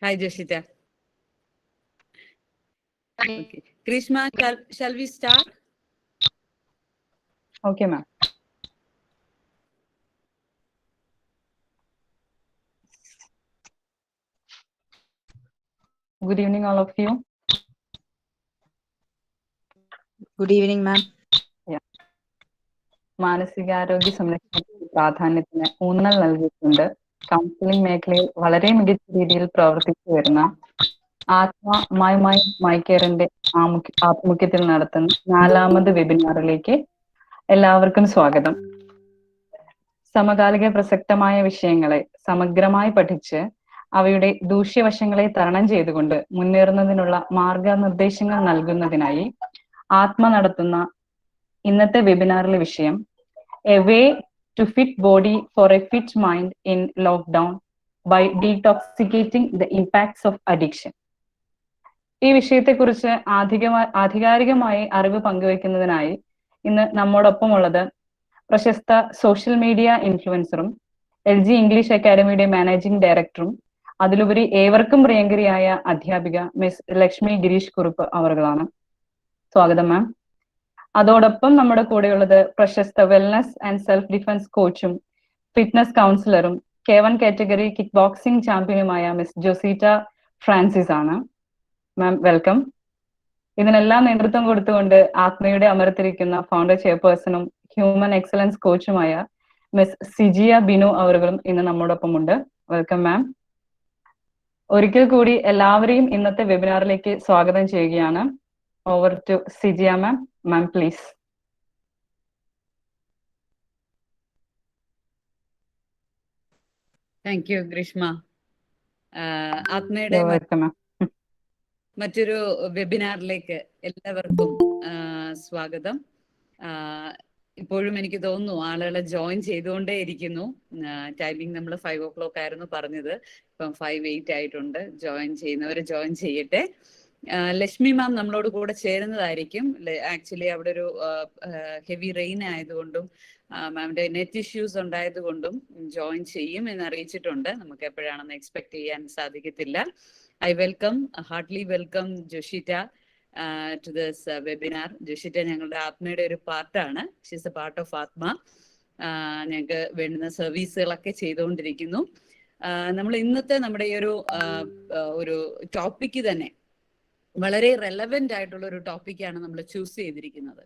Hi, Jashita. Okay. Krishma, shall we start? Okay, ma'am. Good evening, all of you. Good evening, ma'am. Yeah. മാനസികാരോഗ്യ സംരക്ഷണത്തിന് പ്രാധാന്യത്തിന് ഊന്നൽ നൽകിക്കൊണ്ട് counselling മേഖലയിൽ വളരെ മികച്ച രീതിയിൽ പ്രവർത്തിച്ചു വരുന്ന ആത്മ മൈ കെയറിന്റെ ആഭിമുഖ്യത്തിൽ നടത്തുന്ന 4ാമത് വെബിനാറിലേക്ക് എല്ലാവർക്കും സ്വാഗതം. സമകാലിക പ്രസക്തമായ വിഷയങ്ങളെ സമഗ്രമായി പഠിച്ച് അവയുടെ ദൂഷ്യവശങ്ങളെ തരണം ചെയ്തുകൊണ്ട് മുന്നേറുന്നതിനുള്ള മാർഗനിർദ്ദേശങ്ങൾ നൽകുന്നതിനായി ആത്മ നടത്തുന്ന ഇന്നത്തെ വെബിനാറിലെ വിഷയം a way to fit body for a fit mind in lockdown by detoxicating the impacts of addiction. ഈ വിഷയത്തെക്കുറിച്ച് ആധികാരികമായി അറിവ് പങ്കുവെക്കുന്നതിനായി ഇന്ന് നമ്മോടൊപ്പം ഉള്ളത് പ്രശസ്ത സോഷ്യൽ മീഡിയ ഇൻഫ്ലുവൻസറും LG ഇംഗ്ലീഷ് അക്കാദമിയുടെ മാനേജിംഗ് ഡയറക്ടറും അതിലുപരി ഏവർക്കും പ്രിയങ്കരിയായ അധ്യാപിക മിസ് ലക്ഷ്മി ഗിരീഷ് കുറുപ്പ് അവർകളാണ്. സ്വാഗതം മാം. അതോടൊപ്പം നമ്മുടെ കൂടെയുള്ളത് പ്രശസ്ത വെൽനസ് ആൻഡ് സെൽഫ് ഡിഫൻസ് കോച്ചും ഫിറ്റ്നസ് കൗൺസിലറും K1 കാറ്റഗറി കിക്ക് ബോക്സിംഗ് ചാമ്പ്യനുമായ മിസ് ജോസീറ്റ ഫ്രാൻസിസ് ആണ്. Ma'am welcome. ഇതിനെല്ലാം നേതൃത്വം കൊടുത്തുകൊണ്ട് ആത്മയുടെ അമരത്തിരിക്കുന്ന ഫൗണ്ടർ ചെയർപേഴ്സണും ഹ്യൂമൻ എക്സലൻസ് കോച്ചുമായ മിസ് സിജിയ ബിനു അവറുകളും ഇന്ന് നമ്മോടൊപ്പം ഉണ്ട്. Welcome ma'am. ഒരിക്കൽ കൂടി എല്ലാവരെയും ഇന്നത്തെ വെബിനാറിലേക്ക് സ്വാഗതം ചെയ്യുകയാണ്. over to Sijia ma'am. Ma'am, please. Thank you, Greeshma. ആത്മയുടെ You're welcome, ma'am. മറ്റൊരു വെബിനാറിലേക്ക് എല്ലാവർക്കും സ്വാഗതം. ഇപ്പോഴും എനിക്ക് തോന്നുന്നു ആളുകളെ ജോയിൻ ചെയ്തുകൊണ്ടേ ഇരിക്കുന്നു. ടൈമിംഗ് നമ്മൾ 5 o'clock ആയിരുന്നു പറഞ്ഞത്, ഇപ്പം 5:08 ആയിട്ടുണ്ട്. ജോയിൻ ചെയ്യുന്നവർ ജോയിൻ ചെയ്യട്ടെ. ലക്ഷ്മി മാം നമ്മളോട് കൂടെ ചേരുന്നതായിരിക്കും. ആക്ച്വലി അവിടെ ഒരു ഹെവി റെയിൻ ആയതുകൊണ്ടും മാമിന്റെ നെറ്റ് ഇഷ്യൂസ് ഉണ്ടായതുകൊണ്ടും ജോയിൻ ചെയ്യും എന്ന് അറിയിച്ചിട്ടുണ്ട്. നമുക്ക് എപ്പോഴാണെന്ന് എക്സ്പെക്ട് ചെയ്യാൻ സാധിക്കത്തില്ല. I welcome, heartily welcome Joshita to this webinar. Joshita ഞങ്ങളുടെ ആത്മയുടെ ഒരു പാർട്ടാണ്. ഷീസ് എ പാർട്ട് ഓഫ് ആത്മ. ഞങ്ങൾക്ക് വേണ്ടുന്ന സർവീസുകളൊക്കെ ചെയ്തുകൊണ്ടിരിക്കുന്നു. നമ്മൾ ഇന്നത്തെ നമ്മുടെ ഈ ഒരു ടോപ്പിക്ക് തന്നെ വളരെ റെലവെന്റ് ആയിട്ടുള്ള ഒരു ടോപ്പിക്കാണ് നമ്മൾ ചൂസ് ചെയ്തിരിക്കുന്നത്.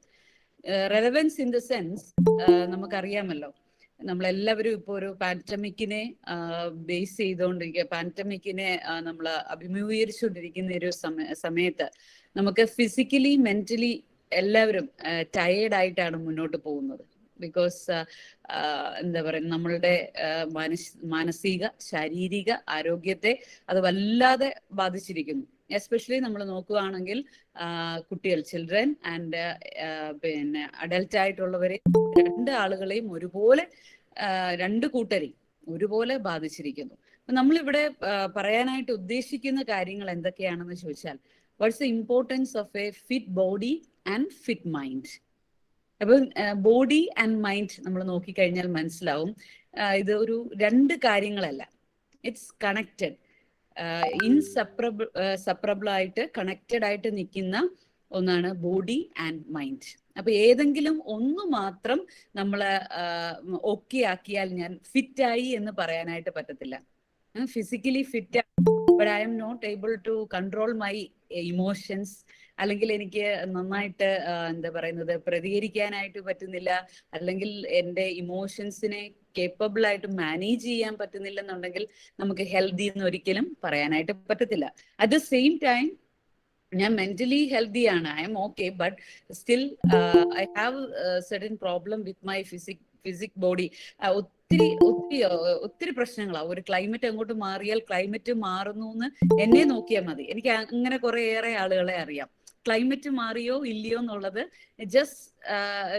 റെലവൻസ് ഇൻ ദ സെൻസ്, നമുക്കറിയാമല്ലോ, നമ്മളെല്ലാവരും ഇപ്പോൾ ഒരു പാൻഡമിക്കിനെ ബേസ് ചെയ്തുകൊണ്ടിരിക്കുക, പാൻഡമിക്കിനെ നമ്മൾ അഭിമുഖീകരിച്ചുകൊണ്ടിരിക്കുന്ന ഒരു സമയത്ത് നമുക്ക് ഫിസിക്കലി മെന്റലി എല്ലാവരും ടയേർഡ് ആയിട്ടാണ് മുന്നോട്ട് പോകുന്നത്. ബിക്കോസ് എന്താ പറയുക, നമ്മളുടെ മാനസിക ശാരീരിക ആരോഗ്യത്തെ അത് വല്ലാതെ ബാധിച്ചിരിക്കുന്നു. എസ്പെഷ്യലി നമ്മൾ നോക്കുകയാണെങ്കിൽ കുട്ടികൾ, ചിൽഡ്രൻ ആൻഡ് പിന്നെ അഡൽട്ട് ആയിട്ടുള്ളവരെ, രണ്ട് ആളുകളെയും ഒരുപോലെ, രണ്ട് കൂട്ടരെയും ഒരുപോലെ ബാധിച്ചിരിക്കുന്നു. അപ്പൊ നമ്മളിവിടെ പറയാനായിട്ട് ഉദ്ദേശിക്കുന്ന കാര്യങ്ങൾ എന്തൊക്കെയാണെന്ന് ചോദിച്ചാൽ, what's the importance of A fit body and fit mind. അപ്പൊ ബോഡി ആൻഡ് മൈൻഡ് നമ്മൾ നോക്കിക്കഴിഞ്ഞാൽ മനസ്സിലാവും, ഇത് ഒരു രണ്ട് കാര്യങ്ങളല്ല, ഇറ്റ്സ് കണക്റ്റഡ്, ഇൻസെപ്പറബിൾ ആയിട്ട് കണക്റ്റഡ് ആയിട്ട് നിൽക്കുന്ന ഒന്നാണ് ബോഡി ആൻഡ് മൈൻഡ്. അപ്പൊ ഏതെങ്കിലും ഒന്ന് മാത്രം നമ്മള് ഓക്കെ ആക്കിയാൽ ഞാൻ ഫിറ്റായി എന്ന് പറയാനായിട്ട് പറ്റത്തില്ല. Physically fit, but I M not able to control my emotions, അല്ലെങ്കിൽ എനിക്ക് നന്നായിട്ട് എന്താ പറയുന്നത് പ്രതികരിക്കാനായിട്ട് പറ്റുന്നില്ല, അല്ലെങ്കിൽ എൻ്റെ ഇമോഷൻസിനെ കേപ്പബിൾ ആയിട്ട് മാനേജ് ചെയ്യാൻ പറ്റുന്നില്ലെന്നുണ്ടെങ്കിൽ നമുക്ക് ഹെൽത്തി എന്ന് ഒരിക്കലും പറയാനായിട്ട് പറ്റത്തില്ല. അറ്റ് ദ സെയിം ടൈം ഞാൻ മെന്റലി ഹെൽത്തി ആണ്, I M okay, but still I have certain problem with my physique body. ഒത്തിരി ഒത്തിരി ഒത്തിരി പ്രശ്നങ്ങളാണ്. ഒരു ക്ലൈമറ്റ് അങ്ങോട്ട് മാറിയാൽ ക്ലൈമറ്റ് മാറുന്നു എന്ന് എന്നെ നോക്കിയാൽ മതി. എനിക്ക് അങ്ങനെ കുറേയേറെ ആളുകളെ അറിയാം. ക്ലൈമറ്റ് മാറിയോ ഇല്ലയോ എന്നുള്ളത് ജസ്റ്റ്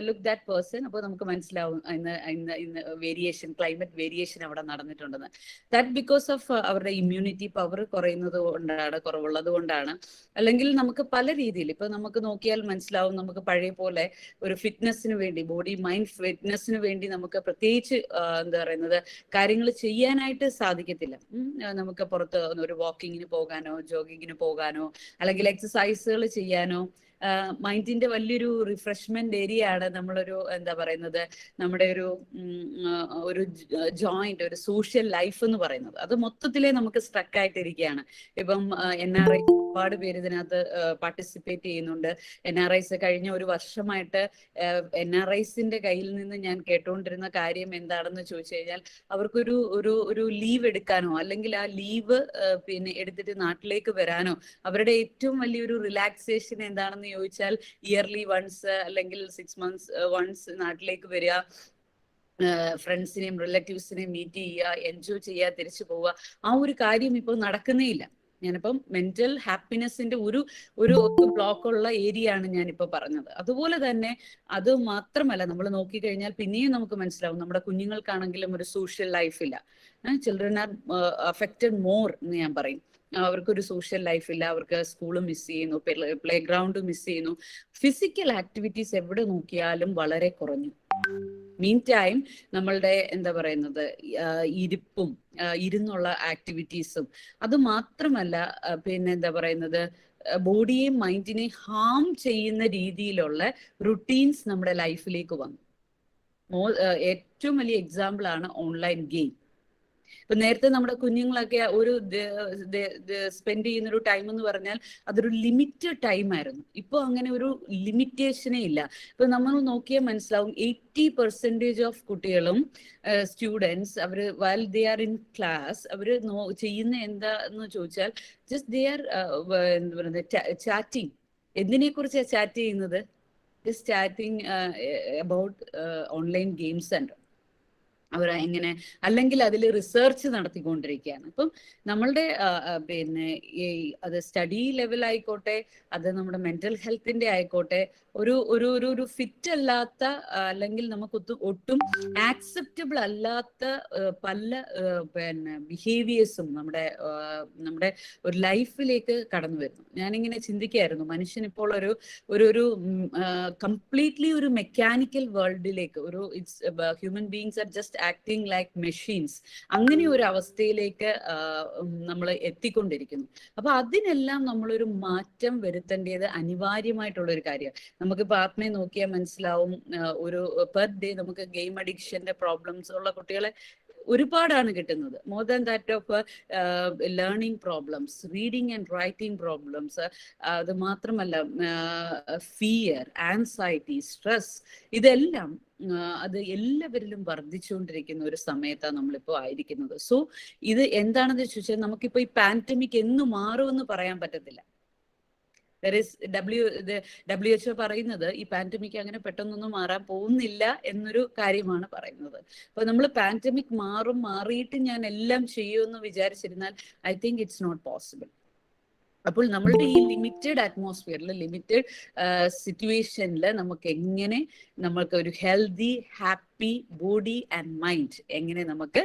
ലുക്ക് ദാറ്റ് പേഴ്സൺ, അപ്പോൾ നമുക്ക് മനസ്സിലാവും ഇന്ന് വേരിയേഷൻ, ക്ലൈമറ്റ് വേരിയേഷൻ അവിടെ നടന്നിട്ടുണ്ടെന്ന്. ദാറ്റ് ബിക്കോസ് ഓഫ് അവരുടെ ഇമ്മ്യൂണിറ്റി പവർ കുറയുന്നത് കൊണ്ടാണ്, കുറവുള്ളത് കൊണ്ടാണ്. അല്ലെങ്കിൽ നമുക്ക് പല രീതിയിൽ ഇപ്പൊ നമുക്ക് നോക്കിയാൽ മനസ്സിലാവും, നമുക്ക് പഴയ പോലെ ഒരു ഫിറ്റ്നസിന് വേണ്ടി, ബോഡി മൈൻഡ് ഫിറ്റ്നസിന് വേണ്ടി നമുക്ക് പ്രത്യേകിച്ച് എന്താ പറയുന്നത് കാര്യങ്ങൾ ചെയ്യാനായിട്ട് സാധിക്കത്തില്ല. നമുക്ക് പുറത്ത് ഒരു വാക്കിങ്ങിന് പോകാനോ ജോഗിങ്ങിന് പോകാനോ അല്ലെങ്കിൽ എക്സസൈസുകൾ ചെയ്യാനോ, മൈൻഡിന്റെ വലിയൊരു റിഫ്രഷ്മെന്റ് ഏരിയ ആണ് നമ്മളൊരു എന്താ പറയുന്നത് നമ്മുടെ ഒരു ജോയിന്റ്, ഒരു സോഷ്യൽ ലൈഫ് എന്ന് പറയുന്നത്. അത് മൊത്തത്തിലേ നമുക്ക് സ്ട്രക്ക് ആയിട്ടിരിക്കുകയാണ്. ഇപ്പം NRI ഒരുപാട് പേര് ഇതിനകത്ത് പാർട്ടിസിപ്പേറ്റ് ചെയ്യുന്നുണ്ട്. NRIs കഴിഞ്ഞ ഒരു വർഷമായിട്ട് NRIസിന്റെ കയ്യിൽ നിന്ന് ഞാൻ കേട്ടുകൊണ്ടിരുന്ന കാര്യം എന്താണെന്ന് ചോദിച്ചു കഴിഞ്ഞാൽ, അവർക്കൊരു ഒരു ലീവ് എടുക്കാനോ അല്ലെങ്കിൽ ആ ലീവ് പിന്നെ എടുത്തിട്ട് നാട്ടിലേക്ക് വരാനോ, അവരുടെ ഏറ്റവും വലിയൊരു റിലാക്സേഷൻ എന്താണെന്ന് ചോദിച്ചാൽ ഇയർലി വൺസ് അല്ലെങ്കിൽ 6 months വൺസ് നാട്ടിലേക്ക് വരിക, ഫ്രണ്ട്സിനെയും റിലേറ്റീവ്സിനെയും മീറ്റ് ചെയ്യുക, എൻജോയ് ചെയ്യുക, തിരിച്ചു പോവുക. ആ ഒരു കാര്യം ഇപ്പോൾ നടക്കുന്നേ ഇല്ല. ഞാനിപ്പം മെന്റൽ ഹാപ്പിനെസിന്റെ ഒരു ബ്ലോക്ക് ഉള്ള ഏരിയ ആണ് ഞാനിപ്പോ പറഞ്ഞത്. അതുപോലെ തന്നെ അത് മാത്രമല്ല, നമ്മൾ നോക്കിക്കഴിഞ്ഞാൽ പിന്നെയും നമുക്ക് മനസ്സിലാവും, നമ്മുടെ കുഞ്ഞുങ്ങൾക്കാണെങ്കിലും ഒരു സോഷ്യൽ ലൈഫില്ല. ചിൽഡ്രൻ ആർ അഫക്റ്റഡ് മോർ എന്ന് ഞാൻ പറയും. അവർക്കൊരു സോഷ്യൽ ലൈഫില്ല, അവർക്ക് സ്കൂൾ മിസ് ചെയ്യുന്നു, പ്ലേ ഗ്രൗണ്ട് മിസ് ചെയ്യുന്നു. ഫിസിക്കൽ ആക്ടിവിറ്റീസ് എവിടെ നോക്കിയാലും വളരെ കുറഞ്ഞു. മീൻ ടൈം നമ്മളുടെ എന്താ പറയുന്നത് ഇരിപ്പും ഇരുന്നുള്ള ആക്ടിവിറ്റീസും, അത് മാത്രമല്ല പിന്നെ എന്താ പറയുന്നത് ബോഡിയെയും മൈൻഡിനെയും ഹാം ചെയ്യുന്ന രീതിയിലുള്ള റുട്ടീൻസ് നമ്മുടെ ലൈഫിലേക്ക് വന്നു. ഏറ്റവും വലിയ എക്സാമ്പിൾ ആണ് ഓൺലൈൻ ഗെയിം. ഇപ്പൊ നേരത്തെ നമ്മുടെ കുഞ്ഞുങ്ങളൊക്കെ ഒരു സ്പെൻഡ് ചെയ്യുന്ന ഒരു ടൈം എന്ന് പറഞ്ഞാൽ അതൊരു ലിമിറ്റഡ് ടൈം ആയിരുന്നു. ഇപ്പൊ അങ്ങനെ ഒരു ലിമിറ്റേഷനേ ഇല്ല. ഇപ്പൊ നമ്മൾ നോക്കിയാൽ മനസ്സിലാവും, 80% ഓഫ് കുട്ടികളും സ്റ്റുഡൻസ് അവര് while they are in class അവര് ചെയ്യുന്ന എന്താന്ന് ചോദിച്ചാൽ ജസ്റ്റ് ദേ ആർ എന്താ പറയുന്നത് ചാറ്റിംഗ്. എന്തിനെക്കുറിച്ചാണ് ചാറ്റ് ചെയ്യുന്നത്? Just chatting about online games centre. അവർ എങ്ങനെ, അല്ലെങ്കിൽ അതിൽ റിസർച്ച് നടത്തിക്കൊണ്ടിരിക്കുകയാണ്. അപ്പം നമ്മളുടെ പിന്നെ ഈ അത് സ്റ്റഡി ലെവൽ ആയിക്കോട്ടെ, അത് നമ്മുടെ മെന്റൽ ഹെൽത്തിന്റെ ആയിക്കോട്ടെ, ഒരു ഒരു ഒരു ഒരു ഫിറ്റ് അല്ലാത്ത അല്ലെങ്കിൽ നമുക്ക് ഒട്ടും ആക്സെപ്റ്റബിൾ അല്ലാത്ത പല പിന്നെ ബിഹേവിയേഴ്സും നമ്മുടെ ഒരു ലൈഫിലേക്ക് കടന്നു വരുന്നു. ഞാനിങ്ങനെ ചിന്തിക്കുകയായിരുന്നു, മനുഷ്യൻ ഇപ്പോൾ ഒരു ഒരു ഒരു കംപ്ലീറ്റ്ലി ഒരു മെക്കാനിക്കൽ വേൾഡിലേക്ക്, ഒരു it's human beings are just acting like machines, അങ്ങനെ ഒരു അവസ്ഥയിലേക്ക് നമ്മൾ എത്തിക്കൊണ്ടിരിക്കുന്നു. അപ്പൊ അതിനെല്ലാം നമ്മളൊരു മാറ്റം വരുത്തേണ്ടത് അനിവാര്യമായിട്ടുള്ള ഒരു കാര്യമാണ്. നമുക്കിപ്പോൾ ആത്മയെ നോക്കിയാൽ മനസ്സിലാവും, ഒരു പെർ ഡേ നമുക്ക് ഗെയിം അഡിക്ഷന്റെ പ്രോബ്ലംസ് ഉള്ള കുട്ടികളെ ഒരുപാടാണ് കിട്ടുന്നത്. More than that of learning problems, reading and writing problems. അത് മാത്രമല്ല ഫിയർ, ആൻസൈറ്റി, സ്ട്രെസ്, ഇതെല്ലാം അത് എല്ലാവരിലും വർദ്ധിച്ചുകൊണ്ടിരിക്കുന്ന ഒരു സമയത്താണ് നമ്മളിപ്പോൾ ആയിരിക്കുന്നത്. സോ ഇത് എന്താണെന്ന് ചോദിച്ചാൽ, നമുക്കിപ്പോൾ ഈ പാൻഡമിക് എന്ന് മാറുമെന്ന് പറയാൻ പറ്റത്തില്ല. WHO പറയുന്നത് ഈ പാൻഡമിക് അങ്ങനെ പെട്ടെന്നൊന്നും മാറാൻ പോകുന്നില്ല എന്നൊരു കാര്യമാണ് പറയുന്നത്. അപ്പൊ നമ്മൾ പാൻഡമിക് മാറിയിട്ട് ഞാൻ എല്ലാം ചെയ്യുമെന്ന് വിചാരിച്ചിരുന്നാൽ I think it's not possible. അപ്പോൾ നമ്മളുടെ ഈ ലിമിറ്റഡ് അറ്റ്മോസ്ഫിയറിൽ, ലിമിറ്റഡ് സിറ്റുവേഷനിൽ നമുക്ക് എങ്ങനെ നമുക്ക് ഒരു healthy happy body and mind എങ്ങനെ നമുക്ക്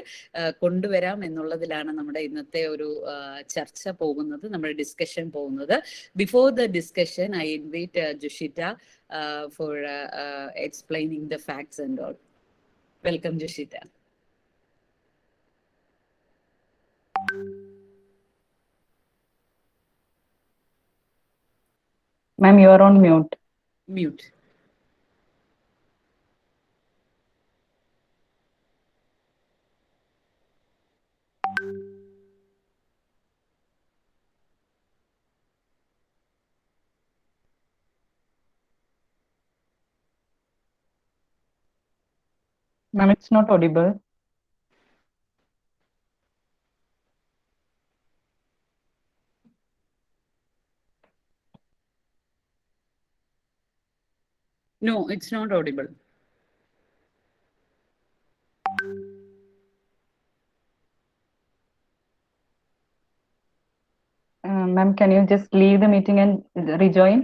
കൊണ്ടുവരാം എന്നുള്ളതിലാണ് നമ്മുടെ ഇന്നത്തെ ഒരു ചർച്ച പോകുന്നത്, നമ്മുടെ ഡിസ്കഷൻ പോകുന്നത്. Before the discussion I invite Joshita for explaining the facts and all. Welcome Joshita. Ma'am, you are on mute. Mute. Ma'am, it's not audible. No, it's not audible. Ma'am, can you just leave the meeting and rejoin?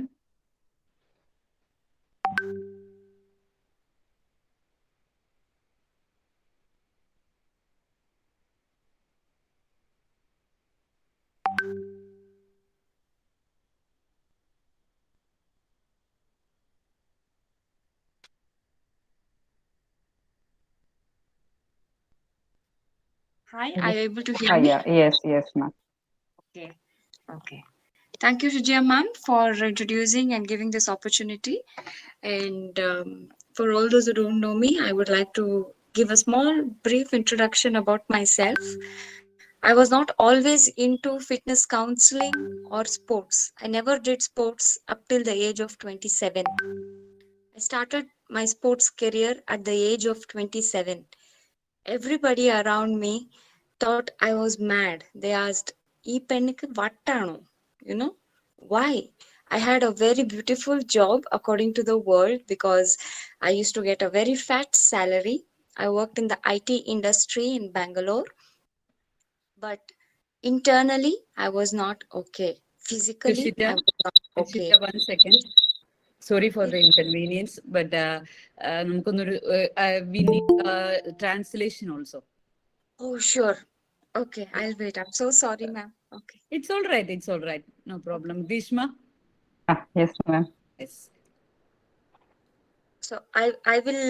Hi, are you able to hear me? Yeah, yes, ma'am. Okay. Thank you, Sujia ma'am, for introducing and giving this opportunity. And for all those who don't know me, I would like to give a small, brief introduction about myself. I was not always into fitness counseling or sports. I never did sports up till the age of 27. I started my sports career at the age of 27. Everybody around me thought I was mad. They asked, "Ee pennikku vattano?" You know, why? I had a very beautiful job according to the world because I used to get a very fat salary. I worked in the IT industry in Bangalore. But internally, I was not okay. Physically, Tushita, I was not okay. Tushita, 1 second. Sorry for the inconvenience, but we need translation also. Oh, sure. Okay, I'll wait. I'm so sorry, ma'am. Okay. It's all right. It's all right. No problem. Grishma? Yes, ma'am. Yes. So I will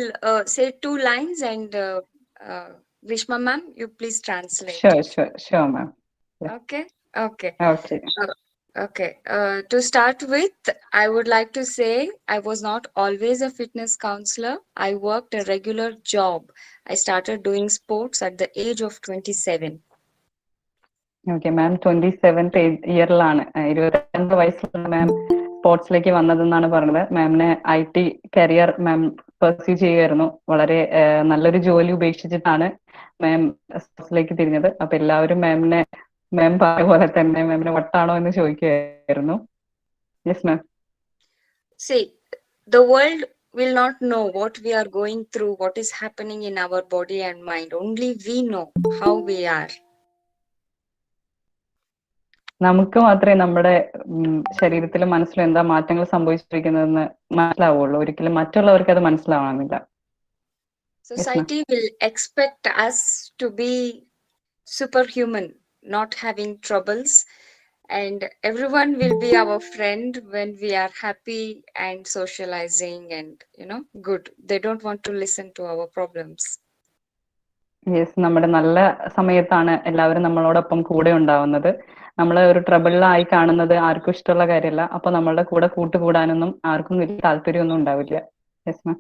say 2 lines and Grishma ma'am, you please translate. Sure, ma'am. Yeah. Okay. Okay. To start with, I would like to say I was not always a fitness counselor. I worked a regular job. I started doing sports at the age of 27. Okay, ma'am. 27th ഇയറിലാണ് 22 വയസ്സിലാണ് മാം സ്പോർട്സിലേക്ക് വന്നതെന്നാണ് പറഞ്ഞത്. മാമിന് IT career ma'am pursue ചെയ്യുമായിരുന്നു. വളരെ നല്ലൊരു ജോലി ഉപേക്ഷിച്ചിട്ടാണ് മാം സ്പോർട്സിലേക്ക് തിരിഞ്ഞത്. അപ്പൊ എല്ലാവരും മാം പറഞ്ഞ പോലെ തന്നെ മാമിന് വട്ടാണോ എന്ന് ചോദിക്കുകയായിരുന്നു. Yes ma'am. See, the world will not know what we are going through, what is happening in our body and mind. Only we know how we are. നമുക്ക് മാത്രമേ നമ്മുടെ ശരീരത്തിലും മനസ്സിലും എന്താ മാറ്റങ്ങൾ സംഭവിച്ചിരിക്കുന്നതെന്ന് മനസ്സിലാവുള്ളൂ. ഒരിക്കലും മറ്റുള്ളവർക്ക് അത് മനസ്സിലാവണമെന്നില്ല. Society will expect us to be superhuman, not having troubles, and everyone will be our friend when we are happy and socializing and good. They don't want to listen to our problems. Yes, നമ്മുടെ നല്ല സമയത്താണ് എല്ലാവരും നമ്മളോടൊപ്പം കൂടെ ഉണ്ടാവുന്നത്. നമ്മളെ ഒരു ട്രബിളിലായി കാണുന്നത് ആർക്കും ഇഷ്ടമുള്ള കാര്യമല്ല. അപ്പൊ നമ്മളുടെ കൂടെ കൂട്ടുകൂടാനൊന്നും ആർക്കും വലിയ താല്പര്യമൊന്നും ഉണ്ടാവില്ല. Yes ma'am.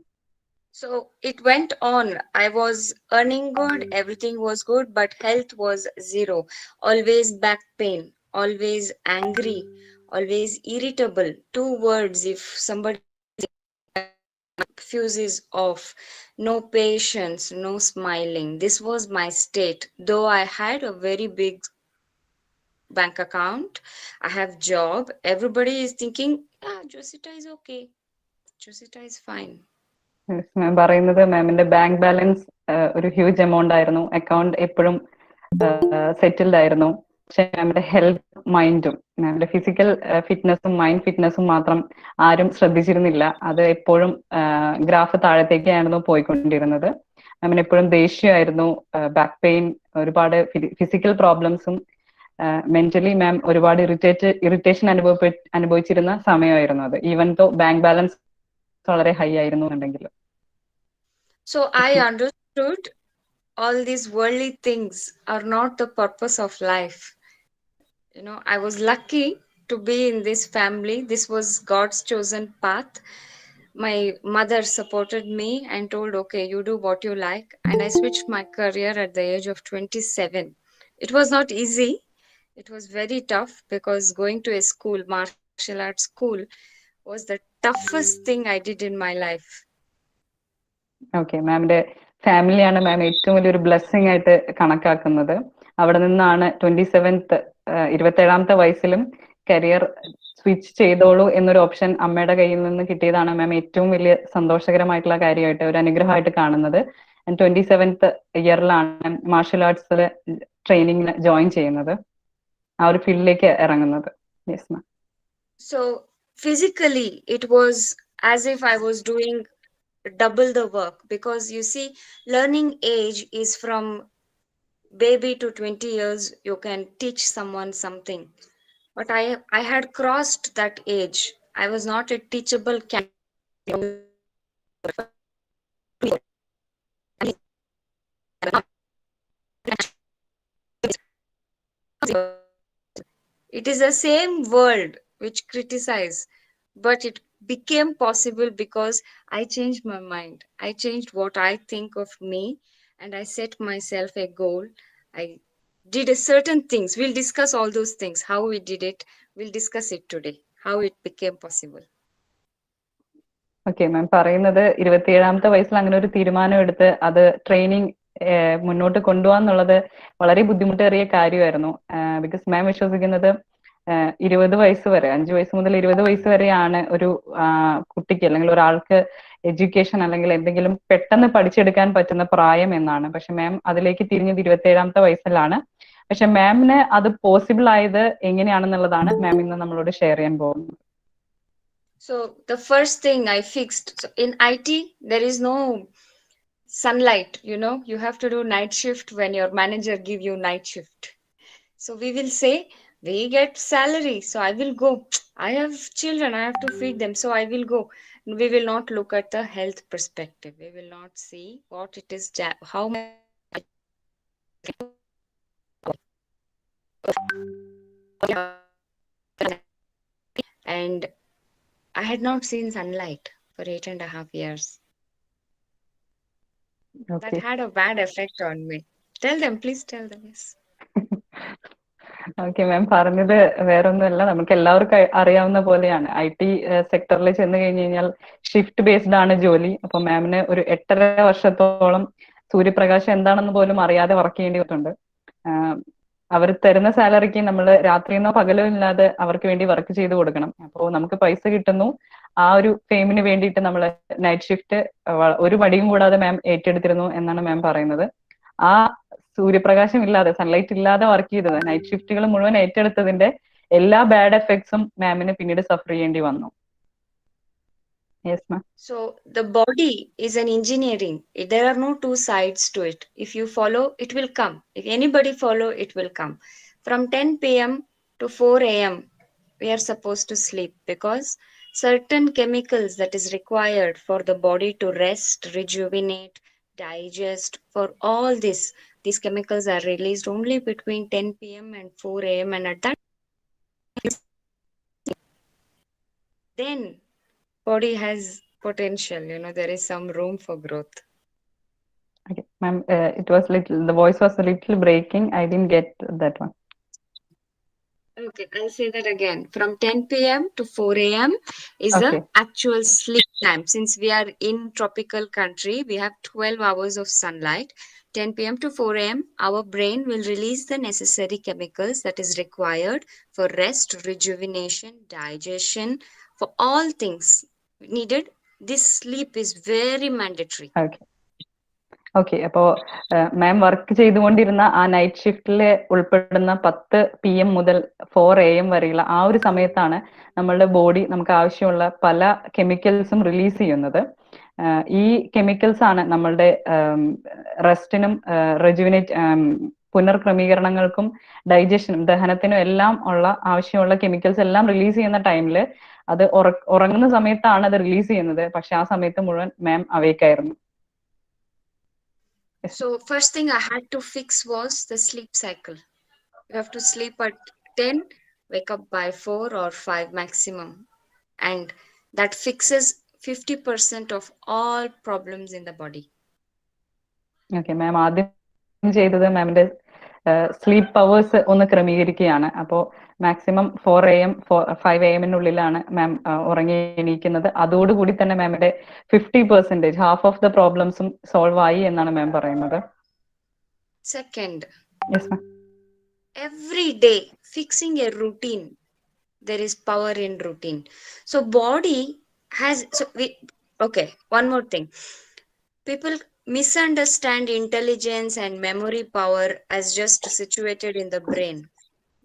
So it went on. I was earning good, everything was good, but health was zero. Always back pain, always angry, always irritable. 2 words, if somebody fuse is off, no patience, no smiling. This was my state. Though I had a very big bank account, I have job, everybody is thinking, Josita is okay, Josita is fine. മാം പറയുന്നത് മാമിന്റെ bank balance ഒരു huge amount ആയിരുന്നു, account എപ്പോഴും settled ആയിരുന്നു. പക്ഷെ മാമിന്റെ health മൈൻഡും മാമിന്റെ physical ഫിറ്റ്നസും mind ഫിറ്റ്നസും മാത്രം ആരും ശ്രദ്ധിച്ചിരുന്നില്ല. അത് എപ്പോഴും ഗ്രാഫ് താഴത്തേക്കായിരുന്നു പോയിക്കൊണ്ടിരുന്നത്. മാമിന് എപ്പോഴും ദേഷ്യമായിരുന്നു, ബാക്ക് പെയിൻ, ഒരുപാട് ഫിസിക്കൽ പ്രോബ്ലംസും മെന്റലി മാം ഒരുപാട് ഇറിറ്റേഷൻ അനുഭവിച്ചിരുന്ന സമയമായിരുന്നു അത്, ഈവൻ ദോ ബാങ്ക് ബാലൻസ് വളരെ ഹൈ ആയിരുന്നു എന്നുണ്ടെങ്കിൽ. So I understood all these worldly things are not the purpose of life. I was lucky to be in this family. This was God's chosen path. My mother supported me and told, okay, you do what you like. And I switched my career at the age of 27. It was not easy. It was very tough because going to a school, martial arts school, was the toughest thing I did in my life. Okay, മാമിന്റെ ഫാമിലിയാണ് മാം ഏറ്റവും വലിയൊരു blessing ആയിട്ട് കണക്കാക്കുന്നത്. അവിടെ നിന്നാണ് 27th വയസ്സിലും career switch ചെയ്തോളൂ എന്നൊരു ഓപ്ഷൻ അമ്മയുടെ കയ്യിൽ നിന്ന് കിട്ടിയതാണ് മാം ഏറ്റവും വലിയ സന്തോഷകരമായിട്ടുള്ള കാര്യമായിട്ട്, ഒരു അനുഗ്രഹമായിട്ട് കാണുന്നത്. 27th ഇയറിലാണ് മാർഷൽ ആർട്സിൽ ട്രെയിനിങ്ങിന് ജോയിൻ ചെയ്യുന്നത്, ആ ഒരു ഫീൽഡിലേക്ക് ഇറങ്ങുന്നത്. Yes ma'am. So physically it was as if I was doing double the work, because you see, learning age is from baby to 20 years. You can teach someone something, but I had crossed that age. I was not a teachable It is the same world which criticize, but it became possible because I changed my mind. I changed what I think of me, and I set myself a goal. I did a certain things. We'll discuss all those things, how we did it. We'll discuss it today, how it became possible. Okay ma'am പറയുന്നത് 27th വയസ്സിൽ അങ്ങനെ ഒരു തീരുമാനം എടുത്ത് അത് training മുന്നോട്ട് കൊണ്ടുപോകാന്നുള്ളത് വളരെ ബുദ്ധിമുട്ടേറിയ കാര്യമായിരുന്നു. ബിക്കോസ് മാം വിശ്വസിക്കുന്നത് 20 വയസ്സ് വരെ, 5 വയസ്സ് മുതൽ 20 വയസ്സ് വരെയാണ് ഒരു കുട്ടിക്ക് അല്ലെങ്കിൽ ഒരാൾക്ക് എഡ്യൂക്കേഷൻ അല്ലെങ്കിൽ എന്തെങ്കിലും പെട്ടെന്ന് പഠിച്ചെടുക്കാൻ പറ്റുന്ന പ്രായം എന്നാണ്. പക്ഷെ മാം അതിലേക്ക് തിരിഞ്ഞത് 27th വയസ്സിലാണ്. പക്ഷെ മാമിന് അത് പോസിബിൾ ആയത് എങ്ങനെയാണെന്നുള്ളതാണ് മാം ഇന്ന് നമ്മളോട് ഷെയർ ചെയ്യാൻ പോകുന്നത്. So the first thing I fixed, so in IT there is no sunlight, you have to do night shift when your manager give you night shift. So we will say, we get salary, so I will go. I have children, I have to feed them, so I will go. We will not look at the health perspective. We will not see what it is, how and I had not seen sunlight for 8.5 years. Okay. That had a bad effect on me. Tell them, please tell them. Yes. Okay ma'am പറഞ്ഞത് വേറൊന്നുമല്ല, നമുക്ക് എല്ലാവർക്കും അറിയാവുന്ന പോലെയാണ് IT സെക്ടറിൽ ചെന്ന് കഴിഞ്ഞ് കഴിഞ്ഞാൽ ഷിഫ്റ്റ് ബേസ്ഡ് ആണ് ജോലി. അപ്പൊ മാമിന് ഒരു 8.5 വർഷത്തോളം സൂര്യപ്രകാശം എന്താണെന്ന് പോലും അറിയാതെ വർക്ക് ചെയ്യേണ്ടി വന്നിട്ടുണ്ട്. അവർ തരുന്ന സാലറിക്ക് നമ്മൾ രാത്രിയെന്നോ പകലോ ഇല്ലാതെ അവർക്ക് വേണ്ടി വർക്ക് ചെയ്ത് കൊടുക്കണം. അപ്പോൾ നമുക്ക് പൈസ കിട്ടുന്നു, ആ ഒരു ഫെയിമിന് വേണ്ടിയിട്ട് നമ്മൾ നൈറ്റ് ഷിഫ്റ്റ് ഒരു മടിയും കൂടാതെ മാം ഏറ്റെടുത്തിരുന്നു എന്നാണ് മാം പറയുന്നത്. ആ സൂര്യപ്രകാശം ഇല്ലാതെ, സൺലൈറ്റ് ഇല്ലാതെ വർക്ക് ചെയ്തത്, നൈറ്റ് ഷിഫ്റ്റുകൾ മുഴുവൻ ഏറ്റെടുത്തതിന്റെ എല്ലാ ബാഡ് എഫക്ട്സും മാമിന് പിന്നീട് സഫർ ചെയ്യേണ്ടി വന്നു. Yes ma'am. So the body is an engineering. There are no two sides to it. If you follow, it will come. If anybody follow, it will come. From 10 p.m. to 4 a.m. we are supposed to sleep because certain chemicals that is required for the body to rest, rejuvenate, digest, for all this, these chemicals are released only between 10 p.m. and 4 a.m. and at that then body has potential, there is some room for growth. Okay, ma'am, the voice was a little breaking. I didn't get that one. Okay, I'll say that again. From 10 p.m. to 4 a.m. is the Okay. actual sleep time. Since we are in tropical country, we have 12 hours of sunlight. 10 p.m. to 4 a.m. our brain will release the necessary chemicals that is required for rest, rejuvenation, digestion, for all things needed. This sleep is very mandatory. Okay. Okay, അപ്പോ മാം work ചെയ്തുകൊണ്ടിരുന്ന ആ night ഷിഫ്റ്റിൽ ഉൾപ്പെടുന്ന 10 PM മുതൽ 4 AM വരെയുള്ള ആ ഒരു സമയത്താണ് നമ്മളുടെ ബോഡി നമുക്ക് ആവശ്യമുള്ള പല കെമിക്കൽസും റിലീസ് ചെയ്യുന്നത്. ഈ കെമിക്കൽസ് ആണ് നമ്മളുടെ റെസ്റ്റിനും പുനർക്രമീകരണങ്ങൾക്കും ഡൈജഷനും ദഹനത്തിനും എല്ലാം ഉള്ള ആവശ്യമുള്ള കെമിക്കൽസ് എല്ലാം റിലീസ് ചെയ്യുന്ന ടൈമിൽ അത് ഉറങ്ങുന്ന സമയത്താണ് അത് റിലീസ് ചെയ്യുന്നത്. പക്ഷെ ആ സമയത്ത് മുഴുവൻ മാം അവേക്കായിരുന്നു. So first thing I had to fix was the sleep cycle. You have to sleep at 10, wake up by 4 or 5 maximum. And that fixes 50% of all problems in the body. Okay, ma'am ആദ്യം ചെയ്തത് മാമിന്റെ sleep hours ഒന്ന് ക്രമീകരിക്കുകയാണ്. അപ്പോൾ maximum 4 AM 5 AM മാം ഉറങ്ങി എണീക്കുന്നത്. അതോടുകൂടി തന്നെ മാമിന്റെ 50%, half of the പ്രോബ്ലംസും solve ആയി എന്നാണ് മാം പറയുന്നത്. Second, yes ma'am. every day fixing a routine, there is power in routine. So body has, okay, one more thing. People misunderstand intelligence and memory power as just situated in the brain.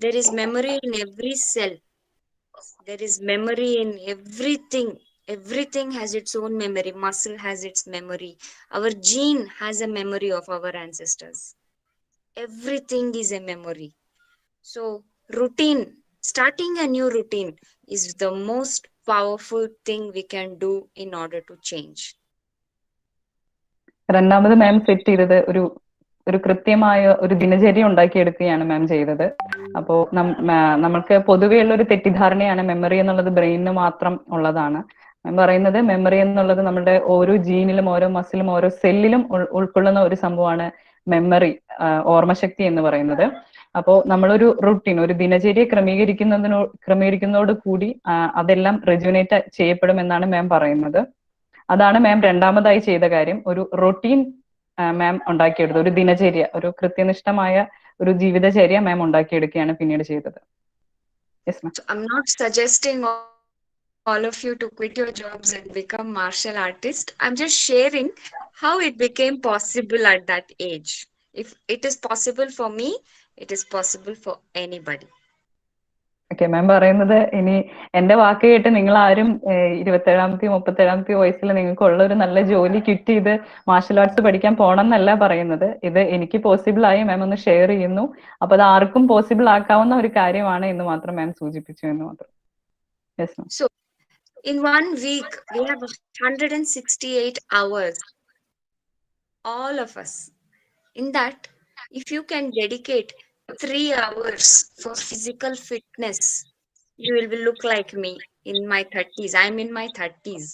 There is memory in every cell. There is memory in everything. Everything has its own memory. Muscle has its memory. Our gene has a memory of our ancestors. Everything is a memory. So routine, starting a new routine is the most powerful thing we can do in order to change. രണ്ടാമത് മാം set ചെയ്തത് ഒരു കൃത്യമായ ഒരു ദിനചര്യ ഉണ്ടാക്കിയെടുക്കുകയാണ് മാം ചെയ്തത്. അപ്പോ നമ്മൾക്ക് പൊതുവെയുള്ള ഒരു തെറ്റിദ്ധാരണയാണ് മെമ്മറി എന്നുള്ളത് ബ്രെയിനിന് മാത്രം ഉള്ളതാണ്. മാം പറയുന്നത് മെമ്മറി എന്നുള്ളത് നമ്മുടെ ഓരോ ജീനിലും ഓരോ മസിലും ഓരോ സെല്ലിലും ഉൾക്കൊള്ളുന്ന ഒരു സംഭവമാണ് ഓർമ്മശക്തി എന്ന് പറയുന്നത്. അപ്പോ നമ്മളൊരു റുട്ടീൻ, ഒരു ദിനചര്യ ക്രമീകരിക്കുന്നതോട് കൂടി അതെല്ലാം റെജുനേറ്റ് ചെയ്യപ്പെടുമെന്നാണ് മാം പറയുന്നത്. അതാണ് മാം രണ്ടാമതായി ചെയ്ത കാര്യം. ഒരു റൊട്ടീൻ മാം ഉണ്ടാക്കിയെടുത്തത്, ഒരു ദിനചര്യ, ഒരു കൃത്യനിഷ്ഠമായ ഒരു ജീവിതചര്യ മാം ഉണ്ടാക്കിയെടുക്കുകയാണ് പിന്നീട് ചെയ്തത്. Yes ma'am. I'm not suggesting all of you to quit your jobs and become martial artists. I'm just sharing how it became possible at that age. If it is possible for me, it is possible for anybody. Okay, ma'am പറയുന്നത് ഇനി എന്റെ വാക്ക് കേട്ട് നിങ്ങൾ ആരും 27-ാമത്തെയോ 37-ാമത്തെയോ വയസ്സിൽ നിങ്ങൾക്ക് ഉള്ള ഒരു നല്ല ജോലി ക്വിറ്റ് ചെയ്ത് മാർഷൽ ആർട്സ് പഠിക്കാൻ പോകണം എന്നല്ല പറയുന്നത്. ഇത് എനിക്ക് പോസിബിൾ ആയി മാം ഒന്ന് ഷെയർ ചെയ്യുന്നു. അപ്പൊ അത് ആർക്കും പോസിബിൾ ആക്കാവുന്ന ഒരു കാര്യമാണ് എന്ന് മാത്രം മാം സൂചിപ്പിച്ചു എന്ന് മാത്രം. Yes ma'am. So in 1 week we have 168 hours, all of us. In that, if you can dedicate 3 hours for physical fitness, you will look like me in my 30s. I'm in my 30s.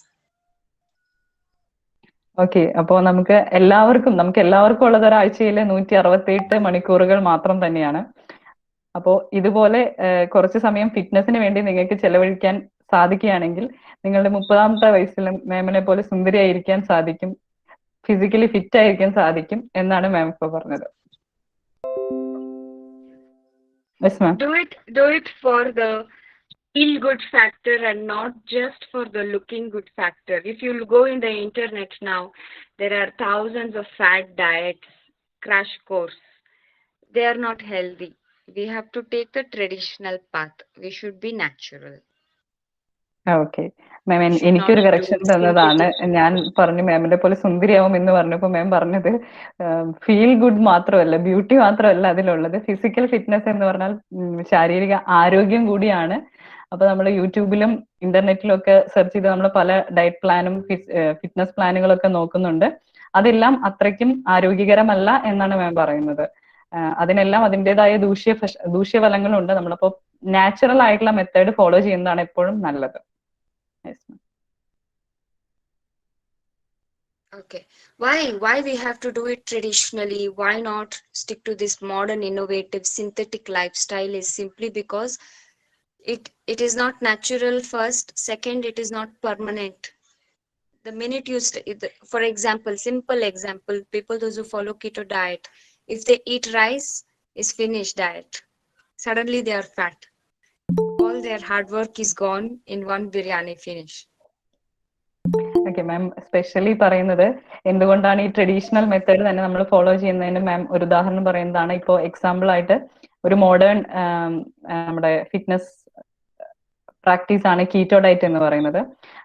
Okay, അപ്പോ നമുക്ക് എല്ലാവർക്കും ഉള്ളത് ഒരാഴ്ചയിലെ 168 മണിക്കൂറുകൾ മാത്രം തന്നെയാണ്. അപ്പോ ഇതുപോലെ കുറച്ച് സമയം ഫിറ്റ്നസിന് വേണ്ടി നിങ്ങൾക്ക് ചെലവഴിക്കാൻ സാധിക്കുകയാണെങ്കിൽ നിങ്ങളുടെ 30-ാമത്തെ വയസ്സിലും മാമിനെ പോലെ സുന്ദരിയായിരിക്കാൻ സാധിക്കും, ഫിസിക്കലി ഫിറ്റ് ആയിരിക്കാൻ സാധിക്കും എന്നാണ് മാം ഇപ്പോൾ പറഞ്ഞത്. Yes, ma'am. Do it for the feel good factor and not just for the looking good factor. If you go in the internet now, there are thousands of fat diets, crash course. They are not healthy. We have to take the traditional path. We should be natural. Okay ma'am, We should എനിക്കൊരു not correction do തന്നതാണ്. synthetic. ഞാൻ പറഞ്ഞു മാമിനെ പോലെ സുന്ദരിയാവും എന്ന് പറഞ്ഞപ്പോ മാം പറഞ്ഞത് feel good മാത്രമല്ല, beauty മാത്രമല്ല അതിലുള്ളത്, ഫിസിക്കൽ ഫിറ്റ്നസ് എന്ന് പറഞ്ഞാൽ ശാരീരിക ആരോഗ്യം കൂടിയാണ്. അപ്പൊ നമ്മൾ യൂട്യൂബിലും ഇന്റർനെറ്റിലും ഒക്കെ സെർച്ച് ചെയ്ത് നമ്മൾ പല ഡയറ്റ് പ്ലാനും ഫിറ്റ്നസ് പ്ലാനുകളൊക്കെ നോക്കുന്നുണ്ട്. അതെല്ലാം അത്രയ്ക്കും ആരോഗ്യകരമല്ല എന്നാണ് മാം പറയുന്നത്. അതിനെല്ലാം അതിൻ്റെതായ ദൂഷ്യഫലങ്ങളുണ്ട്. നമ്മളപ്പോ നാച്ചുറൽ ആയിട്ടുള്ള മെത്തേഡ് ഫോളോ ചെയ്യുന്നതാണ് എപ്പോഴും നല്ലത്. Yes, ma'am. Okay. Why we have to do it traditionally? Why not stick to this modern, innovative, synthetic lifestyle? Is simply because it is not natural first. Second, it is not permanent. The minute you, for example, simple example, people those who follow keto diet, if they eat rice, is finished diet. Suddenly they are fat. All their hard work is gone in one biryani finish. Okay ma'am, specially പറയുന്നത് എന്തുകൊണ്ടാണ് ഈ traditional method തന്നെ നമ്മൾ follow ചെയ്യുന്നതിന് മാം ഒരു ഉദാഹരണം പറയുന്നതാണ്. ഇപ്പോൾ എക്സാമ്പിൾ ആയിട്ട് ഒരു മോഡേൺ നമ്മുടെ ഫിറ്റ്നസ് പ്രാക്ടീസ് ആണ് കീറ്റോ ഡയറ്റ് എന്ന് പറയുന്നത്.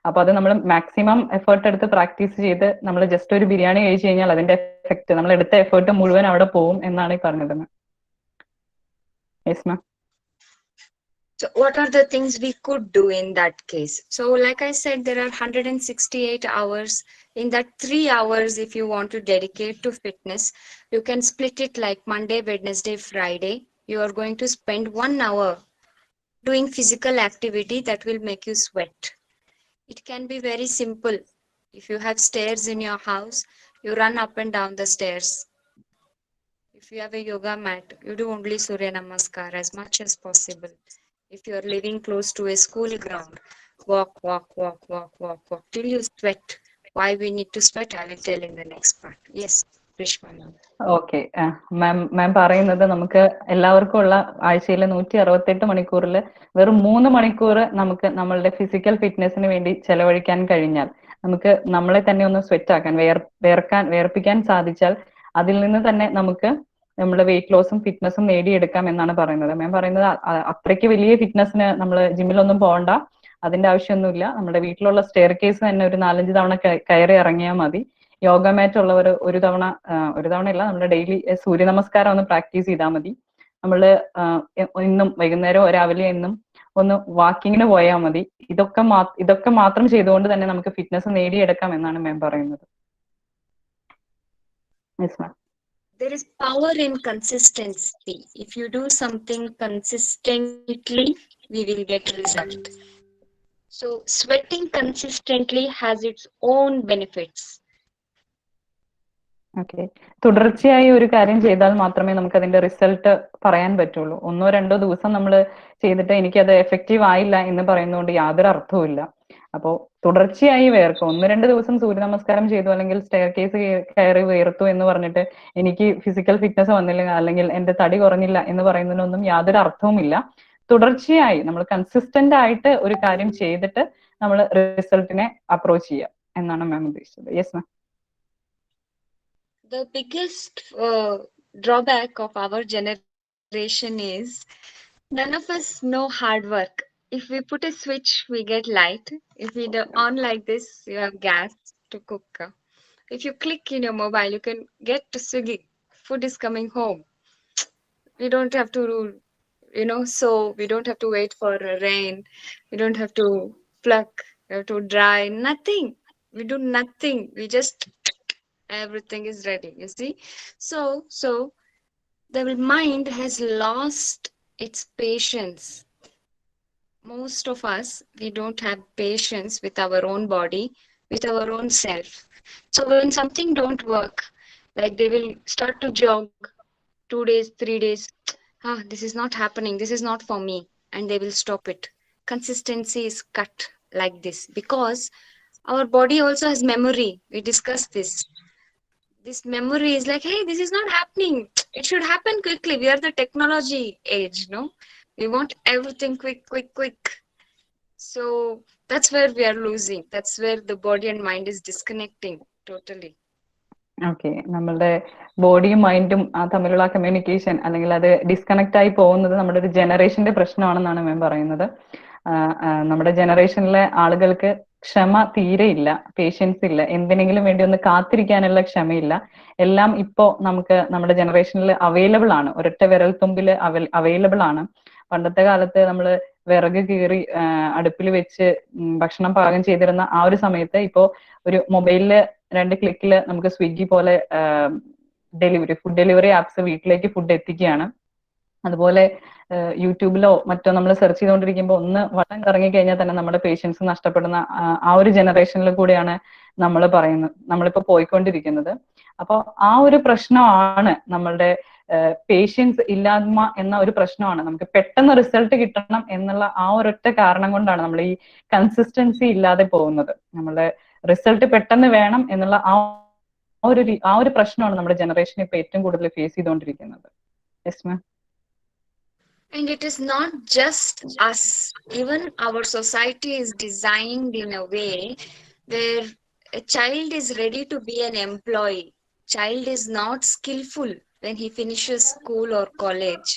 അപ്പൊ അത് നമ്മൾ മാക്സിമം എഫേർട്ട് എടുത്ത് പ്രാക്ടീസ് ചെയ്ത് നമ്മൾ ജസ്റ്റ് ഒരു ബിരിയാണി കഴിച്ചു കഴിഞ്ഞാൽ അതിന്റെ എഫക്ട്, നമ്മൾ എടുത്ത എഫേർട്ട് മുഴുവൻ അവിടെ പോവും എന്നാണ് ഈ പറഞ്ഞത് ma'am. Yes ma'am. So what are the things we could do in that case? So like I said, there are 168 hours. In that 3 hours, if you want to dedicate to fitness, you can split it like Monday, Wednesday, Friday. You are going to spend 1 hour doing physical activity that will make you sweat. It can be very simple. If you have stairs in your house, you run up and down the stairs. If you have a yoga mat, you do only Surya Namaskar as much as possible. If you are living close to a school ground, walk till you sweat. Why we need to sweat, I will tell in the next part. Yes, Rishma ma'am. Okay ma'am പറയുന്നത് നമുക്ക് എല്ലാവർക്കും ഉള്ള ആഴ്ചയിലെ 168 മണിക്കൂറിൽ വെറും 3 മണിക്കൂർ നമുക്ക് നമ്മളുടെ ഫിസിക്കൽ ഫിറ്റ്നസിന് വേണ്ടി ചെലവഴിക്കാൻ കഴിഞ്ഞാൽ, നമുക്ക് നമ്മളെ തന്നെ ഒന്ന് സ്വെറ്റ് ആക്കാൻ, വേർപ്പിക്കാൻ സാധിച്ചാൽ അതിൽ നിന്ന് തന്നെ നമുക്ക് നമ്മുടെ വെയിറ്റ് ലോസും ഫിറ്റ്നസും നേടിയെടുക്കാം എന്നാണ് പറയുന്നത്. മാം പറയുന്നത് അത്രയ്ക്ക് വലിയ ഫിറ്റ്നസിന് നമ്മൾ ജിമ്മിലൊന്നും പോകണ്ട, അതിന്റെ ആവശ്യമൊന്നുമില്ല. നമ്മുടെ വീട്ടിലുള്ള സ്റ്റെയർ കേസ് തന്നെ ഒരു 4-5 തവണ കയറി ഇറങ്ങിയാൽ മതി. യോഗ മാറ്റ് ഉള്ളവർ ഒരു തവണയല്ല, നമ്മുടെ ഡെയിലി സൂര്യ നമസ്കാരം ഒന്ന് പ്രാക്ടീസ് ചെയ്താൽ മതി. നമ്മൾ ഇന്നും വൈകുന്നേരം രാവിലെ എന്നും ഒന്ന് വാക്കിങ്ങിന് പോയാൽ മതി. ഇതൊക്കെ മാത്രം ചെയ്തുകൊണ്ട് തന്നെ നമുക്ക് ഫിറ്റ്നസ് നേടിയെടുക്കാം എന്നാണ് മാം പറയുന്നത്. Yes ma'am. There is power in consistency. If you do something consistently, we will get result. So sweating consistently has its own benefits. Okay, തുടർച്ചയായി ഒരു കാര്യം ചെയ്താൽ മാത്രമേ നമുക്ക് അതിന്റെ റിസൾട്ട് പറയാൻ പറ്റുള്ളൂ. 1-2 ദിവസം നമ്മൾ ചെയ്തിട്ട് എനിക്കത് എഫക്റ്റീവ് ആയില്ല എന്ന് പറയുന്നതുകൊണ്ട് യാതൊരു അർത്ഥവും ഇല്ല. അപ്പോൾ തുടർച്ചയായി വേർക്കും. 1-2 ദിവസം സൂര്യ നമസ്കാരം ചെയ്തു അല്ലെങ്കിൽ സ്റ്റെയർ കേസ് കയറി വേർത്തു എന്ന് പറഞ്ഞിട്ട് എനിക്ക് ഫിസിക്കൽ ഫിറ്റ്നസ് വന്നില്ല അല്ലെങ്കിൽ എന്റെ തടി കുറഞ്ഞില്ല എന്ന് പറയുന്നതിനൊന്നും യാതൊരു അർത്ഥവുമില്ല. തുടർച്ചയായി നമ്മൾ കൺസിസ്റ്റന്റ് ആയിട്ട് ഒരു കാര്യം ചെയ്തിട്ട് നമ്മൾ റിസൾട്ടിനെ അപ്രോച്ച് ചെയ്യാം എന്നാണ് മാം ഉദ്ദേശിച്ചത്. Yes ma'am. The biggest drawback of our generation is none of us know hard work. If we put a switch, we get light. If we do on like this, you have gas to cook. If you click in your mobile, you can get to Swiggy. Food is coming home. We don't have to, sew. We don't have to wait for rain. We don't have to pluck. We have to dry. Nothing. We do nothing. We just everything is ready, you see. So the mind has lost its patience. Most of us, we don't have patience with our own body, with our own self. So when something don't work, like they will start to jog 2 days, 3 days, this is not happening, this is not for me, and they will stop it. Consistency is cut like this because our body also has memory. We discussed this memory is like, hey, this is not happening, it should happen quickly. We are the technology age, no? We want everything quick. So that's where we are losing. That's where the body and mind is disconnecting totally. Okay, നമ്മളുടെ ബോഡിയും മൈൻഡും തമ്മിലുള്ള communication അല്ലെങ്കിൽ അത് disconnect ആയി പോകുന്നത് നമ്മുടെ ഒരു ജനറേഷന്റെ പ്രശ്നമാണെന്നാണ് മാം പറയുന്നത്. നമ്മുടെ ജനറേഷനിലെ ആളുകൾക്ക് ക്ഷമ തീരെ ഇല്ല, പേഷ്യൻസ് ഇല്ല, എന്തിനെങ്കിലും വേണ്ടി ഒന്ന് കാത്തിരിക്കാനുള്ള ക്ഷമയില്ല. എല്ലാം ഇപ്പോ നമുക്ക് നമ്മുടെ ജനറേഷനിൽ അവൈലബിൾ ആണ്, ഒരൊറ്റ വിരൽ തുമ്പിൽ അവൈലബിൾ ആണ്. പണ്ടത്തെ കാലത്ത് നമ്മൾ വിറക് കീറി അടുപ്പിൽ വെച്ച് ഭക്ഷണം പാകം ചെയ്തിരുന്ന ആ ഒരു സമയത്ത് ഇപ്പോ ഒരു മൊബൈലില് 2 ക്ലിക്കിൽ നമുക്ക് സ്വിഗ്ഗി പോലെ ഫുഡ് ഡെലിവറി ആപ്സ് വീട്ടിലേക്ക് ഫുഡ് എത്തിക്കുകയാണ്. അതുപോലെ യൂട്യൂബിലോ മറ്റോ നമ്മൾ സെർച്ച് ചെയ്തുകൊണ്ടിരിക്കുമ്പോൾ ഒന്ന് വട്ടം കറങ്ങി കഴിഞ്ഞാൽ തന്നെ നമ്മുടെ പേഷ്യൻസ് നഷ്ടപ്പെടുന്ന ആ ഒരു ജനറേഷനിൽ കൂടെയാണ് നമ്മളിപ്പോ പോയിക്കൊണ്ടിരിക്കുന്നത്. അപ്പോൾ ആ ഒരു പ്രശ്നമാണ് നമ്മളുടെ പേഷ്യൻസ് ഇല്ലായ്മ എന്ന ഒരു പ്രശ്നമാണ്. നമുക്ക് പെട്ടെന്ന് റിസൾട്ട് കിട്ടണം എന്നുള്ള ആ ഒരൊറ്റ കാരണം കൊണ്ടാണ് നമ്മൾ ഈ കൺസിസ്റ്റൻസി ഇല്ലാതെ പോകുന്നത്. നമ്മുടെ റിസൾട്ട് പെട്ടെന്ന് വേണം എന്നുള്ള ആ ഒരു പ്രശ്നമാണ് നമ്മുടെ ജനറേഷൻ ഇപ്പൊ ഏറ്റവും കൂടുതൽ ഫേസ് ചെയ്തുകൊണ്ടിരിക്കുന്നത്. Yes ma'am. And it is not just us, even our society is designed in a way where a child is ready to be an employee. Child is not skillful when he finishes school or college.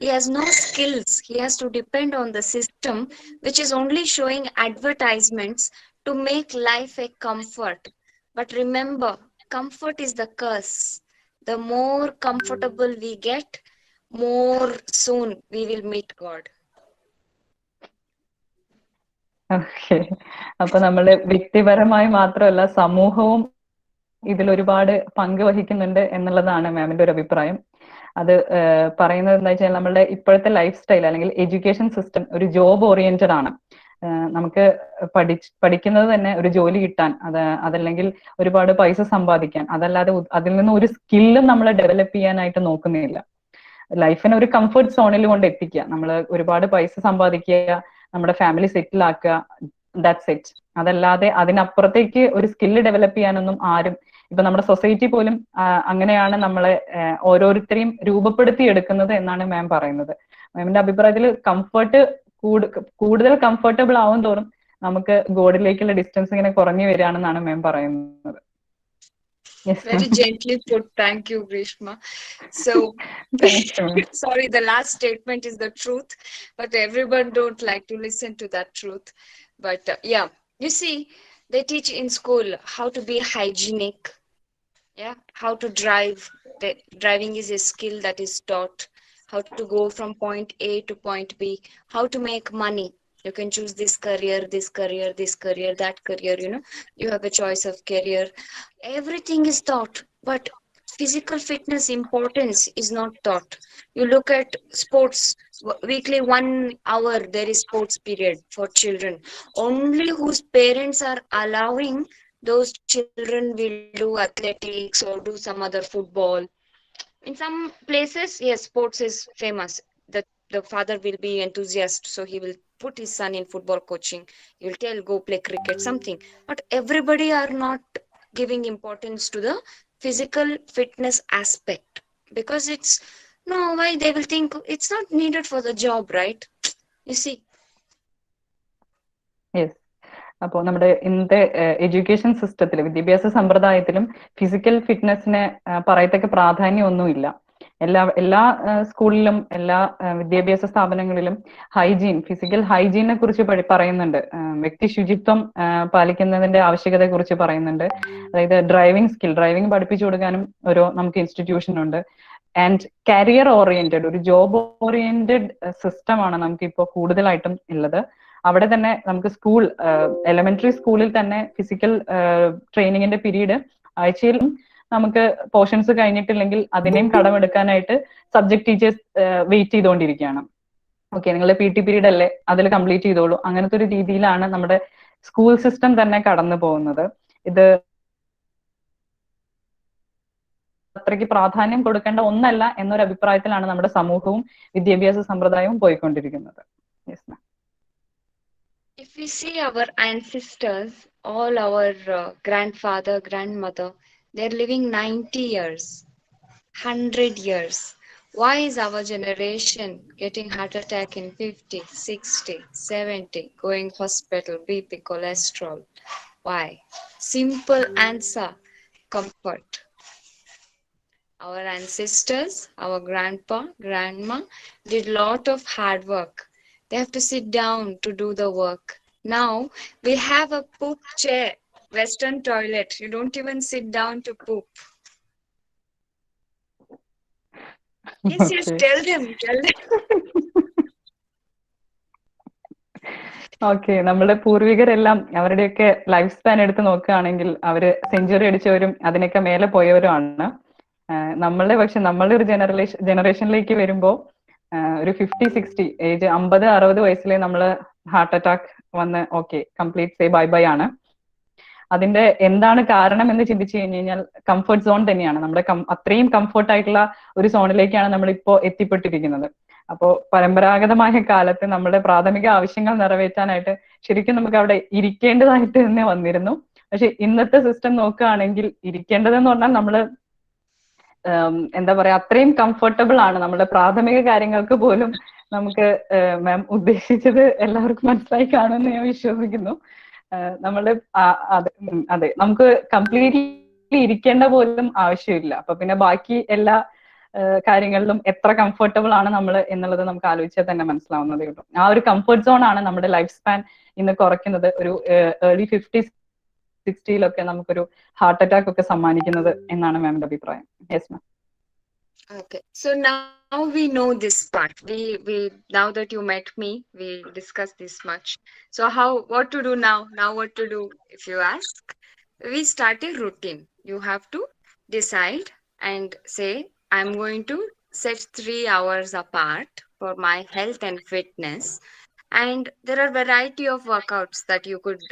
He has no skills. He has to depend on the system, which is only showing advertisements to make life a comfort. But remember, comfort is the curse. The more comfortable we get, more soon we will meet God. Okay, അപ്പൊ നമ്മള് വ്യക്തിപരമായി മാത്രമല്ല സമൂഹവും ഇതിൽ ഒരുപാട് പങ്ക് വഹിക്കുന്നുണ്ട് എന്നുള്ളതാണ് മാമിന്റെ ഒരു അഭിപ്രായം. അത് പറയുന്നത് എന്താ വെച്ചാൽ നമ്മളുടെ ഇപ്പോഴത്തെ ലൈഫ് സ്റ്റൈൽ അല്ലെങ്കിൽ എഡ്യൂക്കേഷൻ സിസ്റ്റം ഒരു ജോബ് ഓറിയന്റഡ് ആണ്. നമുക്ക് പഠിക്കുന്നത് തന്നെ ഒരു ജോലി കിട്ടാൻ, അതല്ലെങ്കിൽ ഒരുപാട് പൈസ സമ്പാദിക്കാൻ, അതല്ലാതെ അതിൽ നിന്ന് ഒരു സ്കില്ലും നമ്മൾ ഡെവലപ്പ് ചെയ്യാനായിട്ട് നോക്കുന്നില്ല. ലൈഫിനെ ഒരു കംഫർട്ട് സോണിൽ കൊണ്ട് എത്തിക്കുക, നമ്മൾ ഒരുപാട് പൈസ സമ്പാദിക്കുക, നമ്മുടെ ഫാമിലി സെറ്റിൽ ആക്കുക, ദാറ്റ്സ് ഇറ്റ്. അതല്ലാതെ അതിനപ്പുറത്തേക്ക് ഒരു സ്കില്ല് ഡെവലപ്പ് ചെയ്യാനൊന്നും ആരും, ഇപ്പൊ നമ്മുടെ സൊസൈറ്റി പോലും അങ്ങനെയാണ് നമ്മളെ ഓരോരുത്തരെയും രൂപപ്പെടുത്തി എടുക്കുന്നത് എന്നാണ് മാം പറയുന്നത്. മാമിന്റെ അഭിപ്രായത്തിൽ കൂടുതൽ കംഫർട്ടബിൾ ആവും തോറും നമുക്ക് ഗോഡിലേക്കുള്ള ഡിസ്റ്റൻസ് ഇങ്ങനെ കുറഞ്ഞു വരികയാണെന്നാണ് മാം പറയുന്നത്. Very gently put. Thank you, Grishma. So, sorry, the last statement is the truth, but everyone don't like to listen to that truth. But yeah, you see, they teach in school how to be hygienic. Yeah, how to drive. Driving is a skill that is taught. How to go from point A to point B. How to make money. You can choose this career, this career, this career, that career, you have a choice of career. Everything is taught, but physical fitness importance is not taught. You look at sports, weekly 1 hour there is sports period for children. Only whose parents are allowing, those children will do athletics or do some other football. In some places, yes, sports is famous. The father will be enthusiast, so he will put his son in football coaching. He will tell, go play cricket, something. But everybody are not giving importance to the physical fitness aspect, because it's no, why they will think it's not needed for the job, right? You see. Yes. അപ്പോൾ നമ്മുടെ ഇന്നത്തെ education സിസ്റ്റത്തിൽ, വിദ്യാഭ്യാസ സമ്പ്രദായത്തിലും physical ഫിറ്റ്നസിന് പറയത്തക്ക പ്രാധാന്യമൊന്നുമില്ല. എല്ലാ സ്കൂളിലും എല്ലാ വിദ്യാഭ്യാസ സ്ഥാപനങ്ങളിലും ഫിസിക്കൽ ഹൈജീനെ കുറിച്ച് പറയുന്നുണ്ട്. വ്യക്തി ശുചിത്വം പാലിക്കുന്നതിന്റെ ആവശ്യകതയെ കുറിച്ച് പറയുന്നുണ്ട്. അതായത് ഡ്രൈവിംഗ് പഠിപ്പിച്ചു കൊടുക്കാനും നമുക്ക് ഇൻസ്റ്റിറ്റ്യൂഷൻ ഉണ്ട്. ആൻഡ് കരിയർ ഓറിയന്റഡ്, ഒരു ജോബ് ഓറിയന്റഡ് സിസ്റ്റമാണ് നമുക്ക് ഇപ്പോൾ കൂടുതലായിട്ടും ഉള്ളത്. അവിടെ തന്നെ നമുക്ക് എലിമെന്ററി സ്കൂളിൽ തന്നെ ഫിസിക്കൽ ട്രെയിനിങ്ങിന്റെ പീരീഡ് ആഴ്ചയിലും നമുക്ക് പോർഷൻസ് കഴിഞ്ഞിട്ടില്ലെങ്കിൽ അതിനെയും കടമെടുക്കാനായിട്ട് സബ്ജക്ട് ടീച്ചേഴ്സ് വെയിറ്റ് ചെയ്തുകൊണ്ടിരിക്കുകയാണ്. ഓക്കെ, നിങ്ങൾ PT പീരീഡ് അല്ലേ, അതിൽ കംപ്ലീറ്റ് ചെയ്തോളൂ, അങ്ങനത്തെ ഒരു രീതിയിലാണ് നമ്മുടെ സ്കൂൾ സിസ്റ്റം തന്നെ കടന്നു പോകുന്നത്. ഇത് അത്രയ്ക്ക് പ്രാധാന്യം കൊടുക്കേണ്ട ഒന്നല്ല എന്നൊരു അഭിപ്രായത്തിലാണ് നമ്മുടെ സമൂഹവും വിദ്യാഭ്യാസ സമ്പ്രദായവും പോയിക്കൊണ്ടിരിക്കുന്നത്. Yes ma'am. If we see our ancestors, all our grandfather, grandmother, they're living 90 years, 100 years. Why is our generation getting heart attack in 50, 60, 70, going hospital, BP, cholesterol? Why? Simple answer, comfort. Our ancestors, our grandpa, grandma did lot of hard work. They have to sit down to do the work. Now we have a poop chair, Western toilet. You don't even sit down to poop. Yes, yes, Okay. tell them, tell them. Okay, നമ്മുടെ പൂർവികരെല്ലാം അവരുടെയൊക്കെ life span എടുത്ത് നോക്കുകയാണെങ്കിൽ അവര് century അടിച്ചവരും അതിനൊക്കെ മേലെ പോയവരുമാണ്. നമ്മളുടെ പക്ഷെ നമ്മളുടെ ഒരു ജനറേഷനിലേക്ക് വരുമ്പോൾ ഒരു 50-60 ഏജ് 50-60 വയസ്സിലെ നമ്മള് ഹാർട്ട് അറ്റാക്ക് വന്ന് okay complete say bye bye ആണ്. അതിന്റെ എന്താണ് കാരണം എന്ന് ചിന്തിച്ചു കഴിഞ്ഞു കഴിഞ്ഞാൽ കംഫർട്ട് സോൺ തന്നെയാണ്. നമ്മുടെ അത്രയും കംഫർട്ട് ആയിട്ടുള്ള ഒരു സോണിലേക്കാണ് നമ്മൾ ഇപ്പോ എത്തിപ്പെട്ടിരിക്കുന്നത്. അപ്പോ പരമ്പരാഗതമായ കാലത്ത് നമ്മുടെ പ്രാഥമിക ആവശ്യങ്ങൾ നിറവേറ്റാനായിട്ട് ശരിക്കും നമുക്ക് അവിടെ ഇരിക്കേണ്ടതായിട്ട് തന്നെ വന്നിരുന്നു. പക്ഷെ ഇന്നത്തെ സിസ്റ്റം നോക്കുകയാണെങ്കിൽ ഇരിക്കേണ്ടതെന്ന് പറഞ്ഞാൽ നമ്മള് എന്താ പറയാ അത്രയും കംഫർട്ടബിൾ ആണ്. നമ്മുടെ പ്രാഥമിക കാര്യങ്ങൾക്ക് പോലും നമുക്ക് മാം ഉദ്ദേശിച്ചത് എല്ലാവർക്കും മനസ്സിലായി കാണുമെന്ന് ഞാൻ വിശ്വസിക്കുന്നു. നമ്മള് അതെ നമുക്ക് കംപ്ലീറ്റ്ലി ഇരിക്കേണ്ട പോലും ആവശ്യമില്ല. അപ്പൊ പിന്നെ ബാക്കി എല്ലാ കാര്യങ്ങളിലും എത്ര കംഫർട്ടബിൾ ആണ് നമ്മൾ എന്നുള്ളത് നമുക്ക് ആലോചിച്ചാൽ തന്നെ മനസ്സിലാവുന്നതേ ഉള്ളൂ. ആ ഒരു കംഫർട്ട് സോൺ ആണ് നമ്മുടെ ലൈഫ് സ്പാൻ ഇന്ന് കുറയ്ക്കുന്നത്. ഒരു ഏർലി 50-60 നമുക്കൊരു ഹാർട്ട് അറ്റാക്ക് ഒക്കെ സമ്മാനിക്കുന്നത് എന്നാണ് മാമിന്റെ അഭിപ്രായം. Yes ma'am. Okay, so now we know this part. We now that you met me, we discussed this much. So what to do now? Now what to do? If you ask, we start a routine. You have to decide and say, I'm going to set 3 hours apart for my health and fitness. And there are variety of workouts that you could,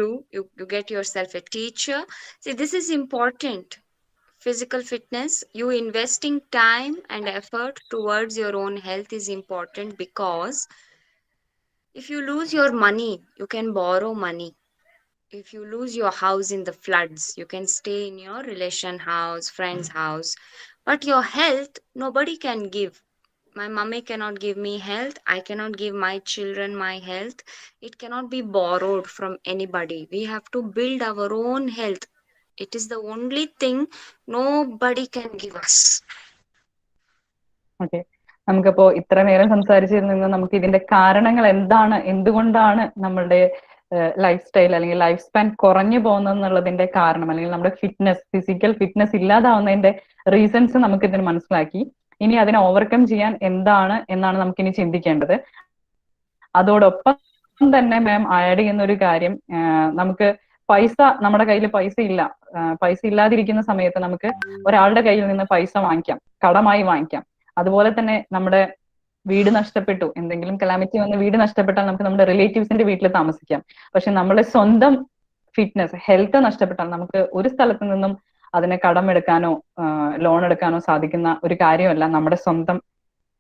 do. You get yourself a teacher. See, this is important. Physical fitness, you investing time and effort towards your own health is important, because if you lose your money, you can borrow money. If you lose your house in the floods, you can stay in your relation house, friend's house. But your health, nobody can give. My mummy cannot give me health. I cannot give my children my health. It cannot be borrowed from anybody. We have to build our own health. It is the only thing nobody can give us. Okay, നമുക്കപ്പോ ഇത്ര നേരം സംസാരിച്ചിരുന്ന നമുക്ക് ഇതിന്റെ കാരണങ്ങൾ എന്താണ്, എന്തുകൊണ്ടാണ് നമ്മളുടെ ലൈഫ് സ്റ്റൈൽ അല്ലെങ്കിൽ ലൈഫ് സ്പാൻ കുറഞ്ഞു പോകുന്നതിന്റെ കാരണം, അല്ലെങ്കിൽ നമ്മുടെ ഫിസിക്കൽ ഫിറ്റ്നസ് ഇല്ലാതാവുന്നതിന്റെ റീസൺസ് നമുക്ക് ഇതിന് മനസ്സിലാക്കി. ഇനി അതിനെ ഓവർകം ചെയ്യാൻ എന്താണ് എന്നാണ് നമുക്കിനി ചിന്തിക്കേണ്ടത്. അതോടൊപ്പം തന്നെ മാം ആഡ് ചെയ്യുന്ന ഒരു കാര്യം, നമുക്ക് നമ്മുടെ കയ്യിൽ പൈസ ഇല്ല, പൈസ ഇല്ലാതിരിക്കുന്ന സമയത്ത് നമുക്ക് ഒരാളുടെ കയ്യിൽ നിന്ന് പൈസ വാങ്ങിക്കാം, കടമായി വാങ്ങിക്കാം. അതുപോലെ തന്നെ നമ്മുടെ വീട് നഷ്ടപ്പെട്ടു, എന്തെങ്കിലും കലാമിറ്റി വന്ന് വീട് നഷ്ടപ്പെട്ടാൽ നമുക്ക് നമ്മുടെ റിലേറ്റീവ്സിന്റെ വീട്ടിൽ താമസിക്കാം. പക്ഷെ നമ്മുടെ സ്വന്തം ഫിറ്റ്നസ്, ഹെൽത്ത് നഷ്ടപ്പെട്ടാൽ നമുക്ക് ഒരു സ്ഥലത്ത് നിന്നും അതിനെ കടമെടുക്കാനോ ലോൺ എടുക്കാനോ സാധിക്കുന്ന ഒരു കാര്യമല്ല നമ്മുടെ സ്വന്തം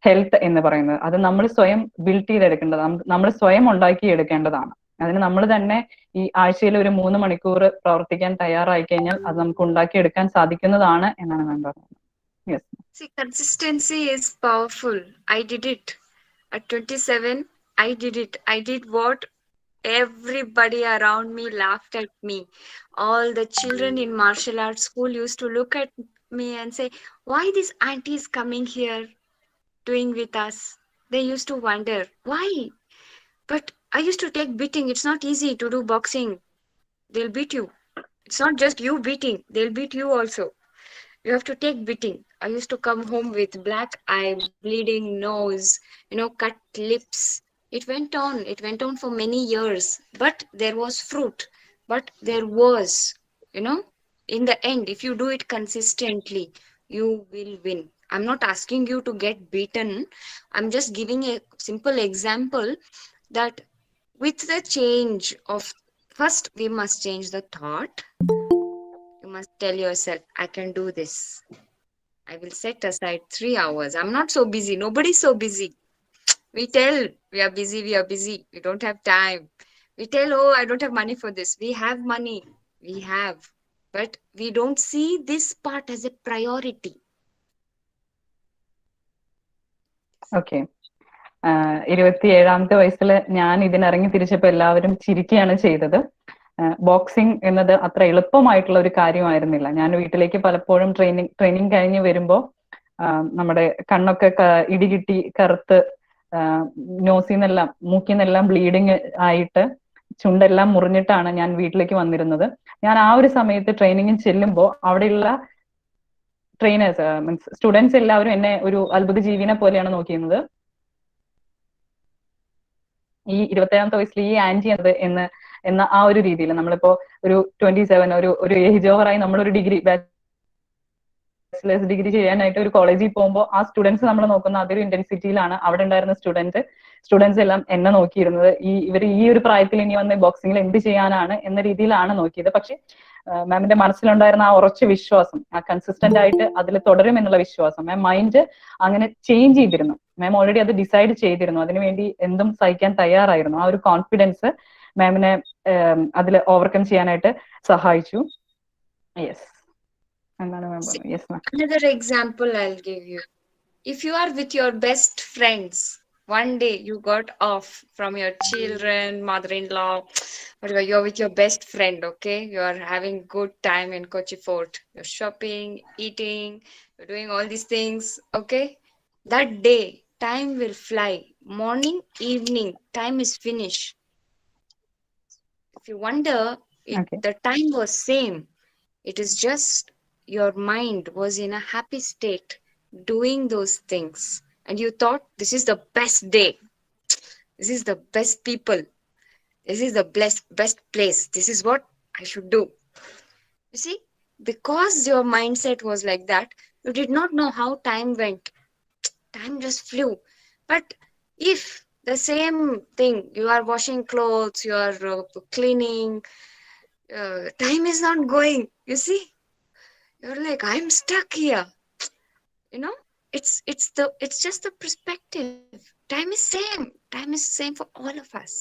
ഹെൽത്ത് എന്ന് പറയുന്നത്. അത് നമ്മൾ സ്വയം ബിൽഡ് ചെയ്തെടുക്കേണ്ടതാണ്, നമ്മൾ സ്വയം ഉണ്ടാക്കി എടുക്കേണ്ടതാണ്. അതിന് നമ്മൾ തന്നെ ഈ ആഴ്ചയിൽ ഒരു 3 മണിക്കൂർ പ്രവർത്തിക്കാൻ തയ്യാറായി കഴിഞ്ഞാൽ അത് നമുക്ക് ഉണ്ടാക്കിയെടുക്കാൻ സാധിക്കുന്നതാണ് എന്നാണ് ഞാൻ പറയുന്നത്. Yes. See, consistency is powerful. I did it. At 27, I did it. I did what everybody around me laughed at me. All the children in martial arts school used to look at me and say, why this auntie is coming here doing with us? They used to wonder, why? But I used to take beating. It's not easy to do boxing. They'll beat you. It's not just you beating. They'll beat you also. You have to take beating. I used to come home with black eye, bleeding nose, cut lips. It went on for many years, but there was fruit. But there was, in the end, if you do it consistently, you will win. I'm not asking you to get beaten. I'm just giving a simple example that with the change of, first we must change the thought. You must tell yourself, I can do this. I will set aside 3 hours. I'm not so busy. Nobody's so busy. We tell we are busy. We don't have time. We tell, oh, I don't have money for this. We have money. We have. But we don't see this part as a priority. Okay. 27ാമത്തെ വയസ്സിൽ ഞാൻ ഇതിനിറങ്ങി തിരിച്ചപ്പോൾ എല്ലാവരും ചിരിക്കുകയാണ് ചെയ്തത്. Boxing എന്നത് അത്ര എളുപ്പമായിട്ടുള്ള ഒരു കാര്യമായിരുന്നില്ല. ഞാൻ വീട്ടിലേക്ക് പലപ്പോഴും ട്രെയിനിങ് കഴിഞ്ഞ് വരുമ്പോൾ നമ്മുടെ കണ്ണൊക്കെ ഇടികിട്ടി കറുത്ത്, നോസിന്നെല്ലാം മൂക്കിന്നെല്ലാം ബ്ലീഡിങ് ആയിട്ട് ചുണ്ടെല്ലാം മുറിഞ്ഞിട്ടാണ് ഞാൻ വീട്ടിലേക്ക് വന്നിരുന്നത്. ഞാൻ ആ ഒരു സമയത്ത് ട്രെയിനിങ്ങിന് ചെല്ലുമ്പോൾ അവിടെയുള്ള ട്രെയിനേഴ്സ് മീൻസ് സ്റ്റുഡൻസ് എല്ലാവരും എന്നെ ഒരു അത്ഭുത ജീവിനെ പോലെയാണ് നോക്കിയിരുന്നത്. ഈ 27ാമത്തെ വയസ്സിൽ ഈ ആന്റി എന്ന ആ ഒരു രീതിയിൽ നമ്മളിപ്പോ ഒരു 27 ഒരു ഏജ് ഓവറായി നമ്മളൊരു ബാച്ചിലേഴ്സ് ഡിഗ്രി ചെയ്യാനായിട്ട് ഒരു കോളേജിൽ പോകുമ്പോൾ ആ സ്റ്റുഡൻസ് നമ്മൾ നോക്കുന്ന അതൊരു ഇന്റൻസിറ്റിയിലാണ് അവിടെ ഉണ്ടായിരുന്ന സ്റ്റുഡൻസ് എല്ലാം എന്നെ നോക്കിയിരുന്നത്. ഇവർ ഈ ഒരു പ്രായത്തിൽ ഇനി വന്ന് ബോക്സിംഗിൽ എന്ത് ചെയ്യാനാണ് എന്ന രീതിയിലാണ് നോക്കിയത്. പക്ഷെ മാമിന്റെ മനസ്സിലുണ്ടായിരുന്ന ആ ഉറച്ച വിശ്വാസം, ആ കൺസിസ്റ്റന്റ് ആയിട്ട് അതിൽ തുടരും എന്നുള്ള വിശ്വാസം, മാം മൈൻഡ് അങ്ങനെ ചേഞ്ച് ചെയ്തിരുന്നു. മാം ഓൾറെഡി അത് ഡിസൈഡ് ചെയ്തിരുന്നു, അതിനുവേണ്ടി എന്തും സഹിക്കാൻ തയ്യാറായിരുന്നു. ആ ഒരു കോൺഫിഡൻസ് മാമിനെ അതിൽ ഓവർകം ചെയ്യാനായിട്ട് സഹായിച്ചു. യെസ്, എന്താണ് മാം പറഞ്ഞത്? Yes ma'am. Another example I'll give you. If you are with your best friends, one day you got off from your children, mother-in-law, whatever, you're with your best friend, okay? You are having good time in Kochi Fort. You're shopping, eating, you're doing all these things, okay? That day, time will fly. Morning, evening, time is finished. If you wonder if Okay. the time was same, it is just your mind was in a happy state doing those things, and you thought this is the best day, this is the best people, this is the best place, this is what I should do. You see, because your mindset was like that, you did not know how time went. Time just flew. But if the same thing, you are washing clothes, you are cleaning, time is not going. You see, you're like, I'm stuck here. You know, it's just the perspective. Time is same for all of us.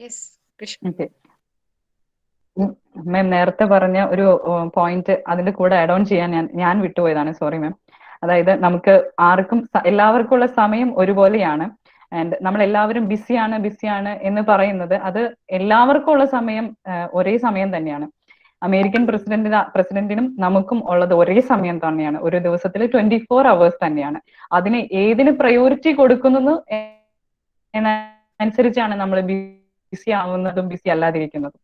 Yes, Krishna. Okay ma'am, നേരത്തെ പറഞ്ഞ ഒരു point അതിന്റെ കൂടെ add on ചെയ്യാൻ ഞാൻ വിട്ടുപോയതാണ്, sorry ma'am. അതായത് നമുക്ക് എല്ലാവർക്കും ഉള്ള സമയം ഒരുപോലെയാണ്. ആൻഡ് നമ്മൾ എല്ലാവരും ബിസിയാണ് എന്ന് പറയുന്നത് അത് എല്ലാവർക്കും ഉള്ള സമയം ഒരേ സമയം തന്നെയാണ്. അമേരിക്കൻ പ്രസിഡന്റിനും നമുക്കും ഉള്ളത് ഒരേ സമയം തന്നെയാണ്. ഒരു ദിവസത്തിൽ 24 hours തന്നെയാണ്. അതിന് ഏതിന് പ്രയോറിറ്റി കൊടുക്കുന്നു എന്നനുസരിച്ചാണ് നമ്മൾ ബിസി ആവുന്നതും ബിസി അല്ലാതിരിക്കുന്നതും.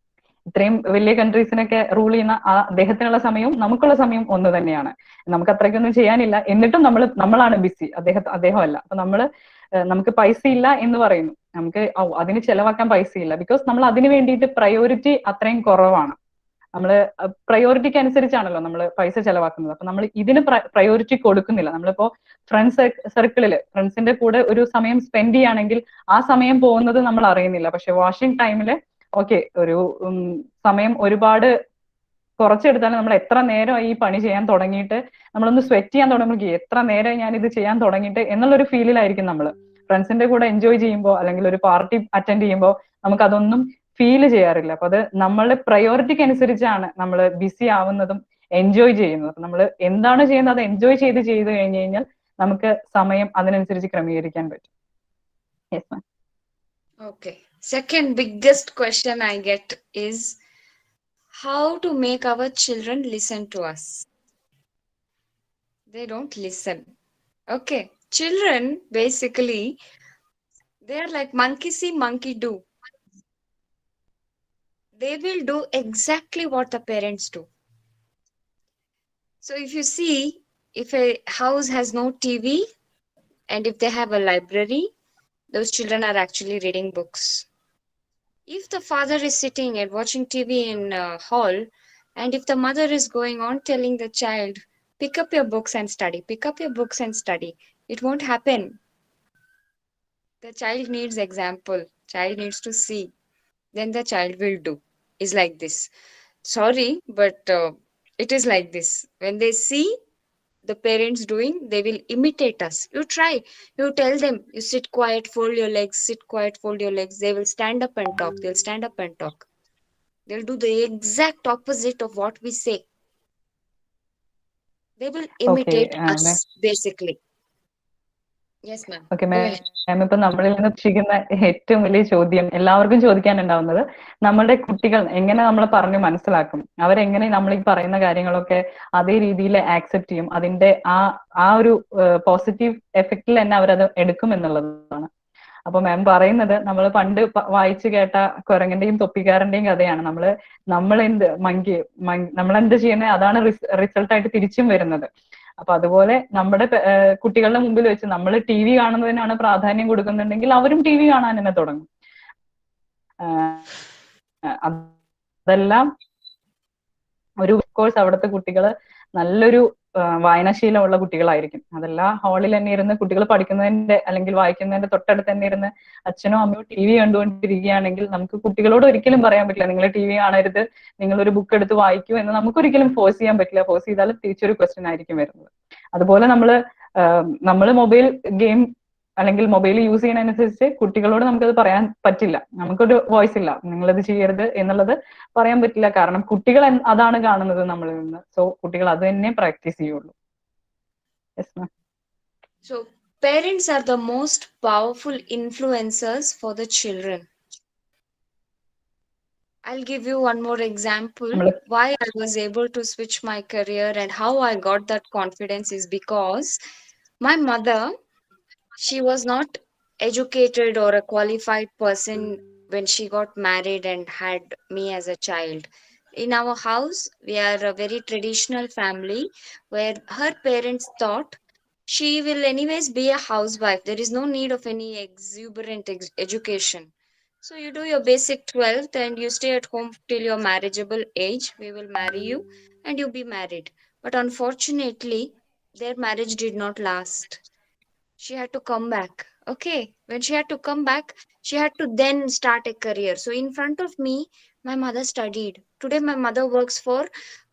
ഇത്രയും വലിയ കൺട്രീസിനൊക്കെ റൂൾ ചെയ്യുന്ന അദ്ദേഹത്തിനുള്ള സമയവും നമുക്കുള്ള സമയം ഒന്ന് തന്നെയാണ്. നമുക്ക് അത്രയ്ക്കൊന്നും ചെയ്യാനില്ല, എന്നിട്ടും നമ്മളാണ് ബിസി, അദ്ദേഹമല്ല. അപ്പൊ നമുക്ക് പൈസ ഇല്ല എന്ന് പറയുന്നു, നമുക്ക് അതിന് ചെലവാക്കാൻ പൈസ ഇല്ല. ബിക്കോസ് നമ്മൾ അതിന് വേണ്ടിയിട്ട് പ്രയോറിറ്റി അത്രയും കുറവാണ്. നമ്മള് പ്രയോറിറ്റിക്ക് അനുസരിച്ചാണല്ലോ നമ്മൾ പൈസ ചെലവാക്കുന്നത്. അപ്പൊ നമ്മൾ ഇതിന് പ്രയോറിറ്റി കൊടുക്കുന്നില്ല. നമ്മളിപ്പോ ഫ്രണ്ട്സിന്റെ കൂടെ ഒരു സമയം സ്പെൻഡ് ചെയ്യുകയാണെങ്കിൽ ആ സമയം പോകുന്നത് നമ്മൾ അറിയുന്നില്ല. പക്ഷെ വാഷിംഗ് ടൈമില് ഓക്കെ, ഒരു സമയം ഒരുപാട് കുറച്ചെടുത്താലും നമ്മൾ എത്ര നേരം ഈ പണി ചെയ്യാൻ തുടങ്ങിയിട്ട് നമ്മളൊന്ന് സ്വെറ്റ് ചെയ്യാൻ തുടങ്ങുമ്പോൾ എത്ര നേരം ഞാൻ ഇത് ചെയ്യാൻ തുടങ്ങിയിട്ട് എന്നുള്ളൊരു ഫീലിലായിരിക്കും നമ്മൾ. ഫ്രണ്ട്സിന്റെ കൂടെ എൻജോയ് ചെയ്യുമ്പോൾ അല്ലെങ്കിൽ ഒരു പാർട്ടി അറ്റൻഡ് ചെയ്യുമ്പോൾ നമുക്ക് അതൊന്നും ഫീൽ ചെയ്യാറില്ല. അപ്പൊ അത് നമ്മളുടെ പ്രയോറിറ്റിക്ക് അനുസരിച്ചാണ് നമ്മൾ ബിസി ആവുന്നതും എൻജോയ് ചെയ്യുന്നത്. അപ്പൊ നമ്മൾ എന്താണ് ചെയ്യുന്നത് അത് എൻജോയ് ചെയ്ത് കഴിഞ്ഞു കഴിഞ്ഞാൽ നമുക്ക് സമയം അതിനനുസരിച്ച് ക്രമീകരിക്കാൻ പറ്റും. Yes ma'am. Okay. Second biggest question I get is how to make our children listen to us. They don't listen. Okay. Children, basically, they are like monkey see, monkey do. They will do exactly what the parents do. So if you see, if a house has no TV and if they have a library, those children are actually reading books. If the father is sitting and watching TV in a hall, and if the mother is going on telling the child, pick up your books and study, pick up your books and study, it won't happen. The child needs example, child needs to see, then the child will do. Is like this. Sorry, but it is like this. When they see the parents doing, they will imitate us. You try, you tell them, you sit quiet, fold your legs, sit quiet, fold your legs. They will stand up and talk. They'll stand up and talk. They'll do the exact opposite of what we say. They will imitate us, basically. Yes, ma'am. Okay Go ahead. മാം, ഇപ്പൊ നമ്മളിൽ നിന്ന് പ്രതീക്ഷിക്കുന്ന ഏറ്റവും വലിയ ചോദ്യം എല്ലാവർക്കും ചോദിക്കാനുണ്ടാവുന്നത്, നമ്മുടെ കുട്ടികൾ എങ്ങനെ നമ്മൾ പറഞ്ഞു മനസ്സിലാക്കും, അവരെങ്ങനെ നമ്മൾ ഈ പറയുന്ന കാര്യങ്ങളൊക്കെ അതേ രീതിയിൽ ആക്സെപ്റ്റ് ചെയ്യും, അതിന്റെ ആ ഒരു പോസിറ്റീവ് എഫക്റ്റിൽ തന്നെ അവരത് എടുക്കും എന്നുള്ളതാണ്. അപ്പൊ മാം പറയുന്നത്, നമ്മൾ പണ്ട് വായിച്ചു കേട്ട കുരങ്ങന്റെയും തൊപ്പിക്കാരന്റെയും കഥയാണ്. നമ്മളെന്ത് ചെയ്യുന്നത് അതാണ് റിസൾട്ട് ആയിട്ട് തിരിച്ചും വരുന്നത്. അപ്പൊ അതുപോലെ നമ്മുടെ കുട്ടികളുടെ മുമ്പിൽ വെച്ച് നമ്മൾ ടി വി കാണുന്നതിനാണ് പ്രാധാന്യം കൊടുക്കുന്നുണ്ടെങ്കിൽ അവരും ടി വി കാണാൻ തന്നെ തുടങ്ങും. അതെല്ലാം ഒരു കോഴ്സ് അവിടുത്തെ കുട്ടികള് നല്ലൊരു വായനാശീലമുള്ള കുട്ടികളായിരിക്കും. അതല്ല ഹാളിൽ തന്നെ ഇരുന്ന് കുട്ടികൾ പഠിക്കുന്നതിന്റെ അല്ലെങ്കിൽ വായിക്കുന്നതിന്റെ തൊട്ടടുത്ത് തന്നെ ഇരുന്ന് അച്ഛനോ അമ്മയോ ടി വി കണ്ടുകൊണ്ടിരിക്കുകയാണെങ്കിൽ നമുക്ക് കുട്ടികളോട് ഒരിക്കലും പറയാൻ പറ്റില്ല, നിങ്ങൾ ടി വി കാണരുത്, നിങ്ങൾ ഒരു ബുക്ക് എടുത്ത് വായിക്കൂ എന്ന് നമുക്കൊരിക്കലും ഫോഴ്സ് ചെയ്യാൻ പറ്റില്ല. ഫോഴ്സ് ചെയ്താൽ തിരിച്ചൊരു ക്വസ്റ്റ്യൻ ആയിരിക്കും വരുന്നത്. അതുപോലെ നമ്മള് മൊബൈൽ ഗെയിം അല്ലെങ്കിൽ മൊബൈൽ യൂസ് ചെയ്യുന്നതിനനുസരിച്ച് കുട്ടികളോട് നമുക്കത് പറയാൻ പറ്റില്ല. നമുക്കൊരു വോയിസ് ഇല്ല, നിങ്ങളിത് ചെയ്യരുത് എന്നുള്ളത് പറയാൻ പറ്റില്ല. കാരണം കുട്ടികൾ അതാണ് കാണുന്നത് നമ്മളിൽ നിന്ന്. സോ കുട്ടികൾ അത് തന്നെ പ്രാക്ടീസ് ചെയ്യുള്ളൂ. Yes ma'am. So parents are the most powerful influencers for the children. I'll give you one more example. Why I was able to switch my career and how I got that confidence is because my mother, she was not educated or a qualified person when she got married and had me as a child. In our house, we are a very traditional family where her parents thought she will anyways be a housewife. There is no need of any exuberant education. So you do your basic 12th and you stay at home till your marriageable age. We will marry you and you be married. But unfortunately, their marriage did not last. She had to come back. Okay. When she had to come back, she had to then start a career. So in front of me, my mother studied. Today, my mother works for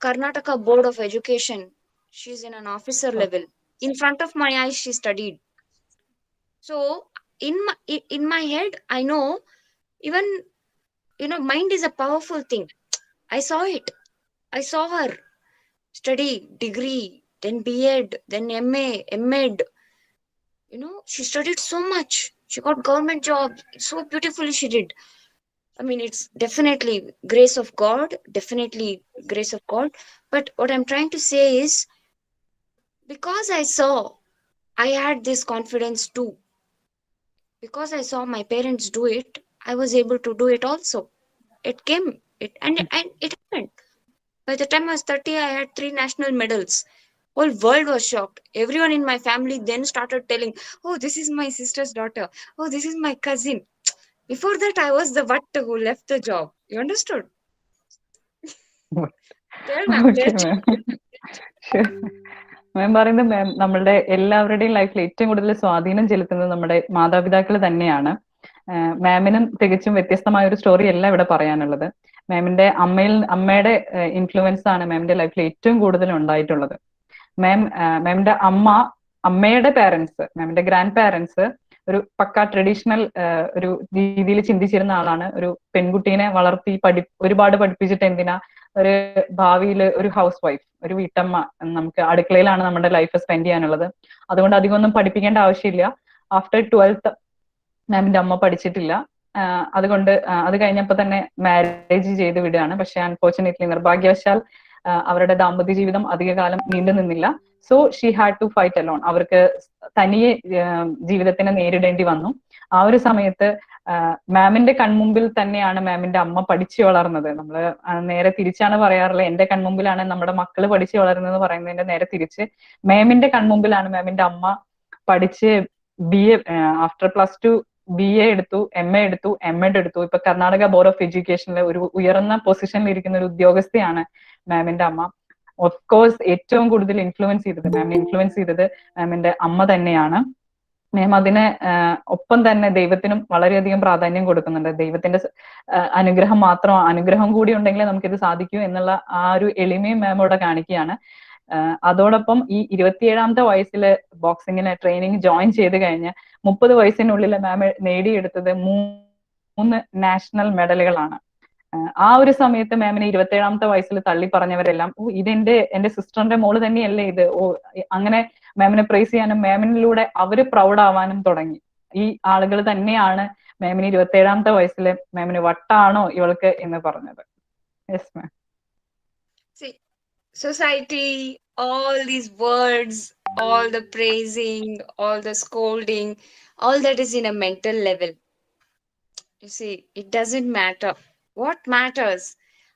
Karnataka Board of Education. She's in an officer level. In front of my eyes, she studied. So in my head, I know, even, mind is a powerful thing. I saw it. I saw her study, degree, then B.Ed, then M.A., M.Ed. She studied so much. She got government job. So beautifully she did. I mean, it's definitely grace of God. Definitely grace of God. But what I'm trying to say is, because I had this confidence too. Because I saw my parents do it, I was able to do it also. It came. And it happened. By the time I was 30, I had 3 national medals. Whole world was shocked. Everyone in my family then started telling, oh, this is my sister's daughter. Oh, this is my cousin. Before that, I was the what who left the job. You understood? Tell ma'am. മാം പറയുന്നത്, മാം നമ്മളുടെ എല്ലാവരുടെയും ലൈഫിൽ ഏറ്റവും കൂടുതൽ സ്വാധീനം ചെലുത്തുന്നത് നമ്മുടെ മാതാപിതാക്കൾ തന്നെയാണ്. മാമിനും തികച്ചും വ്യത്യസ്തമായ ഒരു സ്റ്റോറി അല്ല ഇവിടെ പറയാനുള്ളത്. മാമിന്റെ അമ്മയുടെ ഇൻഫ്ലുവൻസ് ആണ് മാമിന്റെ ലൈഫിൽ ഏറ്റവും കൂടുതൽ ഉണ്ടായിട്ടുള്ളത്. മാമിന്റെ അമ്മയുടെ പാരന്റ്സ്, മാമിന്റെ ഗ്രാൻഡ് പാരന്റ്സ് ഒരു പക്ക ട്രഡീഷണൽ ഒരു രീതിയിൽ ചിന്തിച്ചിരുന്ന ആളാണ്. ഒരു പെൺകുട്ടീനെ വളർത്തി ഒരുപാട് പഠിപ്പിച്ചിട്ട് എന്തിനാ, ഒരു ഭാവിയിൽ ഒരു ഹൗസ് വൈഫ്, ഒരു വീട്ടമ്മ, നമുക്ക് അടുക്കളയിലാണ് നമ്മുടെ ലൈഫ് സ്പെൻഡ് ചെയ്യാനുള്ളത്, അതുകൊണ്ട് അധികം ഒന്നും പഠിപ്പിക്കേണ്ട ആവശ്യമില്ല. ആഫ്റ്റർ 12th മാമിന്റെ അമ്മ പഠിച്ചിട്ടില്ല. അതുകൊണ്ട് അത് കഴിഞ്ഞപ്പോൾ തന്നെ മാരേജ് ചെയ്ത് വിടുകയാണ്. പക്ഷെ അൺഫോർച്ചുനേറ്റ്ലി, നിർഭാഗ്യവശാൽ അവരുടെ ദാമ്പത്യ ജീവിതം അധികകാലം നീണ്ടു നിന്നില്ല. So she had to fight alone. അവർക്ക് തനിയെ ജീവിതത്തിനെ നേരിടേണ്ടി വന്നു. ആ ഒരു സമയത്ത് മാമിന്റെ കൺമുമ്പിൽ തന്നെയാണ് മാമിന്റെ അമ്മ പഠിച്ചു വളർന്നത്. നമ്മള് നേരെ തിരിച്ചാണ് പറയാറുള്ളത്, എന്റെ കൺമുമ്പിലാണ് നമ്മുടെ മക്കള് പഠിച്ചു വളരുന്നത് പറയുന്നതിന്റെ നേരെ തിരിച്ച് മാമിന്റെ കൺമുമ്പിലാണ് മാമിന്റെ അമ്മ പഠിച്ച് BA, ആഫ്റ്റർ +2 BA എടുത്തു, MA എടുത്തു, M.Ed എടുത്തു. ഇപ്പൊ കർണാടക ബോർഡ് ഓഫ് എഡ്യൂക്കേഷനിലെ ഒരു ഉയർന്ന പൊസിഷനിൽ ഇരിക്കുന്ന ഒരു ഉദ്യോഗസ്ഥയാണ് മാമിന്റെ അമ്മ. ഓഫ് കോഴ്സ് ഏറ്റവും കൂടുതൽ മാമിനെ ഇൻഫ്ലുവൻസ് ചെയ്തത് മാമിന്റെ അമ്മ തന്നെയാണ്. മാം അതിന് ഒപ്പം തന്നെ ദൈവത്തിനും വളരെയധികം പ്രാധാന്യം കൊടുക്കുന്നുണ്ട്. ദൈവത്തിന്റെ അനുഗ്രഹം കൂടി ഉണ്ടെങ്കിലേ നമുക്കിത് സാധിക്കൂ എന്നുള്ള ആ ഒരു എളിമയും മാം ഇവിടെ കാണിക്കുകയാണ്. അതോടൊപ്പം ഈ 27ാമത്തെ വയസ്സിൽ ബോക്സിങ്ങിന് ട്രെയിനിങ് ജോയിൻ ചെയ്ത് കഴിഞ്ഞ് 30 വയസ്സിനുള്ളിൽ മാം നേടിയെടുത്തത് 3 നാഷണൽ മെഡലുകളാണ്. ആ ഒരു സമയത്ത് മാമിനെ 27ാമത്തെ വയസ്സിൽ തള്ളി പറഞ്ഞവരെല്ലാം എന്റെ സിസ്റ്ററിന്റെ മോള് തന്നെയല്ലേ ഇത്, അങ്ങനെ മാമിനെ പ്രൈസ് ചെയ്യാനും മാമിനിലൂടെ അവര് പ്രൗഡ് ആവാനും തുടങ്ങി. ഈ ആളുകൾ തന്നെയാണ് മാമിന് 27ാമത്തെ വയസ്സിൽ മാമിന് വട്ടാണോ ഇവൾക്ക് എന്ന് പറഞ്ഞത്. Yes ma'am. See, society, all these words, all the praising, all the scolding, all that is in a mental level. You see, it doesn't matter. What matters?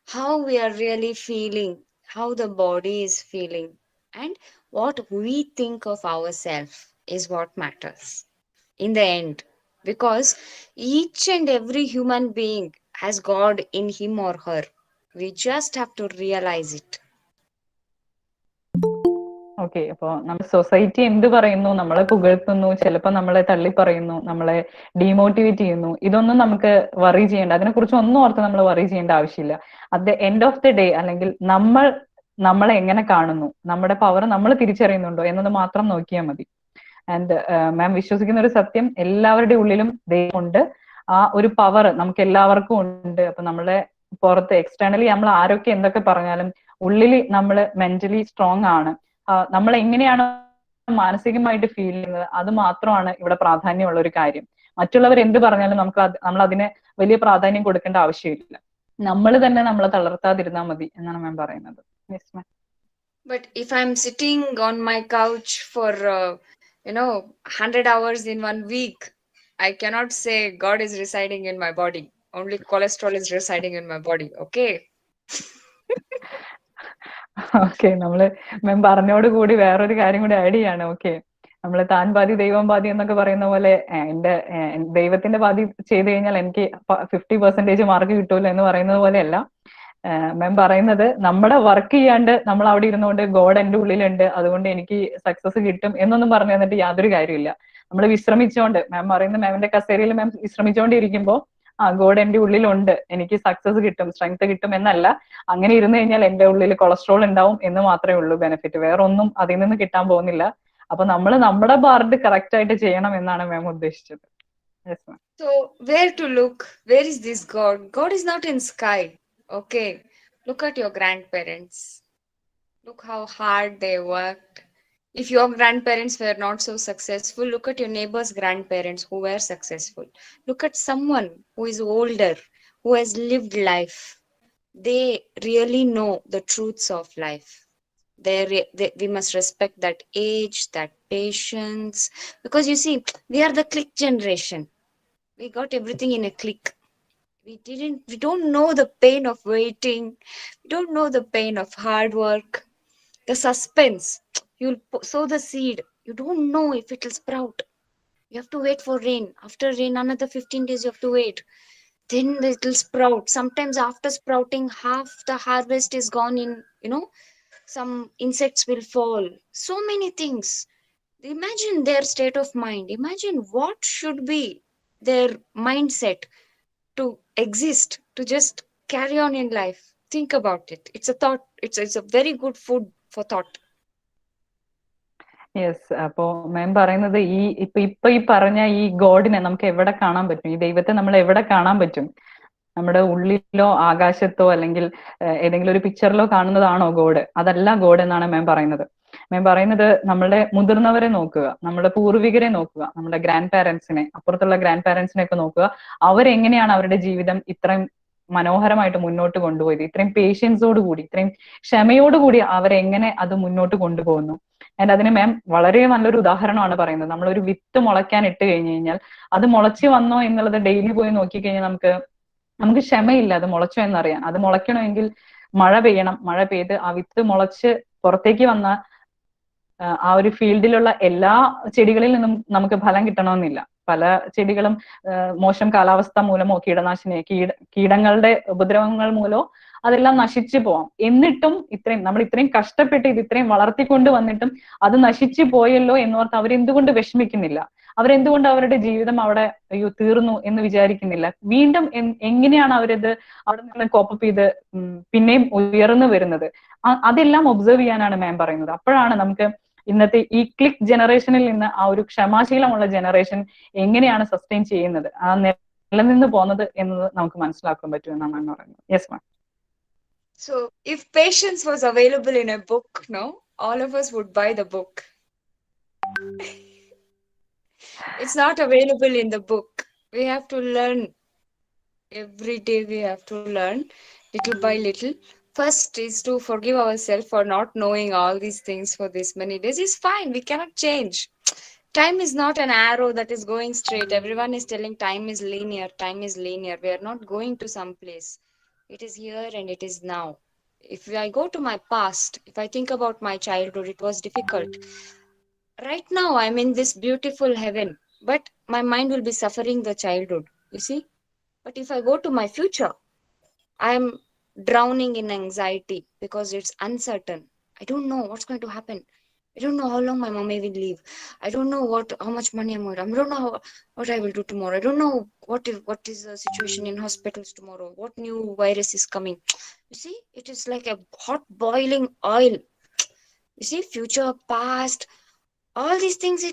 How we are really feeling, how the body is feeling, and what we think of ourselves is what matters in the end. Because each and every human being has God in him or her. We just have to realize it. Okay, അപ്പൊ നമ്മുടെ society എന്ത് പറയുന്നു, നമ്മളെ പുകഴ്ത്തുന്നു, ചിലപ്പോൾ നമ്മളെ തള്ളി പറയുന്നു, നമ്മളെ ഡീമോട്ടിവേറ്റ് ചെയ്യുന്നു, ഇതൊന്നും നമുക്ക് വറി ചെയ്യേണ്ട, അതിനെക്കുറിച്ച് ഒന്നും ഓർത്ത് നമ്മൾ വറി ചെയ്യേണ്ട ആവശ്യമില്ല. At the end of the day, അല്ലെങ്കിൽ നമ്മളെ എങ്ങനെ കാണുന്നു, നമ്മുടെ പവർ നമ്മൾ തിരിച്ചറിയുന്നുണ്ടോ എന്നത് മാത്രം നോക്കിയാൽ മതി. ആൻഡ് മാം വിശ്വസിക്കുന്ന ഒരു സത്യം, എല്ലാവരുടെ ഉള്ളിലും ദൈവമുണ്ട്. ആ ഒരു പവർ നമുക്ക് എല്ലാവർക്കും ഉണ്ട്. അപ്പൊ നമ്മളെ പുറത്ത് എക്സ്റ്റേണലി നമ്മൾ ആരൊക്കെ എന്തൊക്കെ പറഞ്ഞാലും ഉള്ളിൽ നമ്മൾ മെന്റലി സ്ട്രോങ് ആണ്. നമ്മൾ എങ്ങനെയാണ് മാനസികമായിട്ട് ഫീൽ ചെയ്യുന്നത്, അത് മാത്രമാണ് ഇവിടെ പ്രാധാന്യമുള്ള ഒരു കാര്യം. മറ്റുള്ളവർ എന്ത് പറഞ്ഞാലും നമ്മൾ അതിന് വലിയ പ്രാധാന്യം കൊടുക്കേണ്ട ആവശ്യമില്ല. നമ്മൾ തന്നെ നമ്മളെ തളർത്താതിരുന്നാൽ മതി എന്നാണ് മാം പറയുന്നത്. Yes ma'am. But if I'm sitting on my couch for 100 hours in 1 week, I cannot say God is residing in my body. Only cholesterol is residing in my body. Okay. Okay, നമ്മള് മാം പറഞ്ഞോട് കൂടി വേറൊരു കാര്യം കൂടി add ചെയ്യാണ്. Okay, നമ്മള് താൻ പാതി ദൈവം പാതി എന്നൊക്കെ പറയുന്ന പോലെ ദൈവത്തിന്റെ പാതി ചെയ്ത് കഴിഞ്ഞാൽ എനിക്ക് 50% മാർക്ക് കിട്ടൂല്ലോ എന്ന് പറയുന്നത് പോലെയല്ല മാം പറയുന്നത്. നമ്മുടെ വർക്ക് ചെയ്യാണ്ട് നമ്മൾ അവിടെ ഇരുന്നുകൊണ്ട് ഗോഡ് എന്റെ ഉള്ളിലുണ്ട്, അതുകൊണ്ട് എനിക്ക് സക്സസ് കിട്ടും എന്നൊന്നും പറഞ്ഞു തന്നിട്ട് യാതൊരു കാര്യമില്ല. നമ്മൾ വിശ്രമിച്ചോണ്ട്, മാം പറയുന്ന മാമിന്റെ കസേരയിൽ മാം വിശ്രമിച്ചുകൊണ്ടിരിക്കുമ്പോൾ ഗോഡ് എന്റെ ഉള്ളിലുണ്ട്, എനിക്ക് സക്സസ് കിട്ടും, സ്ട്രെങ്ത് കിട്ടും എന്നല്ല. അങ്ങനെ ഇരുന്ന് കഴിഞ്ഞാൽ എന്റെ ഉള്ളിൽ കൊളസ്ട്രോൾ ഉണ്ടാവും എന്ന് മാത്രമേ ഉള്ളൂ ബെനിഫിറ്റ്, വേറെ ഒന്നും അതിൽ നിന്ന് കിട്ടാൻ പോകുന്നില്ല. അപ്പൊ നമ്മൾ നമ്മുടെ പാർട്ട് കറക്റ്റ് ആയിട്ട് ചെയ്യണം എന്നാണ് മാം ഉദ്ദേശിച്ചത്. So where to look? Where is this God? God is not in sky. Okay, look at your grandparents. Look how hard they worked. If your grandparents were not so successful, look at your neighbor's grandparents who were successful. Look at someone who is older, who has lived life. They really know the truths of life. We must respect that age, that patience, because you see, we are the click generation. We got everything in a click. We don't know the pain of waiting. We don't know the pain of hard work, the suspense. You'll sow the seed. You don't know if it will sprout. You have to wait for rain. After rain, another 15 days you have to wait. Then it will sprout. Sometimes after sprouting, half the harvest is gone in, some insects will fall. So many things. Imagine their state of mind. Imagine what should be their mindset to exist, to just carry on in life. Think about it. It's a thought. It's a very good food for thought. Yes, അപ്പോ മാം പറയുന്നത് ഇപ്പൊ ഈ പറഞ്ഞ ഈ ഗോഡിനെ നമുക്ക് എവിടെ കാണാൻ പറ്റും, ഈ ദൈവത്തെ നമ്മൾ എവിടെ കാണാൻ പറ്റും? നമ്മുടെ ഉള്ളിലോ ആകാശത്തോ അല്ലെങ്കിൽ ഏതെങ്കിലും ഒരു പിക്ചറിലോ കാണുന്നതാണോ ഗോഡ്? അതല്ല ഗോഡ് എന്നാണ് മാം പറയുന്നത്. മാം പറയുന്നത് നമ്മളുടെ മുതിർന്നവരെ നോക്കുക, നമ്മുടെ പൂർവികരെ നോക്കുക, നമ്മുടെ ഗ്രാൻഡ് പാരന്റ്സിനെ, അപ്പുറത്തുള്ള ഗ്രാൻഡ് പാരന്റ്സിനെ ഒക്കെ നോക്കുക. അവരെങ്ങനെയാണ് അവരുടെ ജീവിതം ഇത്രയും മനോഹരമായിട്ട് മുന്നോട്ട് കൊണ്ടുപോയത്, ഇത്രയും പേഷ്യൻസോട് കൂടി, ഇത്രയും ക്ഷമയോടുകൂടി അവരെങ്ങനെ അത് മുന്നോട്ട് കൊണ്ടുപോകുന്നു. ആൻഡ് അതിന് മാം വളരെ നല്ലൊരു ഉദാഹരണമാണ് പറയുന്നത്. നമ്മളൊരു വിത്ത് മുളയ്ക്കാൻ ഇട്ട് കഴിഞ്ഞു കഴിഞ്ഞാൽ അത് മുളച്ചു വന്നോ എന്നുള്ളത് ഡെയിലി പോയി നോക്കിക്കഴിഞ്ഞാൽ നമുക്ക് ക്ഷമയില്ല അത് മുളച്ചോ എന്നറിയാൻ. അത് മുളയ്ക്കണമെങ്കിൽ മഴ പെയ്യണം, മഴ പെയ്ത് ആ വിത്ത് മുളച്ച് പുറത്തേക്ക് വന്ന ആ ഒരു ഫീൽഡിലുള്ള എല്ലാ ചെടികളിൽ നിന്നും നമുക്ക് ഫലം കിട്ടണമെന്നില്ല. പല ചെടികളും മോശം കാലാവസ്ഥ മൂലമോ കീടങ്ങളുടെ ഉപദ്രവങ്ങൾ മൂലമോ അതെല്ലാം നശിച്ചു പോവാം. എന്നിട്ടും നമ്മൾ ഇത്രയും കഷ്ടപ്പെട്ട് ഇത് ഇത്രയും വളർത്തിക്കൊണ്ട് വന്നിട്ടും അത് നശിച്ചു പോയല്ലോ എന്നോർത്ത് അവരെന്തുകൊണ്ട് വിഷമിക്കുന്നില്ല? അവരെന്തുകൊണ്ട് അവരുടെ ജീവിതം അവിടെ തീർന്നു എന്ന് വിചാരിക്കുന്നില്ല? വീണ്ടും എങ്ങനെയാണ് അവരത് അവിടെ നിന്ന് കോപ്പപ്പ് ചെയ്ത് പിന്നെയും ഉയർന്നു വരുന്നത്? അതെല്ലാം ഒബ്സർവ് ചെയ്യാനാണ് മാം പറയുന്നത്. അപ്പോഴാണ് നമുക്ക് ഇന്നത്തെ ഈ ക്ലിക്ക് ജനറേഷനിൽ നിന്ന് ആ ഒരു ക്ഷമാശീലമുള്ള ജനറേഷൻ എങ്ങനെയാണ് സസ്റ്റെയിൻ ചെയ്യുന്നത്, ആ നിലനിന്ന് പോകുന്നത് എന്നത് നമുക്ക് മനസ്സിലാക്കാൻ പറ്റും എന്നാണ് പറയുന്നത്. Yes ma'am. So if patience was available in a book, no, all of us would buy the book. It's not available in the book. We have to learn. Every day we have to learn little by little. First is to forgive ourselves for not knowing all these things for this many days. It's fine. We cannot change. Time is not an arrow that is going straight. Everyone is telling time is linear. Time is linear. We are not going to some place. It is here and it is now. If I go to my past, if I think about my childhood, it was difficult. Right now, I'm in this beautiful heaven, but my mind will be suffering the childhood. You see? But if I go to my future, I'm drowning in anxiety because it's uncertain. I don't know what's going to happen. I don't know how long my mommy will leave. I don't know how much money I'm going. I don't know what I will do tomorrow. I don't know what is the situation in hospitals tomorrow. What new virus is coming? You see, it is like a hot boiling oil. You see, future, past, all these things.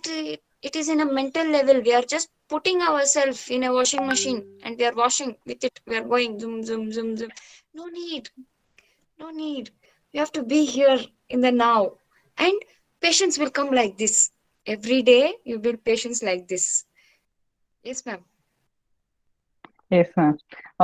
It is in a mental level. We are just putting ourselves in a washing machine and we are washing with it. We are going zoom, zoom, zoom, zoom. No need. No need. You have to be here in the now. And patience will come like this. Every day you build patience like this. Yes, ma'am. Yes ma'am.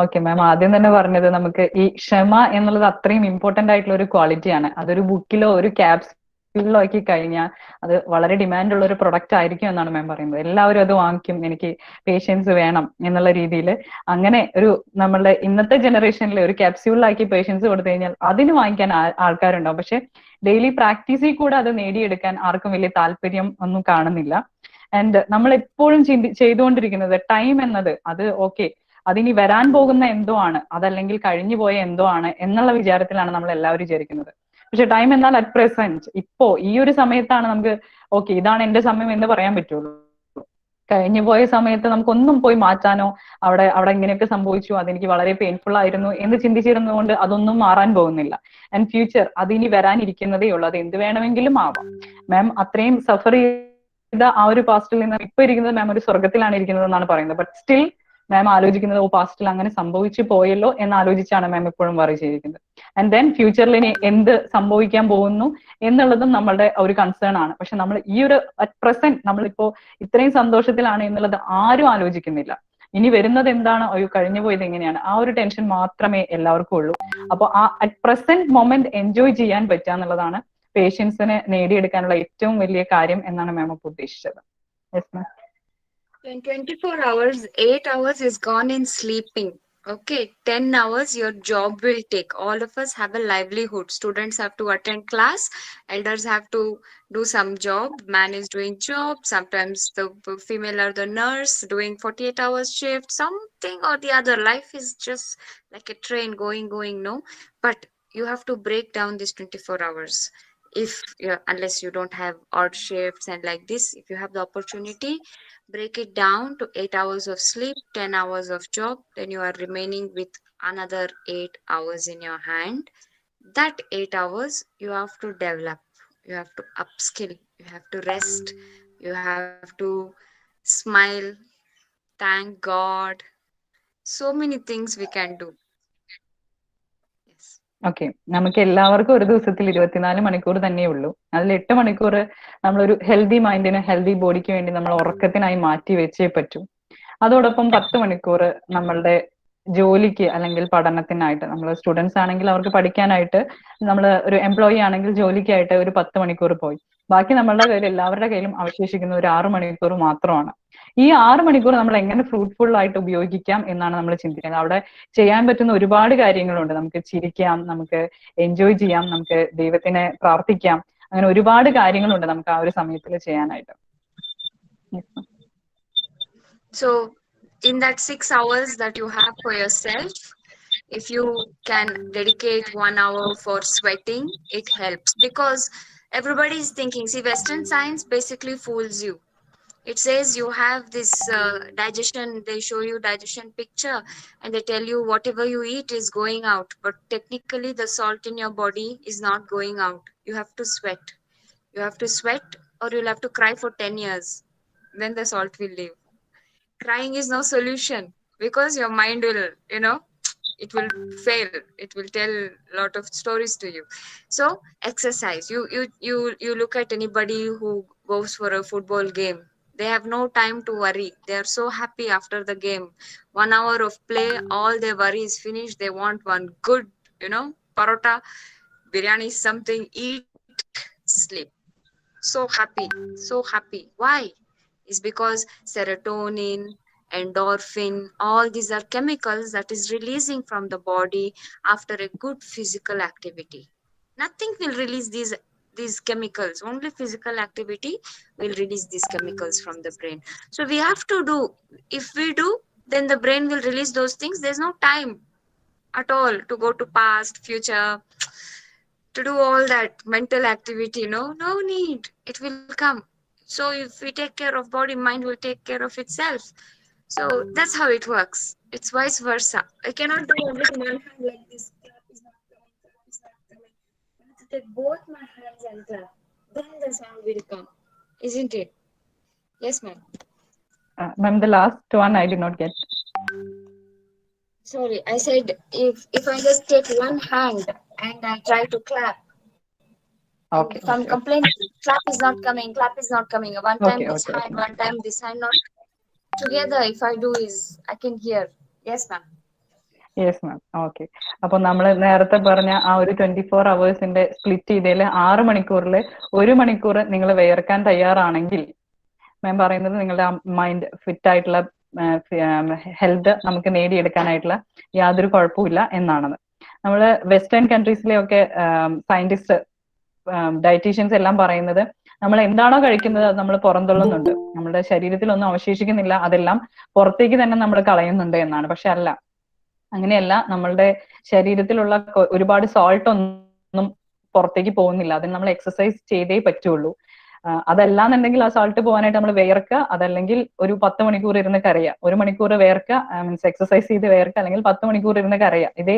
Okay ma'am, ആദ്യം തന്നെ പറഞ്ഞത് നമുക്ക് ഈ ക്ഷമ എന്നുള്ളത് അത്രയും important ആയിട്ടുള്ള ഒരു ക്വാളിറ്റിയാണ്. അതൊരു ബുക്കിലോ ഒരു ക്യാപ്സ്യൂളിലോ ആക്കി കഴിഞ്ഞാൽ അത് വളരെ ഡിമാൻഡ് ഉള്ള ഒരു പ്രൊഡക്റ്റ് ആയിരിക്കും എന്നാണ് മാം പറയുന്നത്. എല്ലാവരും അത് വാങ്ങിക്കും, എനിക്ക് പേഷ്യൻസ് വേണം എന്നുള്ള രീതിയിൽ. അങ്ങനെ ഒരു നമ്മളുടെ ഇന്നത്തെ ജനറേഷനിൽ ഒരു ക്യാപ്സ്യൂളിലാക്കി പേഷ്യൻസ് കൊടുത്തു കഴിഞ്ഞാൽ അതിന് വാങ്ങിക്കാൻ ആൾക്കാരുണ്ടാവും. പക്ഷെ ഡെയിലി പ്രാക്ടീസിൽ കൂടെ അത് നേടിയെടുക്കാൻ ആർക്കും വലിയ താല്പര്യം ഒന്നും കാണുന്നില്ല. ആൻഡ് നമ്മൾ എപ്പോഴും ചെയ്തുകൊണ്ടിരിക്കുന്നത് ടൈം എന്നത് അത് ഓക്കെ, അതിനി വരാൻ പോകുന്ന എന്തോ ആണ്, അതല്ലെങ്കിൽ കഴിഞ്ഞു പോയ എന്തോ ആണ് എന്നുള്ള വിചാരത്തിലാണ് നമ്മൾ എല്ലാവരും വിചാരിക്കുന്നത്. പക്ഷെ ടൈം എന്നാൽ അറ്റ് പ്രസന്റ്, ഇപ്പോ ഈ ഒരു സമയത്താണ് നമുക്ക് ഓക്കെ ഇതാണ് എന്റെ സമയം എന്ന് പറയാൻ പറ്റുള്ളൂ. കഴിഞ്ഞു പോയ സമയത്ത് നമുക്കൊന്നും പോയി മാറ്റാനോ അവിടെ ഇങ്ങനെയൊക്കെ സംഭവിച്ചു, അതെനിക്ക് വളരെ പെയിൻഫുൾ ആയിരുന്നു എന്ന് ചിന്തിച്ചിരുന്നതുകൊണ്ട് അതൊന്നും മാറാൻ പോകുന്നില്ല. ആൻഡ് ഫ്യൂച്ചർ അതിനി വരാനിരിക്കുന്നതേ ഉള്ളൂ. അത് എന്ത് വേണമെങ്കിലും ആവാം. മാം അത്രയും സഫർ ചെയ്ത ആ ഒരു പാസ്റ്റിൽ നിന്ന് ഇപ്പൊ ഇരിക്കുന്നത് മാം ഒരു സ്വർഗത്തിലാണ് ഇരിക്കുന്നത് എന്നാണ് പറയുന്നത്. ബട്ട് സ്റ്റിൽ മാം ആലോചിക്കുന്നത് ഓ പാസ്റ്റിൽ അങ്ങനെ സംഭവിച്ചു പോയല്ലോ എന്ന് ആലോചിച്ചാണ് മാം എപ്പോഴും വറി ചെയ്തിരിക്കുന്നത്. ആൻഡ് ദെൻ ഫ്യൂച്ചറിൽ ഇനി എന്ത് സംഭവിക്കാൻ പോകുന്നു എന്നുള്ളതും നമ്മളുടെ ഒരു കൺസേൺ ആണ്. പക്ഷെ നമ്മൾ ഈ ഒരു അറ്റ് പ്രസന്റ് നമ്മളിപ്പോ ഇത്രയും സന്തോഷത്തിലാണ് എന്നുള്ളത് ആരും ആലോചിക്കുന്നില്ല. ഇനി വരുന്നത് എന്താണ്, അയ്യോ കഴിഞ്ഞു പോയത് എങ്ങനെയാണ്, ആ ഒരു ടെൻഷൻ മാത്രമേ എല്ലാവർക്കും ഉള്ളൂ. അപ്പൊ ആ അറ്റ് പ്രസന്റ് മൊമെന്റ് എൻജോയ് ചെയ്യാൻ പറ്റുക എന്നുള്ളതാണ് പേഷ്യൻസിനെ നേടിയെടുക്കാനുള്ള ഏറ്റവും വലിയ കാര്യം എന്നാണ് മാം ഇപ്പോൾ ഉദ്ദേശിച്ചത്. Yes ma'am. In 24 hours, 8 hours is gone in sleeping. Okay, 10 hours your job will take. All of us have a livelihood. Students have to attend class, elders have to do some job, man is doing job, sometimes the female or the nurse doing 48 hours shift, something or the other. Life is just like a train going, no? But you have to break down these 24 hours. Unless you don't have odd shifts and like this, if you have the opportunity, break it down to 8 hours of sleep, 10 hours of job, then you are remaining with another 8 hours in your hand. That 8 hours you have to develop, you have to upskill, you have to rest, you have to smile, thank God. So many things we can do. Yes. Okay, നമുക്ക് എല്ലാവർക്കും ഒരു ദിവസത്തിൽ 24 മണിക്കൂർ തന്നെ ഉള്ളൂ. അതിൽ 8 മണിക്കൂർ നമ്മളൊരു ഹെൽത്തി മൈൻഡിന് ഹെൽത്തി ബോഡിക്ക് വേണ്ടി നമ്മൾ ഉറക്കത്തിനായി മാറ്റി വെച്ചേ പറ്റൂ. അതോടൊപ്പം 10 മണിക്കൂർ നമ്മളുടെ ജോലിക്ക് അല്ലെങ്കിൽ പഠനത്തിനായിട്ട്, നമ്മൾ സ്റ്റുഡൻസ് ആണെങ്കിൽ അവർക്ക് പഠിക്കാനായിട്ട്, നമ്മൾ ഒരു എംപ്ലോയി ആണെങ്കിൽ ജോലിക്കായിട്ട് ഒരു 10 മണിക്കൂർ പോയി. ബാക്കി നമ്മളുടെ കയ്യിൽ എല്ലാവരുടെ കയ്യിലും അവശേഷിക്കുന്ന ഒരു 6 മണിക്കൂർ മാത്രമാണ്. ഈ 6 മണിക്കൂർ നമ്മൾ എങ്ങനെ ഫ്രൂട്ട്ഫുൾ ആയിട്ട് ഉപയോഗിക്കാം എന്നാണ് നമ്മൾ ചിന്തിക്കുന്നത്. അവിടെ ചെയ്യാൻ പറ്റുന്ന ഒരുപാട് കാര്യങ്ങളുണ്ട്. നമുക്ക് ചിരിക്കാം, നമുക്ക് എൻജോയ് ചെയ്യാം, നമുക്ക് ദൈവത്തിനെ പ്രാർത്ഥിക്കാം, അങ്ങനെ ഒരുപാട് കാര്യങ്ങളുണ്ട് നമുക്ക് ആ ഒരു സമയത്തിൽ ചെയ്യാനായിട്ട്. So in that 6 hours that you have for yourself, if you can dedicate 1 hour for sweating, it helps. Because everybody is thinking, see, Western science basically fools you. It says you have this digestion, they show you digestion picture and they tell you whatever you eat is going out, but technically the salt in your body is not going out. You have to sweat. You have to sweat or you'll have to cry for 10 years. Then the salt will leave. Crying is no solution. because your mind will, it will fail. It will tell a lot of stories to you. So exercise. You look at anybody who goes for a football game. They have no time to worry. They are so happy after the game. 1 hour of play, all their worry is finished. They want one good, parota, biryani, something, eat, sleep. So happy, so happy. Why? Is because serotonin, endorphin, all these are chemicals that is releasing from the body after a good physical activity. Nothing will release these chemicals. Only physical activity will release these chemicals from the brain. So we have to do. If we do, then the brain will release those things. There's no time at all to go to past, future, to do all that mental activity. No need. It will come. So if we take care of body, mind will take care of itself. So that's how it works. It's vice versa. I cannot do only one hand like this. Clap is not coming, clap is not coming. I have to take both my hands and clap. Then the sound will come. Isn't it? Yes, ma'am. Ma'am, the last one I did not get. Sorry, I said if I just take one hand and I try to clap, and Okay. if I'm complaining, clap is not coming, clap is not coming. One time this Okay. hand, one time this hand, not together. If I do is I can hear. Yes, ma'am. Yes ma'am. Okay. അപ്പൊ നമ്മൾ നേരത്തെ പറഞ്ഞ ആ ഒരു 24 അവേഴ്സിന്റെ split ചെയ്തതിൽ 6 മണിക്കൂറിൽ 1 മണിക്കൂർ നിങ്ങൾ വിയർക്കാൻ തയ്യാറാണെങ്കിൽ മാം പറയുന്നത് നിങ്ങളുടെ മൈൻഡ് ഫിറ്റ് ആയിട്ടുള്ള ഹെൽത്ത് നമുക്ക് നേടിയെടുക്കാനായിട്ടുള്ള യാതൊരു കുഴപ്പമില്ല എന്നാണത്. നമ്മൾ വെസ്റ്റേൺ കൺട്രീസിലെയൊക്കെ സയന്റിസ്റ്റ്, ഡയറ്റീഷ്യൻസ് എല്ലാം പറയുന്നത് നമ്മൾ എന്താണോ കഴിക്കുന്നത് അത് നമ്മൾ പുറന്തള്ളുന്നുണ്ട്, നമ്മുടെ ശരീരത്തിലൊന്നും അവശേഷിക്കുന്നില്ല, അതെല്ലാം പുറത്തേക്ക് തന്നെ നമ്മൾ കളയുന്നുണ്ട് എന്നാണ്. പക്ഷെ അല്ല, അങ്ങനെയല്ല. നമ്മളുടെ ശരീരത്തിലുള്ള ഒരുപാട് സോൾട്ട് ഒന്നും പുറത്തേക്ക് പോകുന്നില്ല. അതിന് നമ്മൾ എക്സസൈസ് ചെയ്തേ പറ്റുള്ളൂ. അതല്ലാന്നുണ്ടെങ്കിൽ ആ സോൾട്ട് പോകാനായിട്ട് നമ്മൾ വിയർക്കുക, അതല്ലെങ്കിൽ ഒരു 10 മണിക്കൂർ ഇരുന്ന് കരയുക. 1 മണിക്കൂർ വിയർക്കുക, മീൻസ് എക്സസൈസ് ചെയ്ത് വിയർക്കുക, അല്ലെങ്കിൽ 10 മണിക്കൂർ ഇരുന്ന് കരയുക. ഇതേ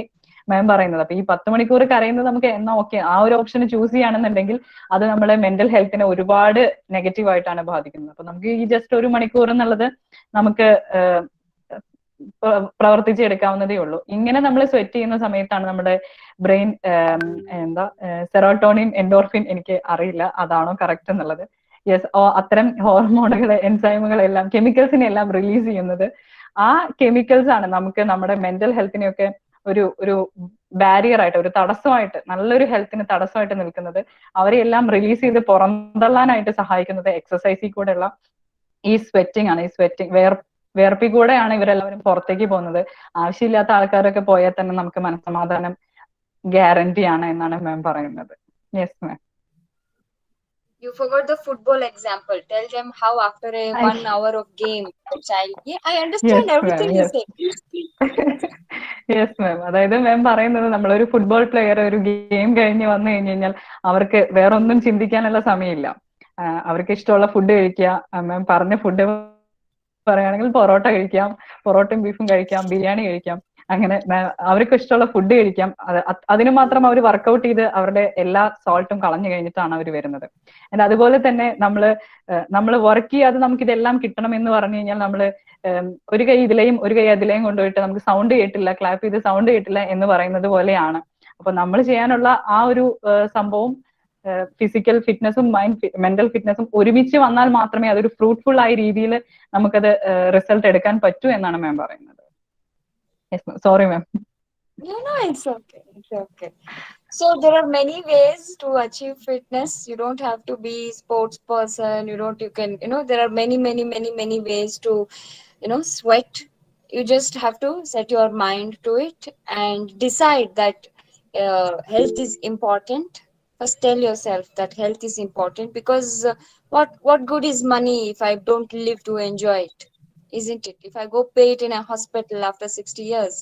മാം പറയുന്നത്. അപ്പൊ ഈ 10 മണിക്കൂർ കരയുന്നത് നമുക്ക് എന്നാ ഓക്കെ, ആ ഒരു ഓപ്ഷൻ ചൂസ് ചെയ്യുകയാണെന്നുണ്ടെങ്കിൽ അത് നമ്മളെ മെന്റൽ ഹെൽത്തിനെ ഒരുപാട് നെഗറ്റീവ് ആയിട്ടാണ് ബാധിക്കുന്നത്. അപ്പൊ നമുക്ക് ഈ ജസ്റ്റ് 1 മണിക്കൂർ എന്നുള്ളത് നമുക്ക് പ്രവർത്തിച്ചെടുക്കാവുന്നതേ ഉള്ളൂ. ഇങ്ങനെ നമ്മൾ സ്വെറ്റ് ചെയ്യുന്ന സമയത്താണ് നമ്മുടെ ബ്രെയിൻ സെറോട്ടോണിൻ, എൻഡോർഫിൻ, എനിക്ക് അറിയില്ല അതാണോ കറക്റ്റ് എന്നുള്ളത്. യെസ്, അത്തരം ഹോർമോണുകളെ, എൻസൈമുകളെല്ലാം, കെമിക്കൽസിനെ എല്ലാം റിലീസ് ചെയ്യുന്നത്. ആ കെമിക്കൽസ് ആണ് നമുക്ക് നമ്മുടെ മെന്റൽ ഹെൽത്തിനെയൊക്കെ ഒരു ബാരിയർ ആയിട്ട്, ഒരു തടസ്സമായിട്ട്, നല്ലൊരു ഹെൽത്തിന് തടസ്സമായിട്ട് നിൽക്കുന്നത്. അവരെല്ലാം റിലീസ് ചെയ്ത് പുറന്തള്ളാനായിട്ട് സഹായിക്കുന്നത് എക്സസൈസിൽ കൂടെയുള്ള ഈ സ്വെറ്റിംഗ് ആണ്. ഈ സ്വെറ്റിംഗ്, വേർപ്പിൽ കൂടെയാണ് ഇവരെല്ലാവരും പുറത്തേക്ക് പോകുന്നത്. ആവശ്യമില്ലാത്ത ആൾക്കാരൊക്കെ പോയാൽ തന്നെ നമുക്ക് മനസ്സമാധാനം ഗ്യാരണ്ടി ആണ് എന്നാണ് മാം പറയുന്നത്. Yes ma'am. You forgot the football example. Tell them how after a 1 hour of game, the child. Yeah, I understand everything you say. Yes ma'am. അതായത് മാം പറയുന്നത്, നമ്മളൊരു ഫുട്ബോൾ പ്ലെയർ ഒരു ഗെയിം കഴിഞ്ഞ് വന്നു കഴിഞ്ഞാൽ അവർക്ക് വേറെ ഒന്നും ചിന്തിക്കാനുള്ള സമയമില്ല. അവർക്ക് ഇഷ്ടമുള്ള ഫുഡ് കഴിക്കുക. മാം പറഞ്ഞ ഫുഡ് പറയുകയാണെങ്കിൽ പൊറോട്ട കഴിക്കാം, പൊറോട്ടയും ബീഫും കഴിക്കാം, ബിരിയാണി കഴിക്കാം, അങ്ങനെ അവർക്ക് ഇഷ്ടമുള്ള ഫുഡ് കഴിക്കാം. അതിന് മാത്രം അവർ വർക്കൗട്ട് ചെയ്ത് അവരുടെ എല്ലാ സോൾട്ടും കളഞ്ഞു കഴിഞ്ഞിട്ടാണ് അവർ വരുന്നത്. ആൻഡ് അതുപോലെ തന്നെ നമ്മൾ വർക്ക് ചെയ്യാതെ നമുക്ക് ഇതെല്ലാം കിട്ടണം എന്ന് പറഞ്ഞു കഴിഞ്ഞാൽ നമ്മൾ ഒരു കൈ ഇതിലെയും ഒരു കൈ അതിലെയും കൊണ്ടുപോയിട്ട് നമുക്ക് സൗണ്ട് കേട്ടില്ല, ക്ലാപ്പ് ചെയ്ത് സൗണ്ട് കേട്ടില്ല എന്ന് പറയുന്നത് പോലെയാണ്. അപ്പൊ നമ്മൾ ചെയ്യാനുള്ള ആ ഒരു സംഭവം, ഫിസിക്കൽ ഫിറ്റ്നസും മെന്റൽ ഫിറ്റ്നസും ഒരുമിച്ച് വന്നാൽ മാത്രമേ അതൊരു ഫ്രൂട്ട്ഫുൾ ആയ രീതിയിൽ നമുക്കത് റിസൾട്ട് എടുക്കാൻ പറ്റൂ എന്നാണ് മാം പറയുന്നത്. Sorry ma'am. No, it's okay. It's okay. So there are many ways to achieve fitness. You don't have to be sports person. There are many ways to, sweat. You just have to set your mind to it and decide that health is important. First tell yourself that health is important, because what good is money if I don't live to enjoy it? Isn't it? If I go pay it in a hospital after 60 years,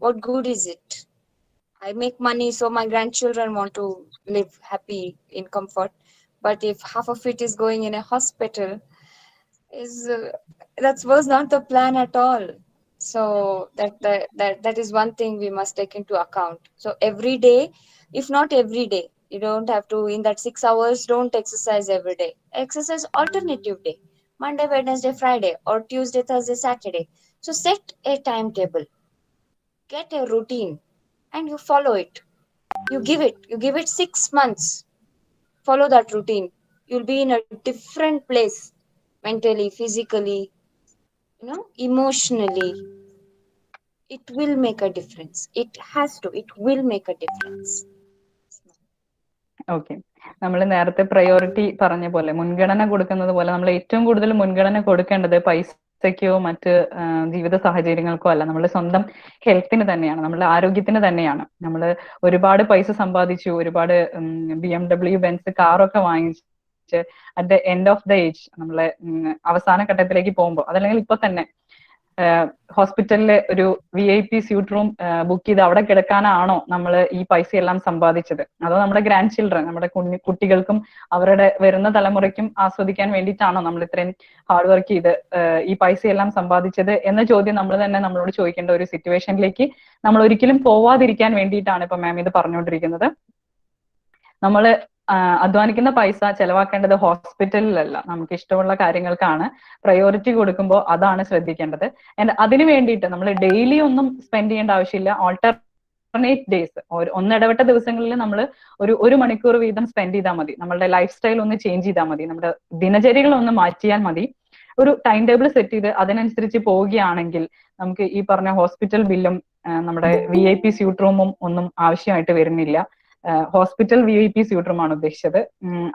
what good is it? I make money so my grandchildren want to live happy in comfort, but if half of it is going in a hospital, that was not the plan at all. So that is one thing we must take into account. So every day, if not every day, you don't have to, in that 6 hours, don't exercise every day. Exercise alternative day. Monday, Wednesday, Friday, or Tuesday, Thursday, Saturday. So set a timetable, get a routine, and you follow it. You give it 6 months. Follow that routine. You'll be in a different place mentally, physically, emotionally. It will make a difference. It will make a difference. Okay, നമ്മൾ നേരത്തെ priority പറഞ്ഞ പോലെ, മുൻഗണന കൊടുക്കുന്നത് പോലെ, നമ്മൾ ഏറ്റവും കൂടുതൽ മുൻഗണന കൊടുക്കേണ്ടത് പൈസയ്ക്കോ മറ്റ് ജീവിത സാഹചര്യങ്ങൾക്കോ അല്ല, നമ്മുടെ സ്വന്തം ഹെൽത്തിന് തന്നെയാണ്, നമ്മുടെ ആരോഗ്യത്തിന് തന്നെയാണ്. നമ്മൾ ഒരുപാട് പൈസ സമ്പാദിച്ചു, ഒരുപാട് BMW, ബെൻസ് കാറൊക്കെ വാങ്ങിച്ച് at the end of the age, നമ്മളെ അവസാന ഘട്ടത്തിലേക്ക് പോകുമ്പോൾ, അതല്ലെങ്കിൽ ഇപ്പൊ തന്നെ ഹോസ്പിറ്റലിലെ ഒരു VIP സ്യൂട്ട് റൂം ബുക്ക് ചെയ്ത് അവിടെ കിടക്കാനാണോ നമ്മൾ ഈ പൈസയെല്ലാം സമ്പാദിച്ചത്? അതോ നമ്മുടെ ഗ്രാൻഡ് ചിൽഡ്രൻ, നമ്മുടെ കുട്ടികൾക്കും അവരുടെ വരുന്ന തലമുറയ്ക്കും ആസ്വദിക്കാൻ വേണ്ടിയിട്ടാണോ നമ്മൾ ഇത്രയും ഹാർഡ് വർക്ക് ചെയ്ത് ഈ പൈസയെല്ലാം സമ്പാദിച്ചത് എന്ന ചോദ്യം നമ്മൾ തന്നെ നമ്മളോട് ചോദിക്കേണ്ട ഒരു സിറ്റുവേഷനിലേക്ക് നമ്മൾ ഒരിക്കലും പോവാതിരിക്കാൻ വേണ്ടിയിട്ടാണ് ഇപ്പൊ മാം ഇത് പറഞ്ഞുകൊണ്ടിരിക്കുന്നത്. നമ്മൾ അധ്വാനിക്കുന്ന പൈസ ചെലവാക്കേണ്ടത് ഹോസ്പിറ്റലിലല്ല, നമുക്ക് ഇഷ്ടമുള്ള കാര്യങ്ങൾക്കാണ്. പ്രയോറിറ്റി കൊടുക്കുമ്പോൾ അതാണ് ശ്രദ്ധിക്കേണ്ടത്. ആൻഡ് അതിന് വേണ്ടിയിട്ട് നമ്മൾ ഡെയിലി ഒന്നും സ്പെൻഡ് ചെയ്യേണ്ട ആവശ്യമില്ല. ഓൾട്ടർനേറ്റ് ഡേയ്സ്, ഒന്നിടവിട്ട ദിവസങ്ങളിൽ നമ്മൾ ഒരു മണിക്കൂർ വീതം സ്പെൻഡ് ചെയ്താൽ മതി. നമ്മളുടെ ലൈഫ് സ്റ്റൈൽ ഒന്ന് ചേഞ്ച് ചെയ്താൽ മതി, നമ്മുടെ ദിനചര്യകൾ ഒന്ന് മാറ്റിയാൽ മതി. ഒരു ടൈം ടേബിൾ സെറ്റ് ചെയ്ത് അതിനനുസരിച്ച് പോവുകയാണെങ്കിൽ നമുക്ക് ഈ പറഞ്ഞ ഹോസ്പിറ്റൽ ബില്ലും നമ്മുടെ VIP സ്യൂട്ട് റൂമും ഒന്നും ആവശ്യമായിട്ട് വരുന്നില്ല. ഹോസ്പിറ്റൽ VIP സ്യൂട്ട് റൂം ആണ് ഉദ്ദേശിച്ചത്.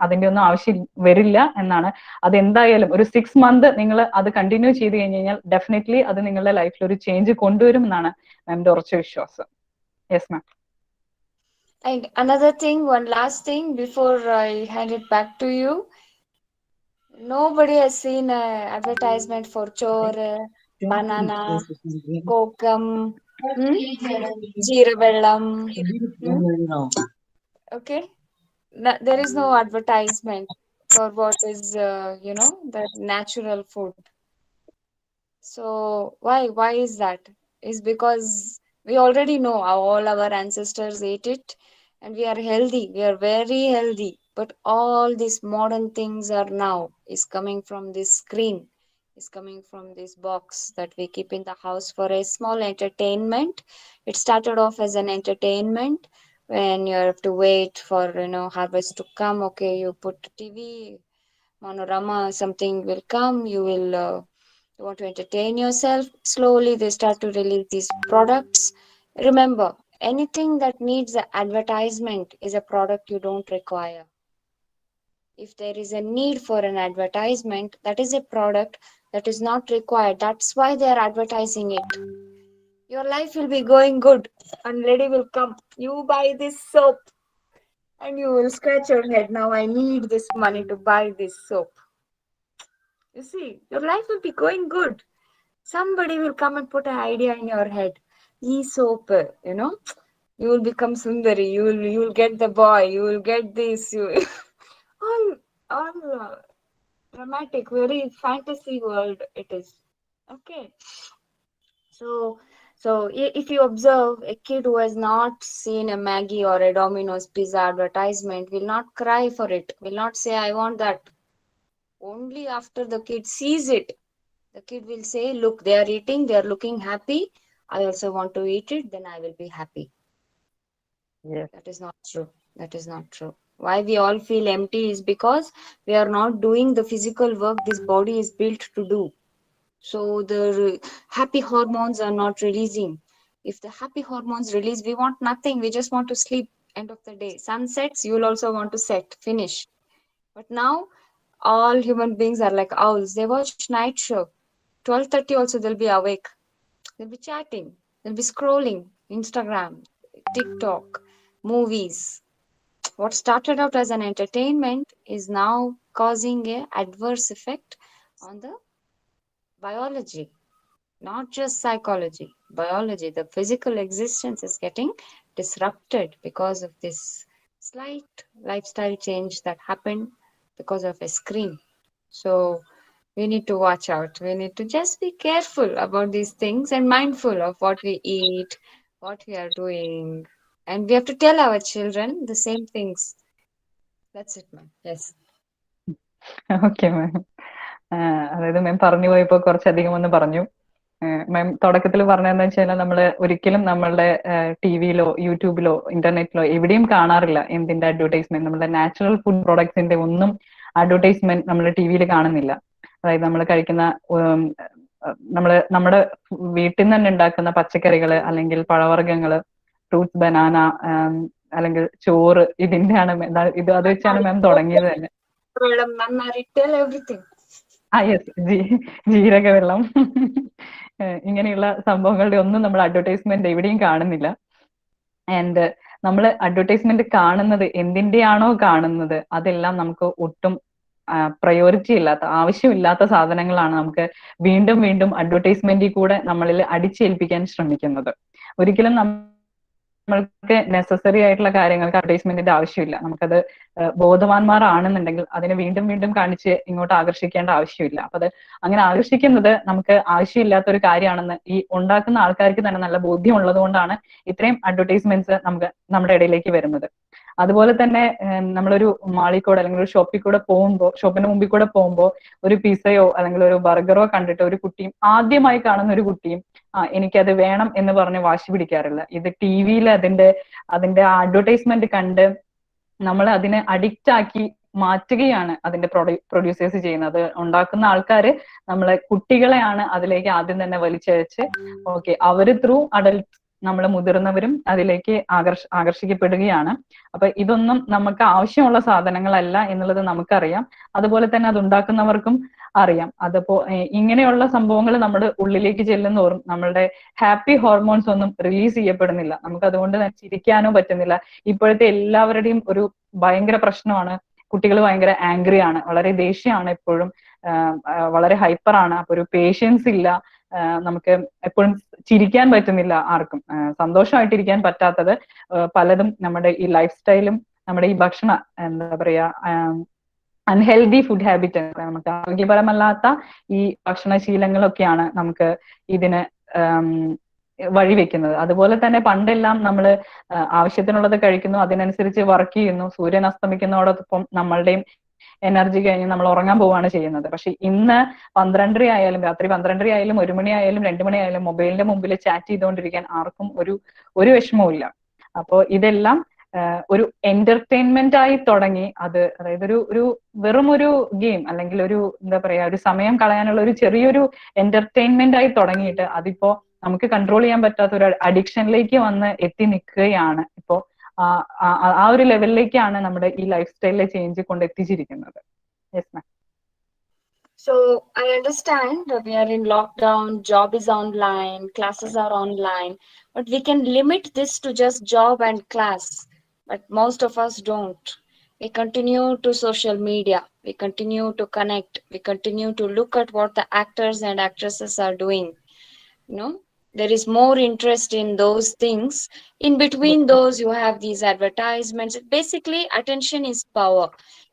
അതിന്റെ ഒന്നും ആവശ്യം വരില്ല എന്നാണ്. അതെന്തായാലും ഒരു 6 month നിങ്ങൾ അത് കണ്ടിന്യൂ ചെയ്ത് കഴിഞ്ഞ് കഴിഞ്ഞാൽ ഡെഫിനറ്റ്ലി അത് നിങ്ങളുടെ ലൈഫിൽ ഒരു ചേഞ്ച് കൊണ്ടുവരും എന്നാണ് മാമിന്റെ ഉറച്ച വിശ്വാസം. Yes ma'am. And another thing, one last thing before I hand it back to you. Nobody has seen an advertisement for Chore, banana, kokum, jeera bellam. Okay, there is no advertisement for what is the natural food. So why is that? Is because we already know how all our ancestors ate it, and we are healthy, we are very healthy. But all these modern things are now is coming from this screen, is coming from this box that we keep in the house for a small entertainment. It started off as an entertainment when you have to wait for harvest to come. Okay, you put TV, Manorama, something will come, you will you want to entertain yourself. Slowly they start to release these products. Remember, anything that needs an advertisement is a product you don't require. If there is a need for an advertisement, that is a product that is not required. That's why they are advertising it. Your life will be going good, and lady will come, you buy this soap, and you will scratch your head, now I need this money to buy this soap. You see, your life will be going good. Somebody will come and put an idea in your head. E-soap, you will become Sundari, you will get the boy, you will get this, all dramatic, very fantasy world it is. Okay, so if you observe, a kid who has not seen a Maggie or a Domino's pizza advertisement will not cry for it, will not say I want that. Only after the kid sees it, the kid will say, look, they are eating, they are looking happy, I also want to eat it, then I will be happy. Yes. That is not true. That is not true. Why we all feel empty is because we are not doing the physical work this body is built to do. So the happy hormones are not releasing. If the happy hormones release, we want nothing, we just want to sleep. End of the day, sun sets, you will also want to set, finish. But now all human beings are like owls. They watch night show. 12:30 also they'll be awake. They'll be chatting. They'll be scrolling Instagram, TikTok, movies. What started out as an entertainment is now causing an adverse effect on the biology, not just psychology, biology. The physical existence is getting disrupted because of this slight lifestyle change that happened because of a screen. So we need to watch out. We need to just be careful about these things and mindful of what we eat, what we are doing. And we have to tell our children the same things. That's it, ma'am. Yes. Okay, ma'am. അതായത് മാം പറഞ്ഞു പോയപ്പോ കുറച്ചധികം ഒന്ന് പറഞ്ഞു. മാം തുടക്കത്തിൽ പറഞ്ഞതെന്ന് വെച്ചാൽ നമ്മൾ ഒരിക്കലും നമ്മളുടെ ടിവിയിലോ യൂട്യൂബിലോ ഇന്റർനെറ്റിലോ എവിടെയും കാണാറില്ല എന്തിന്റെ അഡ്വർടൈസ്മെന്റ്. നമ്മുടെ നാച്ചുറൽ ഫുഡ് പ്രോഡക്ട്സിന്റെ ഒന്നും അഡ്വർടൈസ്മെന്റ് നമ്മൾ ടിവിയിൽ കാണുന്നില്ല. അതായത് നമ്മൾ കഴിക്കുന്ന നമ്മുടെ വീട്ടിൽ നിന്ന് തന്നെ ഉണ്ടാക്കുന്ന പച്ചക്കറികള് അല്ലെങ്കിൽ പഴവർഗ്ഗങ്ങള്, ഫ്രൂട്ട്സ്, ബനാന, അല്ലെങ്കിൽ ചോറ്, ഇതിന്റെയാണ് ഇത് അത് വെച്ചാണ് മാം തുടങ്ങിയത് തന്നെ. Tell everything. യെസ്, ജീരകവെള്ളം ഇങ്ങനെയുള്ള സംഭവങ്ങളുടെ ഒന്നും നമ്മൾ അഡ്വർടൈസ്മെന്റ് എവിടെയും കാണുന്നില്ല. ആൻഡ് നമ്മൾ അഡ്വർടൈസ്മെന്റ് കാണുന്നത് എന്തിന്റെയാണോ കാണുന്നത് അതെല്ലാം നമുക്ക് ഒട്ടും പ്രയോറിറ്റി ഇല്ലാത്ത, ആവശ്യമില്ലാത്ത സാധനങ്ങളാണ് നമുക്ക് വീണ്ടും വീണ്ടും അഡ്വർടൈസ്മെന്റിൽ കൂടെ നമ്മളിൽ അടിച്ചേൽപ്പിക്കാൻ ശ്രമിക്കുന്നത്. ഒരിക്കലും നമ്മൾക്ക് നെസസറി ആയിട്ടുള്ള കാര്യങ്ങൾക്ക് അഡ്വർടൈസ്മെന്റിന്റെ ആവശ്യമില്ല. നമുക്കത് ബോധവാന്മാരാണെന്നുണ്ടെങ്കിൽ അതിനെ വീണ്ടും വീണ്ടും കാണിച്ച് ഇങ്ങോട്ട് ആകർഷിക്കേണ്ട ആവശ്യമില്ല. അപ്പൊ അത് അങ്ങനെ ആകർഷിക്കുന്നത് നമുക്ക് ആവശ്യമില്ലാത്ത ഒരു കാര്യമാണെന്ന് ഈ ഉണ്ടാക്കുന്ന ആൾക്കാർക്ക് തന്നെ നല്ല ബോധ്യം ഉള്ളത് കൊണ്ടാണ് ഇത്രയും അഡ്വർടൈസ്മെന്റ്സ് നമുക്ക് നമ്മുടെ ഇടയിലേക്ക് വരുന്നത്. അതുപോലെ തന്നെ നമ്മളൊരു മാളിൽ കൂടെ അല്ലെങ്കിൽ ഒരു ഷോപ്പിൽ കൂടെ പോകുമ്പോൾ, ഷോപ്പിന്റെ മുമ്പിൽ കൂടെ പോകുമ്പോൾ ഒരു പിസയോ അല്ലെങ്കിൽ ഒരു ബർഗറോ കണ്ടിട്ട് ഒരു കുട്ടിയും, ആദ്യമായി കാണുന്ന ഒരു കുട്ടിയും എനിക്കത് വേണം എന്ന് പറഞ്ഞ് വാശി പിടിക്കാറില്ല. ഇത് ടിവിയിൽ അതിന്റെ അഡ്വർടൈസ്മെന്റ് കണ്ട് നമ്മൾ അതിനെ അഡിക്റ്റ് ആക്കി മാറ്റുകയാണ് അതിന്റെ പ്രൊഡ്യൂസേഴ്സ് ചെയ്യുന്നത്. ഉണ്ടാക്കുന്ന ആൾക്കാര് നമ്മളെ കുട്ടികളെയാണ് അതിലേക്ക് ആദ്യം തന്നെ വലിച്ചഴച്ച് ഓക്കെ അവര് ത്രൂ അഡൽട്ട് നമ്മൾ മുതിർന്നവരും അതിലേക്ക് ആകർഷിക്കപ്പെടുകയാണ്. അപ്പൊ ഇതൊന്നും നമുക്ക് ആവശ്യമുള്ള സാധനങ്ങളല്ല എന്നുള്ളത് നമുക്കറിയാം. അതുപോലെ തന്നെ അത് ഉണ്ടാക്കുന്നവർക്കും അറിയാം. അതിപ്പോ ഇങ്ങനെയുള്ള സംഭവങ്ങൾ നമ്മുടെ ഉള്ളിലേക്ക് ചെല്ലുന്നോറും നമ്മളുടെ ഹാപ്പി ഹോർമോൺസ് ഒന്നും റിലീസ് ചെയ്യപ്പെടുന്നില്ല. നമുക്ക് അതുകൊണ്ട് തന്നെ ചിരിക്കാനോ പറ്റുന്നില്ല. ഇപ്പോഴത്തെ എല്ലാവരുടെയും ഒരു ഭയങ്കര പ്രശ്നമാണ്, കുട്ടികൾ ഭയങ്കര ആംഗ്രി ആണ്, വളരെ ദേഷ്യമാണ്, എപ്പോഴും വളരെ ഹൈപ്പർ ആണ്. അപ്പൊ ഒരു പേഷ്യൻസ് ഇല്ല. നമുക്ക് എപ്പോഴും ചിരിക്കാൻ പറ്റുന്നില്ല ആർക്കും. സന്തോഷമായിട്ടിരിക്കാൻ പറ്റാത്തത് പലതും നമ്മുടെ ഈ ലൈഫ് സ്റ്റൈലും നമ്മുടെ ഈ ഭക്ഷണ എന്താ പറയാ അൺഹെൽതി ഫുഡ് ഹാബിറ്റ്, നമുക്ക് ആരോഗ്യപരമല്ലാത്ത ഈ ഭക്ഷണശീലങ്ങളൊക്കെയാണ് നമുക്ക് ഇതിന് വഴിവെക്കുന്നത്. അതുപോലെ തന്നെ പണ്ടെല്ലാം നമ്മൾ ആവശ്യത്തിനുള്ളത് കഴിക്കുന്നു, അതിനനുസരിച്ച് വർക്ക് ചെയ്യുന്നു, സൂര്യൻ അസ്തമിക്കുന്നതോടൊപ്പം നമ്മളുടെയും എനർജി കഴിഞ്ഞ് നമ്മൾ ഉറങ്ങാൻ പോവുകയാണ് ചെയ്യുന്നത്. പക്ഷെ ഇന്ന് 12:30 ആയാലും, രാത്രി 12:30 ആയാലും, 1 മണി ആയാലും, 2 മണി ആയാലും മൊബൈലിന്റെ മുമ്പിൽ ചാറ്റ് ചെയ്തുകൊണ്ടിരിക്കാൻ ആർക്കും ഒരു വിഷമവും ഇല്ല. അപ്പോൾ ഇതെല്ലാം ഒരു എന്റർടൈൻമെന്റ് ആയി തുടങ്ങി. അതായത് ഒരു വെറും ഒരു ഗെയിം അല്ലെങ്കിൽ ഒരു എന്താ പറയാ ഒരു സമയം കളയാനുള്ള ഒരു ചെറിയൊരു എന്റർടൈൻമെന്റ് ആയി തുടങ്ങിയിട്ട് അതിപ്പോ നമുക്ക് കൺട്രോൾ ചെയ്യാൻ പറ്റാത്ത ഒരു അഡിക്ഷനിലേക്ക് വന്ന് എത്തി നിൽക്കുകയാണ്. ഇപ്പോ ആ ഒരു ലെവലിലേക്കാണ് നമ്മുടെ ഈ ലൈഫ് സ്റ്റൈലിലെ ചേഞ്ച് കൊണ്ടെത്തിച്ചിരിക്കുന്നത്. Yes ma'am. So I understand that we are in lockdown, job is online, classes are online, but we can limit this to just job and class. But most of us don't. We continue to social media, we continue to connect, we continue to look at what the actors and actresses are doing. There is more interest in those things. In between those, you have these advertisements. Basically, attention is power.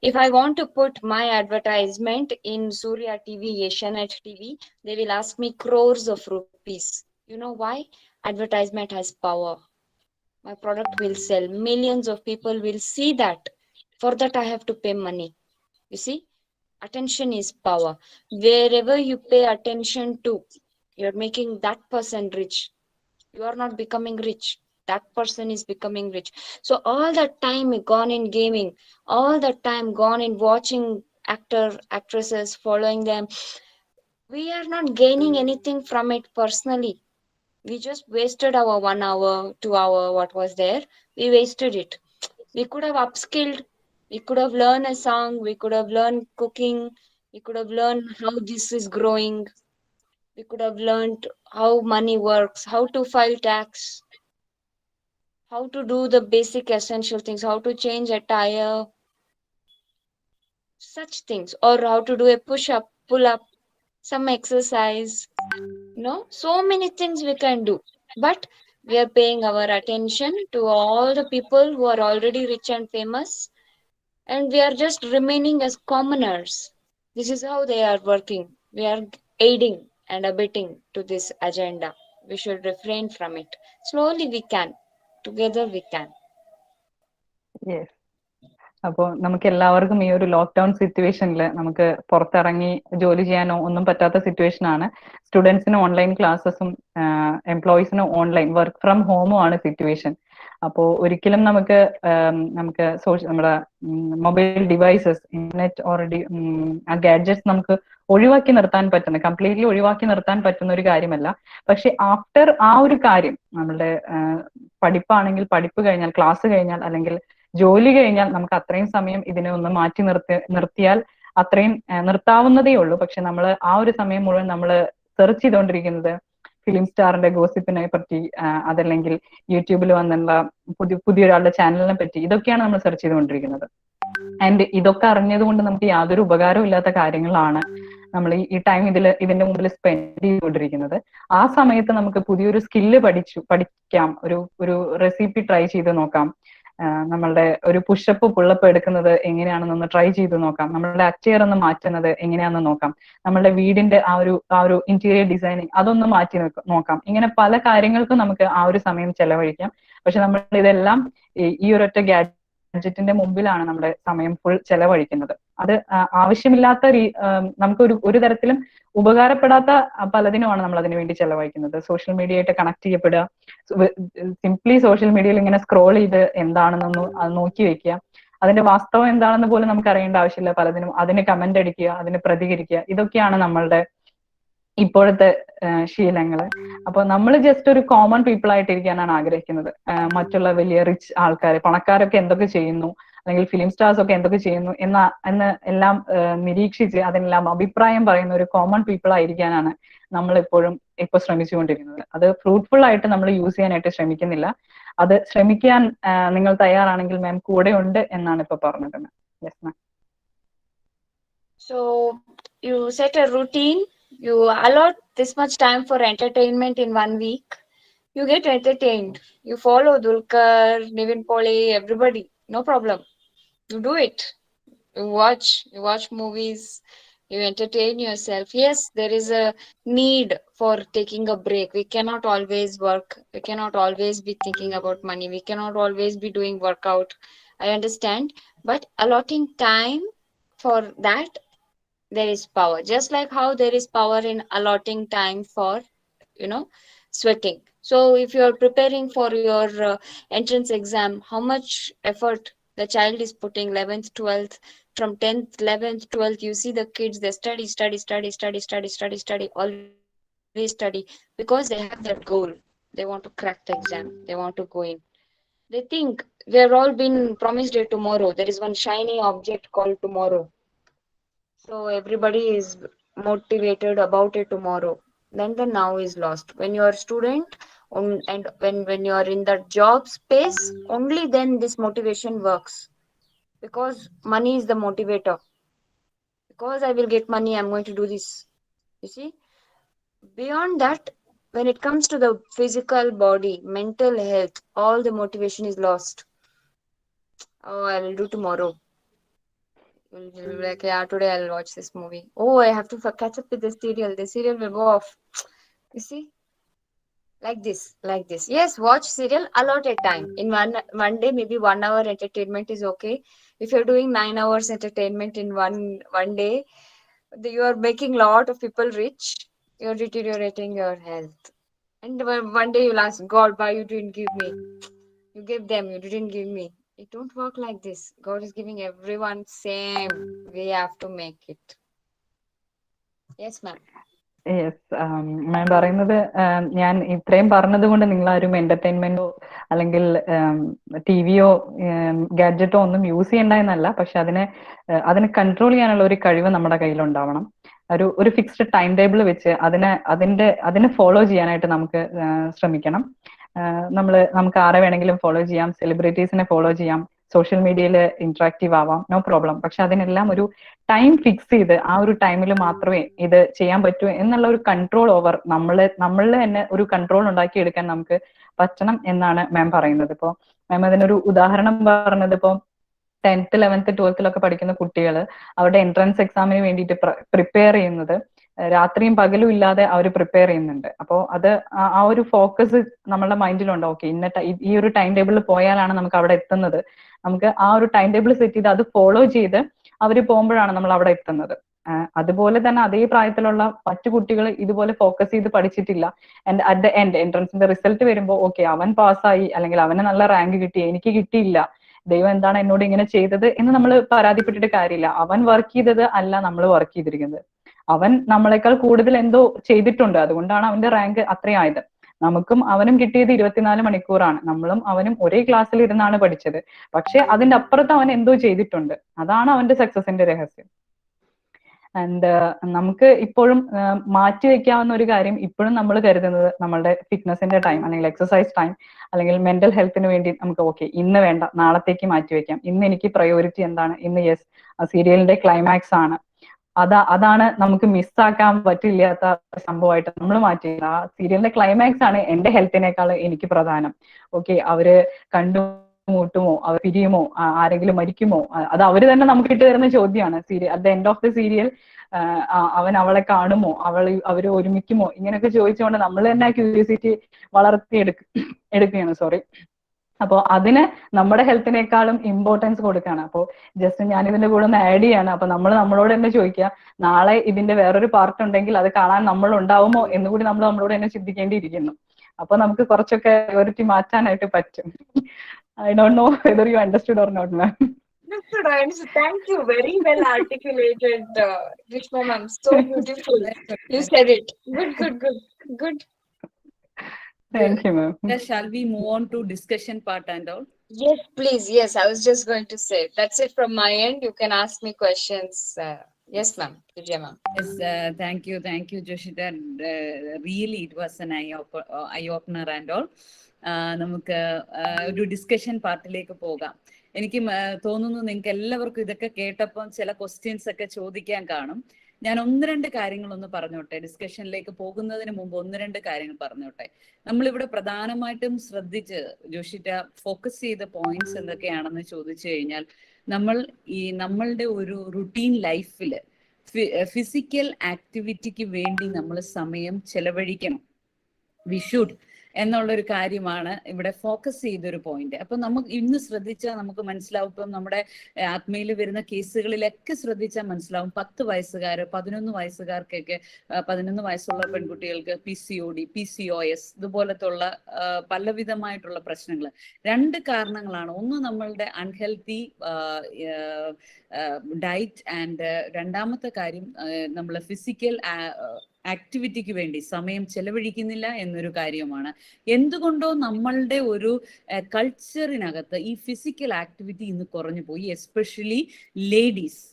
If I want to put my advertisement in Surya TV, Asianet TV, they will ask me crores of rupees. You know why? Advertisement has power. My product will sell. Millions of people will see that. For that, I have to pay money. You see, attention is power. Wherever you pay attention to, you're making that person rich. You are not becoming rich. That person is becoming rich. So all that time gone in gaming, all that time gone in watching actresses, following them, we are not gaining anything from it personally. We just wasted our 1 hour, 2 hour, what was there. We wasted it. We could have upskilled. We could have learned a song. We could have learned cooking. We could have learned how this is growing. We could have learned how money works, how to file tax, how to do the basic essential things, how to change a tire, such things, or how to do a push-up, pull-up, some exercise. So many things we can do. But we are paying our attention to all the people who are already rich and famous, and we are just remaining as commoners. This is how they are working. We are aiding and abetting to this agenda. We should refrain from it. Slowly we can. Together we can. Yes. അപ്പോൾ നമുക്ക് എല്ലാവർക്കും ഈ ഒരു lockdown സിറ്റുവേഷനിൽ നമുക്ക് പുറത്തിറങ്ങി ജോലി ചെയ്യാനോ ഒന്നും പറ്റാത്ത സിറ്റുവേഷൻ ആണ്. സ്റ്റുഡൻസിന് ഓൺലൈൻ ക്ലാസ്സസും എംപ്ലോയീസിന് ഓൺലൈൻ വർക്ക് ഫ്രം ഹോമും ആണ് സിറ്റുവേഷൻ. അപ്പോൾ ഒരിക്കലും നമുക്ക് നമ്മുടെ mobile devices, internet or gadgets നമുക്ക് ഒഴിവാക്കി നിർത്താൻ പറ്റുന്ന, കംപ്ലീറ്റ്ലി ഒഴിവാക്കി നിർത്താൻ പറ്റുന്ന ഒരു കാര്യമല്ല. പക്ഷെ ആഫ്റ്റർ ആ ഒരു കാര്യം, നമ്മളുടെ പഠിപ്പാണെങ്കിൽ പഠിപ്പ് കഴിഞ്ഞാൽ, ക്ലാസ് കഴിഞ്ഞാൽ, അല്ലെങ്കിൽ ജോലി കഴിഞ്ഞാൽ നമുക്ക് അത്രയും സമയം ഇതിനെ ഒന്ന് മാറ്റി നിർത്തിയാൽ അത്രയും നിർത്താവുന്നതേ ഉള്ളൂ. പക്ഷെ നമ്മൾ ആ ഒരു സമയം മുഴുവൻ നമ്മൾ സെർച്ച് ചെയ്തുകൊണ്ടിരിക്കുന്നത് ഫിലിം സ്റ്റാറിന്റെ ഗോസിപ്പിനെ പറ്റി, അതല്ലെങ്കിൽ യൂട്യൂബിൽ വന്നുള്ള പുതിയൊരാളുടെ ചാനലിനെ പറ്റി, ഇതൊക്കെയാണ് നമ്മൾ സെർച്ച് ചെയ്തുകൊണ്ടിരിക്കുന്നത്. ആൻഡ് ഇതൊക്കെ അറിഞ്ഞത് കൊണ്ട് നമുക്ക് യാതൊരു ഉപകാരവും ഇല്ലാത്ത കാര്യങ്ങളാണ് നമ്മൾ ഈ ടൈം ഇതിന്റെ മുമ്പിൽ സ്പെൻഡ് ചെയ്തുകൊണ്ടിരിക്കുന്നത്. ആ സമയത്ത് നമുക്ക് പുതിയൊരു സ്കില്ല് പഠിക്കാം, ഒരു റെസിപ്പി ട്രൈ ചെയ്ത് നോക്കാം, നമ്മളുടെ ഒരു പുഷപ്പ് പുള്ളപ്പ് എടുക്കുന്നത് എങ്ങനെയാണെന്നൊന്ന് ട്രൈ ചെയ്ത് നോക്കാം, നമ്മളുടെ അച്ചയർ ഒന്ന് മാറ്റുന്നത് എങ്ങനെയാണെന്ന് നോക്കാം, നമ്മളുടെ വീടിന്റെ ആ ഒരു ഇന്റീരിയർ ഡിസൈനിങ് അതൊന്ന് മാറ്റി നോക്കാം. ഇങ്ങനെ പല കാര്യങ്ങൾക്കും നമുക്ക് ആ ഒരു സമയം ചെലവഴിക്കാം. പക്ഷെ നമ്മൾ ഇതെല്ലാം ഈ ഒരൊറ്റ ഗാഡ്ജറ്റിന്റെ മുമ്പിലാണ് നമ്മുടെ സമയം ഫുൾ ചെലവഴിക്കുന്നത്. അത് ആവശ്യമില്ലാത്ത നമുക്ക് ഒരു തരത്തിലും ഉപകാരപ്പെടാത്ത പലതിനുമാണ് നമ്മൾ അതിനു വേണ്ടി ചെലവഴിക്കുന്നത്. സോഷ്യൽ മീഡിയ ആയിട്ട് കണക്ട് ചെയ്യപ്പെടുക, സിംപ്ലി സോഷ്യൽ മീഡിയയിൽ ഇങ്ങനെ സ്ക്രോൾ ചെയ്ത് എന്താണെന്നൊന്ന് അത് നോക്കി വെക്കുക, അതിന്റെ വാസ്തവം എന്താണെന്ന് പോലും നമുക്ക് അറിയേണ്ട ആവശ്യമില്ല. പലതിനും അതിന് കമന്റ് അടിക്കുക, അതിന് പ്രതികരിക്കുക, ഇതൊക്കെയാണ് നമ്മളുടെ ഇപ്പോഴത്തെ ശീലങ്ങള്. അപ്പൊ നമ്മൾ ജസ്റ്റ് ഒരു കോമൺ പീപ്പിൾ ആയിട്ടിരിക്കാനാണ് ആഗ്രഹിക്കുന്നത്. മറ്റുള്ള വലിയ റിച്ച് ആൾക്കാർ, പണക്കാരൊക്കെ എന്തൊക്കെ ചെയ്യുന്നു, അല്ലെങ്കിൽ ഫിലിം സ്റ്റാർസ് ഒക്കെ എന്തൊക്കെ ചെയ്യുന്നു എന്ന് എല്ലാം നിരീക്ഷിച്ച് അതിനെല്ലാം അഭിപ്രായം പറയുന്ന ഒരു കോമൺ പീപ്പിൾ ആയിരിക്കാനാണ് നമ്മൾ ഇപ്പൊ ശ്രമിച്ചുകൊണ്ടിരിക്കുന്നത്. അത് ഫ്രൂട്ട്ഫുൾ ആയിട്ട് നമ്മൾ യൂസ് ചെയ്യാനായിട്ട് ശ്രമിക്കുന്നില്ല. അത് ശ്രമിക്കാൻ നിങ്ങൾ തയ്യാറാണെങ്കിൽ മാം കൂടെ ഉണ്ട് എന്നാണ് ഇപ്പൊ പറഞ്ഞത്. Yes ma'am. So you set a routine, you allot this much time for entertainment in 1 week, you get entertained. You follow Dulquer, Nivin Pauly, everybody, no problem. You do it. You watch movies, you entertain yourself. Yes, there is a need for taking a break. We cannot always work. We cannot always be thinking about money. We cannot always be doing workout. I understand. But allotting time for that, there is power. Just like how there is power in allotting time for, sweating. So if you are preparing for your entrance exam, how much effort the child is putting, 11th, 12th, from 10th, 11th, 12th, you see the kids, they study, always study, because they have that goal. They want to crack the exam. They want to go in. They think we have all been promised a tomorrow. There is one shiny object called tomorrow. So everybody is motivated about a tomorrow. Then the now is lost. When you are a student and when you are in that job space, only then this motivation works. Because money is the motivator. Because I will get money, I'm going to do this. You see? Beyond that, when it comes to the physical body, mental health, all the motivation is lost. Oh, I will do tomorrow. You'll be like, yeah, today I'll watch this movie. Oh, I have to catch up with the serial. The serial will go off. You see? Like this. Yes, watch serial, allot a time. In one day, maybe 1 hour entertainment is okay. If you're doing 9 hours entertainment in one day, you are making a lot of people rich. You're deteriorating your health. And one day you'll ask God, why you didn't give me? You gave them, you didn't give me. It don't work like this. God is giving everyone same. We have to make it. Yes, ma'am. Yes ma'am പറയുന്നത്, ഞാൻ ഇത്രയും പറഞ്ഞത് കൊണ്ട് നിങ്ങൾ ആരും എന്റർടൈൻമെന്റോ അല്ലെങ്കിൽ ടിവിയോ ഗാഡ്ജറ്റോ ഒന്നും use ചെയ്യണ്ട എന്നല്ല. പക്ഷെ അതിനെ കൺട്രോൾ ചെയ്യാനുള്ള ഒരു കഴിവ് നമ്മുടെ കയ്യിലുണ്ടാവണം. ഒരു ഫിക്സ്ഡ് ടൈം ടേബിൾ വെച്ച് അതിനെ ഫോളോ ചെയ്യാനായിട്ട് നമുക്ക് ശ്രമിക്കണം. നമുക്ക് ആരെ വേണമെങ്കിലും ഫോളോ ചെയ്യാം, സെലിബ്രിറ്റീസിനെ ഫോളോ ചെയ്യാം, സോഷ്യൽ മീഡിയയിൽ ഇന്ററാക്റ്റീവ് ആവാം, നോ പ്രോബ്ലം. പക്ഷെ അതിനെല്ലാം ഒരു ടൈം ഫിക്സ് ചെയ്ത് ആ ഒരു ടൈമിൽ മാത്രമേ ഇത് ചെയ്യാൻ പറ്റൂ എന്നുള്ള ഒരു കൺട്രോൾ ഓവർ നമ്മളിൽ തന്നെ ഒരു കൺട്രോൾ ഉണ്ടാക്കിയെടുക്കാൻ നമുക്ക് പറ്റണം എന്നാണ് മാം പറയുന്നത്. ഇപ്പോ മാം അതിനൊരു ഉദാഹരണം പറഞ്ഞത്, ഇപ്പോ 10th, 11th, 12th പഠിക്കുന്ന കുട്ടികൾ അവരുടെ എൻട്രൻസ് എക്സാമിന് വേണ്ടിയിട്ട് പ്രിപ്പയർ ചെയ്യുന്നത് രാത്രിയും പകലും ഇല്ലാതെ അവർ പ്രിപ്പയർ ചെയ്യുന്നുണ്ട്. അപ്പോൾ അത് ആ ഒരു ഫോക്കസ് നമ്മളുടെ മൈൻഡിലുണ്ട്. ഓക്കെ, ഈ ഒരു ടൈം ടേബിളിൽ പോയാലാണ് നമുക്ക് അവിടെ എത്തുന്നത്. നമുക്ക് ആ ഒരു ടൈം ടേബിൾ സെറ്റ് ചെയ്ത് അത് ഫോളോ ചെയ്ത് അവർ പോകുമ്പോഴാണ് നമ്മൾ അവിടെ എത്തുന്നത്. അതുപോലെ തന്നെ അതേ പ്രായത്തിലുള്ള മറ്റു കുട്ടികൾ ഇതുപോലെ ഫോക്കസ് ചെയ്ത് പഠിച്ചിട്ടില്ല. ആൻഡ് അറ്റ് ദ എൻഡ് എൻട്രൻസിന്റെ റിസൾട്ട് വരുമ്പോൾ ഓക്കെ, അവൻ പാസ്സായി അല്ലെങ്കിൽ അവന് നല്ല റാങ്ക് കിട്ടി, എനിക്ക് കിട്ടിയില്ല, ദൈവം എന്താണ് എന്നോട് ഇങ്ങനെ ചെയ്തത് എന്ന് നമ്മൾ പരാതിപ്പെട്ടിട്ട് കാര്യമില്ല. അവൻ വർക്ക് ചെയ്തത് അല്ല നമ്മൾ വർക്ക് ചെയ്തിരിക്കുന്നത്. അവൻ നമ്മളെക്കാൾ കൂടുതൽ എന്തോ ചെയ്തിട്ടുണ്ട്, അതുകൊണ്ടാണ് അവന്റെ റാങ്ക് അത്രയായത്. നമുക്കും അവനും കിട്ടിയത് 24 മണിക്കൂറാണ്. നമ്മളും അവനും ഒരേ ക്ലാസ്സിൽ ഇരുന്നാണ് പഠിച്ചത്. പക്ഷെ അതിന്റെ അപ്പുറത്ത് അവൻ എന്തോ ചെയ്തിട്ടുണ്ട്. അതാണ് അവന്റെ സക്സസിന്റെ രഹസ്യം. ആൻഡ് നമുക്ക് ഇപ്പോഴും മാറ്റി വെക്കാവുന്ന ഒരു കാര്യം, ഇപ്പോഴും നമ്മൾ കരുതുന്നത് നമ്മളുടെ ഫിറ്റ്നസിന്റെ ടൈം അല്ലെങ്കിൽ എക്സസൈസ് ടൈം അല്ലെങ്കിൽ മെന്റൽ ഹെൽത്തിന് വേണ്ടി നമുക്ക് ഓക്കെ ഇന്ന് വേണ്ട, നാളത്തേക്ക് മാറ്റി വെക്കാം. ഇന്ന് എനിക്ക് പ്രയോറിറ്റി എന്താണ്, ഇന്ന് യെസ് സീരിയലിന്റെ ക്ലൈമാക്സ് ആണ്, അതാണ് നമുക്ക് മിസ്സാക്കാൻ പറ്റില്ലാത്ത സംഭവമായിട്ട് നമ്മൾ മാറ്റിയത്. ആ സീരിയലിന്റെ ക്ലൈമാക്സ് ആണ് എന്റെ ഹെൽത്തിനേക്കാൾ എനിക്ക് പ്രധാനം. ഓക്കെ, അവര് കണ്ടുമുട്ടുമോ, അവർ പിരിയുമോ, ആരെങ്കിലും മരിക്കുമോ, അത് അവര് തന്നെ നമുക്ക് ഇട്ട് തരുന്ന ചോദ്യമാണ്. At the end of the serial അവൻ അവളെ കാണുമോ, അവര് ഒരുമിക്കുമോ, ഇങ്ങനെയൊക്കെ ചോദിച്ചുകൊണ്ട് നമ്മൾ തന്നെ ക്യൂരിയോസിറ്റി എടുക്കുകയാണ്. സോറി. അപ്പോൾ അതിന് നമ്മുടെ ഹെൽത്തിനേക്കാളും ഇമ്പോർട്ടൻസ് കൊടുക്കുകയാണ്. അപ്പോൾ ജസ്റ്റ് ഞാൻ ഇതിന്റെ കൂടെ ഒന്ന് ആഡ് ചെയ്യാണ്. അപ്പൊ നമ്മളോട് തന്നെ ചോദിക്കുക, നാളെ ഇതിന്റെ വേറൊരു പാർട്ട് ഉണ്ടെങ്കിൽ അത് കാണാൻ നമ്മൾ ഉണ്ടാവുമോ എന്നുകൂടി നമ്മളോട് തന്നെ ചിന്തിക്കേണ്ടിയിരിക്കുന്നു. അപ്പൊ നമുക്ക് കുറച്ചൊക്കെ പ്രയോറിറ്റി മാറ്റാനായിട്ട് പറ്റും. I don't know whether you understood or not, ma'am. Thank you. Very well articulated, Grishma ma'am. So beautiful. You said it. Good. Thank you, ma'am. Shall we move on to discussion part and all? Yes, please. Yes, I was just going to say. That's it from my end. You can ask me questions. Yes, ma'am. Vijay ma'am. Yes, thank you, Joshita. Really, it was an eye opener and all. നമുക്ക് ഒരു discussion പാർട്ടിലേക്ക് പോകാം. എനിക്ക് തോന്നുന്നു നിങ്ങൾക്ക് എല്ലാവർക്കും ഇതൊക്കെ കേട്ടപ്പോൾ ചില ക്വസ്റ്റ്യൻസ് ഒക്കെ ചോദിക്കാൻ കാണും. ഞാൻ 1-2 കാര്യങ്ങളൊന്ന് പറഞ്ഞോട്ടെ. ഡിസ്കഷനിലേക്ക് പോകുന്നതിന് മുമ്പ് 1-2 കാര്യങ്ങൾ പറഞ്ഞോട്ടെ. നമ്മളിവിടെ പ്രധാനമായിട്ടും ശ്രദ്ധിച്ച് ജോഷിറ്റ ഫോക്കസ് ചെയ്ത പോയിന്റ്സ് എന്തൊക്കെയാണെന്ന് ചോദിച്ചു കഴിഞ്ഞാൽ, നമ്മളുടെ ഒരു റുട്ടീൻ ലൈഫില് ഫിസിക്കൽ ആക്ടിവിറ്റിക്ക് വേണ്ടി നമ്മൾ സമയം ചെലവഴിക്കണം. വി ഷുഡ് എന്നുള്ളൊരു കാര്യമാണ് ഇവിടെ ഫോക്കസ് ചെയ്തൊരു പോയിന്റ്. അപ്പൊ നമുക്ക് ഇന്ന് ശ്രദ്ധിച്ചാൽ നമുക്ക് മനസ്സിലാവും. ഇപ്പം നമ്മുടെ ആത്മയിൽ വരുന്ന കേസുകളിലൊക്കെ ശ്രദ്ധിച്ചാൽ മനസ്സിലാവും. 10 വയസ്സുകാർ, 11 വയസ്സുകാർക്കൊക്കെ, 11 വയസ്സുള്ള പെൺകുട്ടികൾക്ക് PCOD, PCOS ഇതുപോലത്തുള്ള പലവിധമായിട്ടുള്ള പ്രശ്നങ്ങൾ. 2 കാരണങ്ങളാണ്. ഒന്ന് നമ്മളുടെ അൺഹെൽത്തി ഡയറ്റ്, ആൻഡ് രണ്ടാമത്തെ കാര്യം നമ്മൾ ഫിസിക്കൽ ആക്ടിവിറ്റിക്ക് വേണ്ടി സമയം ചെലവഴിക്കുന്നില്ല എന്നൊരു കാര്യമാണ്. എന്തുകൊണ്ടോ നമ്മളുടെ ഒരു കൾച്ചറിനകത്ത് ഈ ഫിസിക്കൽ ആക്ടിവിറ്റി ഇന്ന് കുറഞ്ഞു പോയി. എസ്പെഷ്യലി ലേഡീസ്,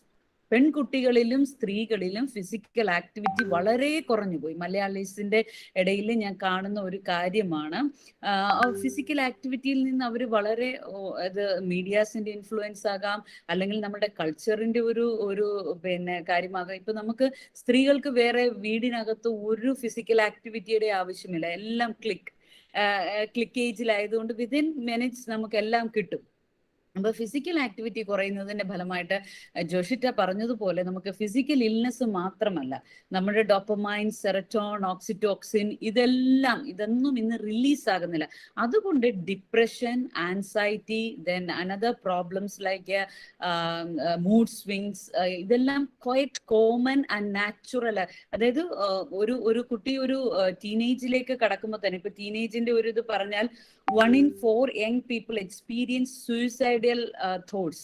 പെൺകുട്ടികളിലും സ്ത്രീകളിലും ഫിസിക്കൽ ആക്ടിവിറ്റി വളരെ കുറഞ്ഞു പോയി. മലയാളീസിന്റെ ഇടയിൽ ഞാൻ കാണുന്ന ഒരു കാര്യമാണ്. ഫിസിക്കൽ ആക്ടിവിറ്റിയിൽ നിന്ന് അവർ വളരെ, അത് മീഡിയാസിന്റെ ഇൻഫ്ലുവൻസ് ആകാം, അല്ലെങ്കിൽ നമ്മുടെ കൾച്ചറിന്റെ ഒരു കാര്യമാകാം. ഇപ്പൊ നമുക്ക് സ്ത്രീകൾക്ക് വേറെ വീടിനകത്ത് ഒരു ഫിസിക്കൽ ആക്ടിവിറ്റിയുടെ ആവശ്യമില്ല. എല്ലാം ക്ലിക്ക് ഏജിലായതുകൊണ്ട് വിതിൻ മിനിറ്റ്സ് നമുക്ക് എല്ലാം കിട്ടും. അപ്പൊ ഫിസിക്കൽ ആക്ടിവിറ്റി കുറയുന്നതിന്റെ ഫലമായിട്ട് ജോഷിറ്റ പറഞ്ഞതുപോലെ നമുക്ക് ഫിസിക്കൽ ഇൽനെസ് മാത്രമല്ല, നമ്മുടെ ഡോപ്പമൈൻ, സെറട്ടോൺ, ഓക്സിറ്റോക്സിൻ ഇതൊന്നും ഇന്ന് റിലീസ് ആകുന്നില്ല. അതുകൊണ്ട് depression, anxiety, then another problems like mood swings, ഇതെല്ലാം ക്വൈറ്റ് കോമൺ ആൻഡ് നാച്ചുറൽ. അതായത് ഒരു കുട്ടി ഒരു ടീനേജിലേക്ക് കടക്കുമ്പോൾ തന്നെ, ഇപ്പൊ ടീനേജിന്റെ ഒരു ഇത് പറഞ്ഞാൽ 1 in 4 young people experience suicidal thoughts,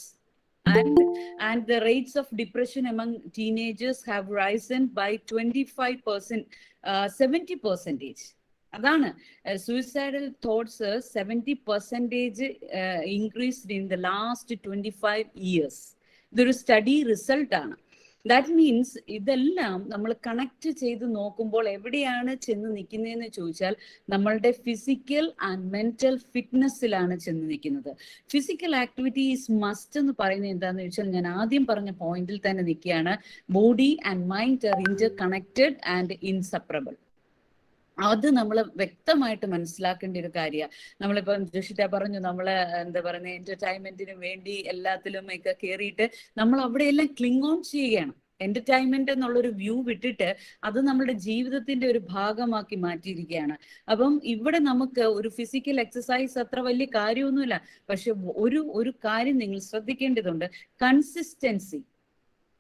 and the rates of depression among teenagers have risen by 25%, 70%. അതാണ് suicidal thoughts 70% increased in the last 25 years. ഇതൊരു സ്റ്റഡി റിസൾട്ട് ആണ്. ദാറ്റ് മീൻസ് ഇതെല്ലാം നമ്മൾ കണക്ട് ചെയ്ത് നോക്കുമ്പോൾ എവിടെയാണ് ചെന്ന് നിൽക്കുന്നതെന്ന് ചോദിച്ചാൽ നമ്മളുടെ ഫിസിക്കൽ ആൻഡ് മെന്റൽ ഫിറ്റ്നസ്സിലാണ് ചെന്ന് നിൽക്കുന്നത്. ഫിസിക്കൽ ആക്ടിവിറ്റി ഈസ് മസ്റ്റ് എന്ന് പറയുന്നത് എന്താണെന്ന് ചോദിച്ചാൽ, ഞാൻ ആദ്യം പറഞ്ഞ പോയിന്റിൽ തന്നെ നിൽക്കുകയാണ്. Body and mind are interconnected and inseparable. അത് നമ്മൾ വ്യക്തമായിട്ട് മനസ്സിലാക്കേണ്ട ഒരു കാര്യമാണ്. നമ്മളിപ്പം ജോഷിറ്റ പറഞ്ഞു, നമ്മള് എന്താ പറയുന്നത്, എന്റർടൈൻമെന്റിന് വേണ്ടി എല്ലാത്തിലും ഒക്കെ കയറിയിട്ട് നമ്മൾ അവിടെയെല്ലാം ക്ലിങ് ഓൺ ചെയ്യുകയാണ്. എന്റർടൈൻമെന്റ് എന്നുള്ളൊരു വ്യൂ വിട്ടിട്ട് അത് നമ്മുടെ ജീവിതത്തിന്റെ ഒരു ഭാഗമാക്കി മാറ്റിയിരിക്കുകയാണ്. അപ്പം ഇവിടെ നമുക്ക് ഒരു ഫിസിക്കൽ എക്സസൈസ് അത്ര വലിയ കാര്യമൊന്നുമില്ല. പക്ഷെ ഒരു കാര്യം നിങ്ങൾ ശ്രദ്ധിക്കേണ്ടതുണ്ട്, കൺസിസ്റ്റൻസി.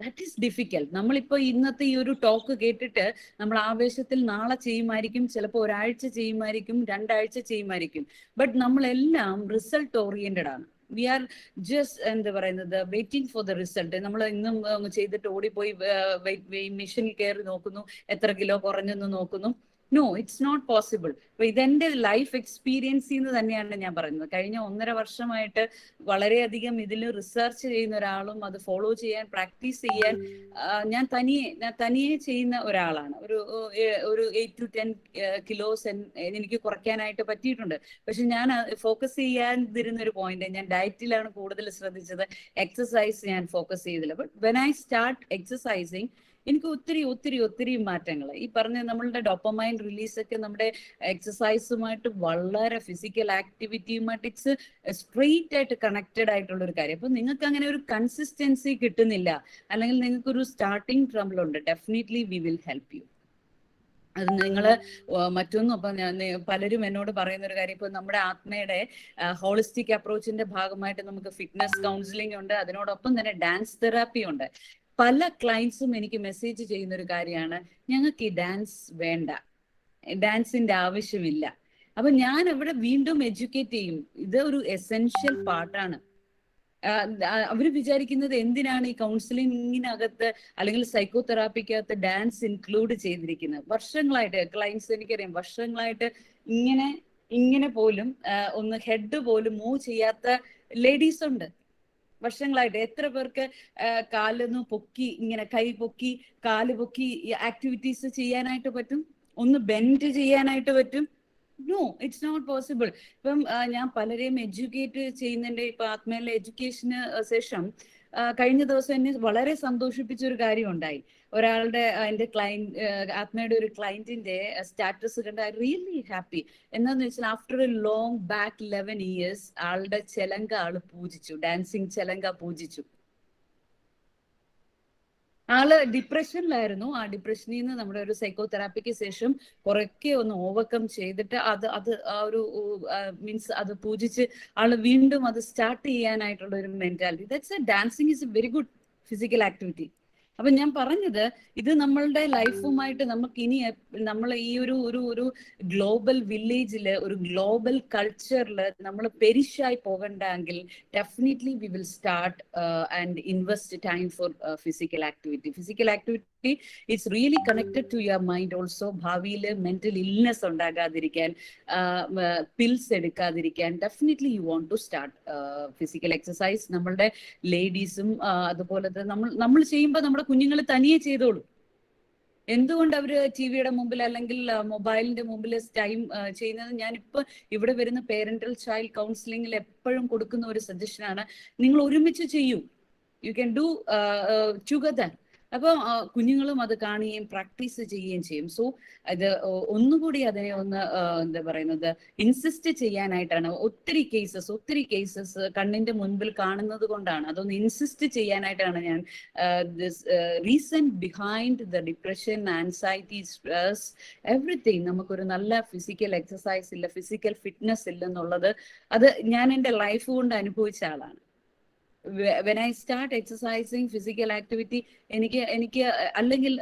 That is difficult. നമ്മളിപ്പോ ഇന്നത്തെ ഈ ഒരു ടോക്ക് കേട്ടിട്ട് നമ്മൾ ആവേശത്തിൽ നാളെ ചെയ്യുമായിരിക്കും, ചിലപ്പോൾ ഒരാഴ്ച ചെയ്യുമായിരിക്കും, 2 ആഴ്ച ചെയ്യുമായിരിക്കും. ബട്ട് നമ്മളെല്ലാം റിസൾട്ട് ഓറിയന്റഡ് ആണ്. വി ആർ ജസ്റ്റ് എന്താ പറയുന്നത്, വെയിറ്റിംഗ് ഫോർ ദ റിസൾട്ട്. നമ്മൾ ഇന്നും ചെയ്തിട്ട് ഓടിപ്പോയി മെഷീനിൽ കയറി നോക്കുന്നു, എത്ര കിലോ കുറഞ്ഞെന്ന് നോക്കുന്നു. No, it's not possible. അപ്പൊ ഇതെന്റെ ലൈഫ് എക്സ്പീരിയൻസിൽ നിന്ന് തന്നെയാണ് ഞാൻ പറയുന്നത്. കഴിഞ്ഞ 1.5 വർഷമായിട്ട് വളരെയധികം ഇതിൽ റിസർച്ച് ചെയ്യുന്ന ഒരാളും അത് ഫോളോ ചെയ്യാൻ, പ്രാക്ടീസ് ചെയ്യാൻ ഞാൻ തനിയെ ചെയ്യുന്ന ഒരാളാണ്. ഒരു 8 to 10 കിലോസ് എനിക്ക് കുറയ്ക്കാനായിട്ട് പറ്റിയിട്ടുണ്ട്. പക്ഷെ ഞാൻ ഫോക്കസ് ചെയ്യാതിരുന്ന ഒരു പോയിന്റ്, ഞാൻ ഡയറ്റിലാണ് കൂടുതൽ ശ്രദ്ധിച്ചത്, എക്സസൈസ് ഞാൻ ഫോക്കസ് ചെയ്തില്ല. But when I start exercising, എനിക്ക് ഒത്തിരി മാറ്റങ്ങൾ. ഈ പറഞ്ഞ നമ്മളുടെ ഡോപ്പമൈൻ റിലീസ് ഒക്കെ നമ്മുടെ എക്സസൈസുമായിട്ട്, വളരെ ഫിസിക്കൽ ആക്ടിവിറ്റിയുമായിട്ട് ഇറ്റ്സ് സ്ട്രെയിറ്റ് ആയിട്ട് കണക്റ്റഡ് ആയിട്ടുള്ള ഒരു കാര്യം. അപ്പൊ നിങ്ങൾക്ക് അങ്ങനെ ഒരു കൺസിസ്റ്റൻസി കിട്ടുന്നില്ല, അല്ലെങ്കിൽ നിങ്ങൾക്ക് ഒരു സ്റ്റാർട്ടിങ് ട്രബിൾ ഉണ്ട്, definitely we will help U. അത് നിങ്ങള് മറ്റൊന്നും, അപ്പൊ പലരും എന്നോട് പറയുന്ന ഒരു കാര്യം, ഇപ്പൊ നമ്മുടെ ആത്മയുടെ ഹോളിസ്റ്റിക് അപ്രോച്ചിന്റെ ഭാഗമായിട്ട് നമുക്ക് ഫിറ്റ്നസ് കൗൺസിലിംഗ് ഉണ്ട്, അതിനോടൊപ്പം തന്നെ ഡാൻസ് തെറാപ്പി ഉണ്ട്. പല ക്ലയൻസും എനിക്ക് മെസ്സേജ് ചെയ്യുന്ന ഒരു കാര്യമാണ്, ഞങ്ങൾക്ക് ഈ ഡാൻസ് വേണ്ട, ഡാൻസിന്റെ ആവശ്യമില്ല. അപ്പൊ ഞാൻ അവിടെ വീണ്ടും എഡ്യൂക്കേറ്റ് ചെയ്യും, ഇത് ഒരു എസെൻഷ്യൽ പാർട്ടാണ്. അവര് വിചാരിക്കുന്നത് എന്തിനാണ് ഈ കൗൺസിലിങ്ങിനകത്ത് അല്ലെങ്കിൽ സൈക്കോ തെറാപ്പിക്കകത്ത് ഡാൻസ് ഇൻക്ലൂഡ് ചെയ്തിരിക്കുന്നത്. വർഷങ്ങളായിട്ട് ക്ലയൻസ്, എനിക്കറിയാം, വർഷങ്ങളായിട്ട് ഇങ്ങനെ പോലും ഒന്ന് ഹെഡ് പോലും മൂവ് ചെയ്യാത്ത ലേഡീസ് ഉണ്ട്. വർഷങ്ങളായിട്ട് എത്ര പേർക്ക് കാലൊന്ന് പൊക്കി, ഇങ്ങനെ കൈ പൊക്കി, കാല് പൊക്കി ആക്ടിവിറ്റീസ് ചെയ്യാനായിട്ട് പറ്റും, ഒന്ന് ബെൻഡ് ചെയ്യാനായിട്ട് പറ്റും? No, it's not possible. ഇപ്പം ഞാൻ പലരെയും എഡ്യൂക്കേറ്റ് ചെയ്യുന്നതിന്റെ, ഇപ്പൊ ആത്മയിലെ എഡ്യൂക്കേഷന് ശേഷം കഴിഞ്ഞ ദിവസം എന്നെ വളരെ സന്തോഷിപ്പിച്ച ഒരു കാര്യം ഉണ്ടായി. ഒരാളുടെ, എന്റെ ആത്മയുടെ ഒരു ക്ലയന്റിന്റെ സ്റ്റാറ്റസ് കണ്ട് ഐ റിയലി ഹാപ്പി. എന്താന്ന് വെച്ചാൽ after A long back 11 years ആളുടെ ചെലങ്ക ആള് പൂജിച്ചു, ഡാൻസിങ് ചെലങ്ക പൂജിച്ചു. ആള് ഡിപ്രഷനിലായിരുന്നു. ആ ഡിപ്രഷനിൽ നിന്ന് നമ്മുടെ ഒരു സൈക്കോ തെറാപ്പിക്ക് ശേഷം കുറെയൊക്കെ ഒന്ന് ഓവർകം ചെയ്തിട്ട് അത് ആ ഒരു മീൻസ് അത് പൂജിച്ച് ആള് വീണ്ടും അത് സ്റ്റാർട്ട് ചെയ്യാനായിട്ടുള്ള ഒരു mentality. That's A dancing is A very good physical activity. അപ്പൊ ഞാൻ പറഞ്ഞത്, ഇത് നമ്മളുടെ ലൈഫുമായിട്ട് നമുക്ക് ഇനി നമ്മൾ ഈ ഒരു ഗ്ലോബൽ വില്ലേജില്, ഒരു ഗ്ലോബൽ കൾച്ചറിൽ നമ്മൾ പെരിഷായി പോകണ്ടെങ്കിൽ definitely we will start and invest time for physical activity. Physical activity it's really connected to your mind also. ഭാവിയിൽ മെന്റൽ ഇൽനെസ് ഉണ്ടാകാതിരിക്കാൻ, പിൽസ് എടുക്കാതിരിക്കാൻ, definitely you want to start physical exercise. നമ്മളുടെ ലേഡീസും അതുപോലെ നമ്മൾ ചെയ്യുമ്പോൾ നമ്മുടെ കുഞ്ഞുങ്ങൾ തനിയെ ചെയ്തോളൂ. എന്തുകൊണ്ട് അവര് ടിവിയുടെ മുമ്പിൽ അല്ലെങ്കിൽ മൊബൈലിന്റെ മുമ്പിൽ ടൈം ചെയ്യുന്നത്? ഞാനിപ്പോ ഇവിടെ വരുന്ന പേരന്റൽ ചൈൽഡ് കൗൺസിലിംഗിൽ എപ്പോഴും കൊടുക്കുന്ന ഒരു സജഷനാണ്, നിങ്ങൾ ഒരുമിച്ച് ചെയ്യൂ, യു ക്യാൻ ഡു ടുഗദർ. അപ്പൊ കുഞ്ഞുങ്ങളും അത് കാണുകയും പ്രാക്ടീസ് ചെയ്യുകയും ചെയ്യും. സോ അത് ഒന്നുകൂടി അതിനെ ഒന്ന് എന്താ പറയുന്നത്, ഇൻസിസ്റ്റ് ചെയ്യാനായിട്ടാണ്. ഒത്തിരി കേസസ് കണ്ണിന്റെ മുൻപിൽ കാണുന്നത് കൊണ്ടാണ്, അതൊന്ന് ഇൻസിസ്റ്റ് ചെയ്യാനായിട്ടാണ് ഞാൻ reason behind the depression, anxiety, stress, everything. നമുക്കൊരു നല്ല ഫിസിക്കൽ എക്സസൈസ് ഇല്ല, ഫിസിക്കൽ ഫിറ്റ്നസ് ഇല്ലെന്നുള്ളത് അത് ഞാൻ എൻ്റെ ലൈഫ് കൊണ്ട് അനുഭവിച്ച ആളാണ്. when I start exercising physical activity, എനിക്ക് അല്ലെങ്കിൽ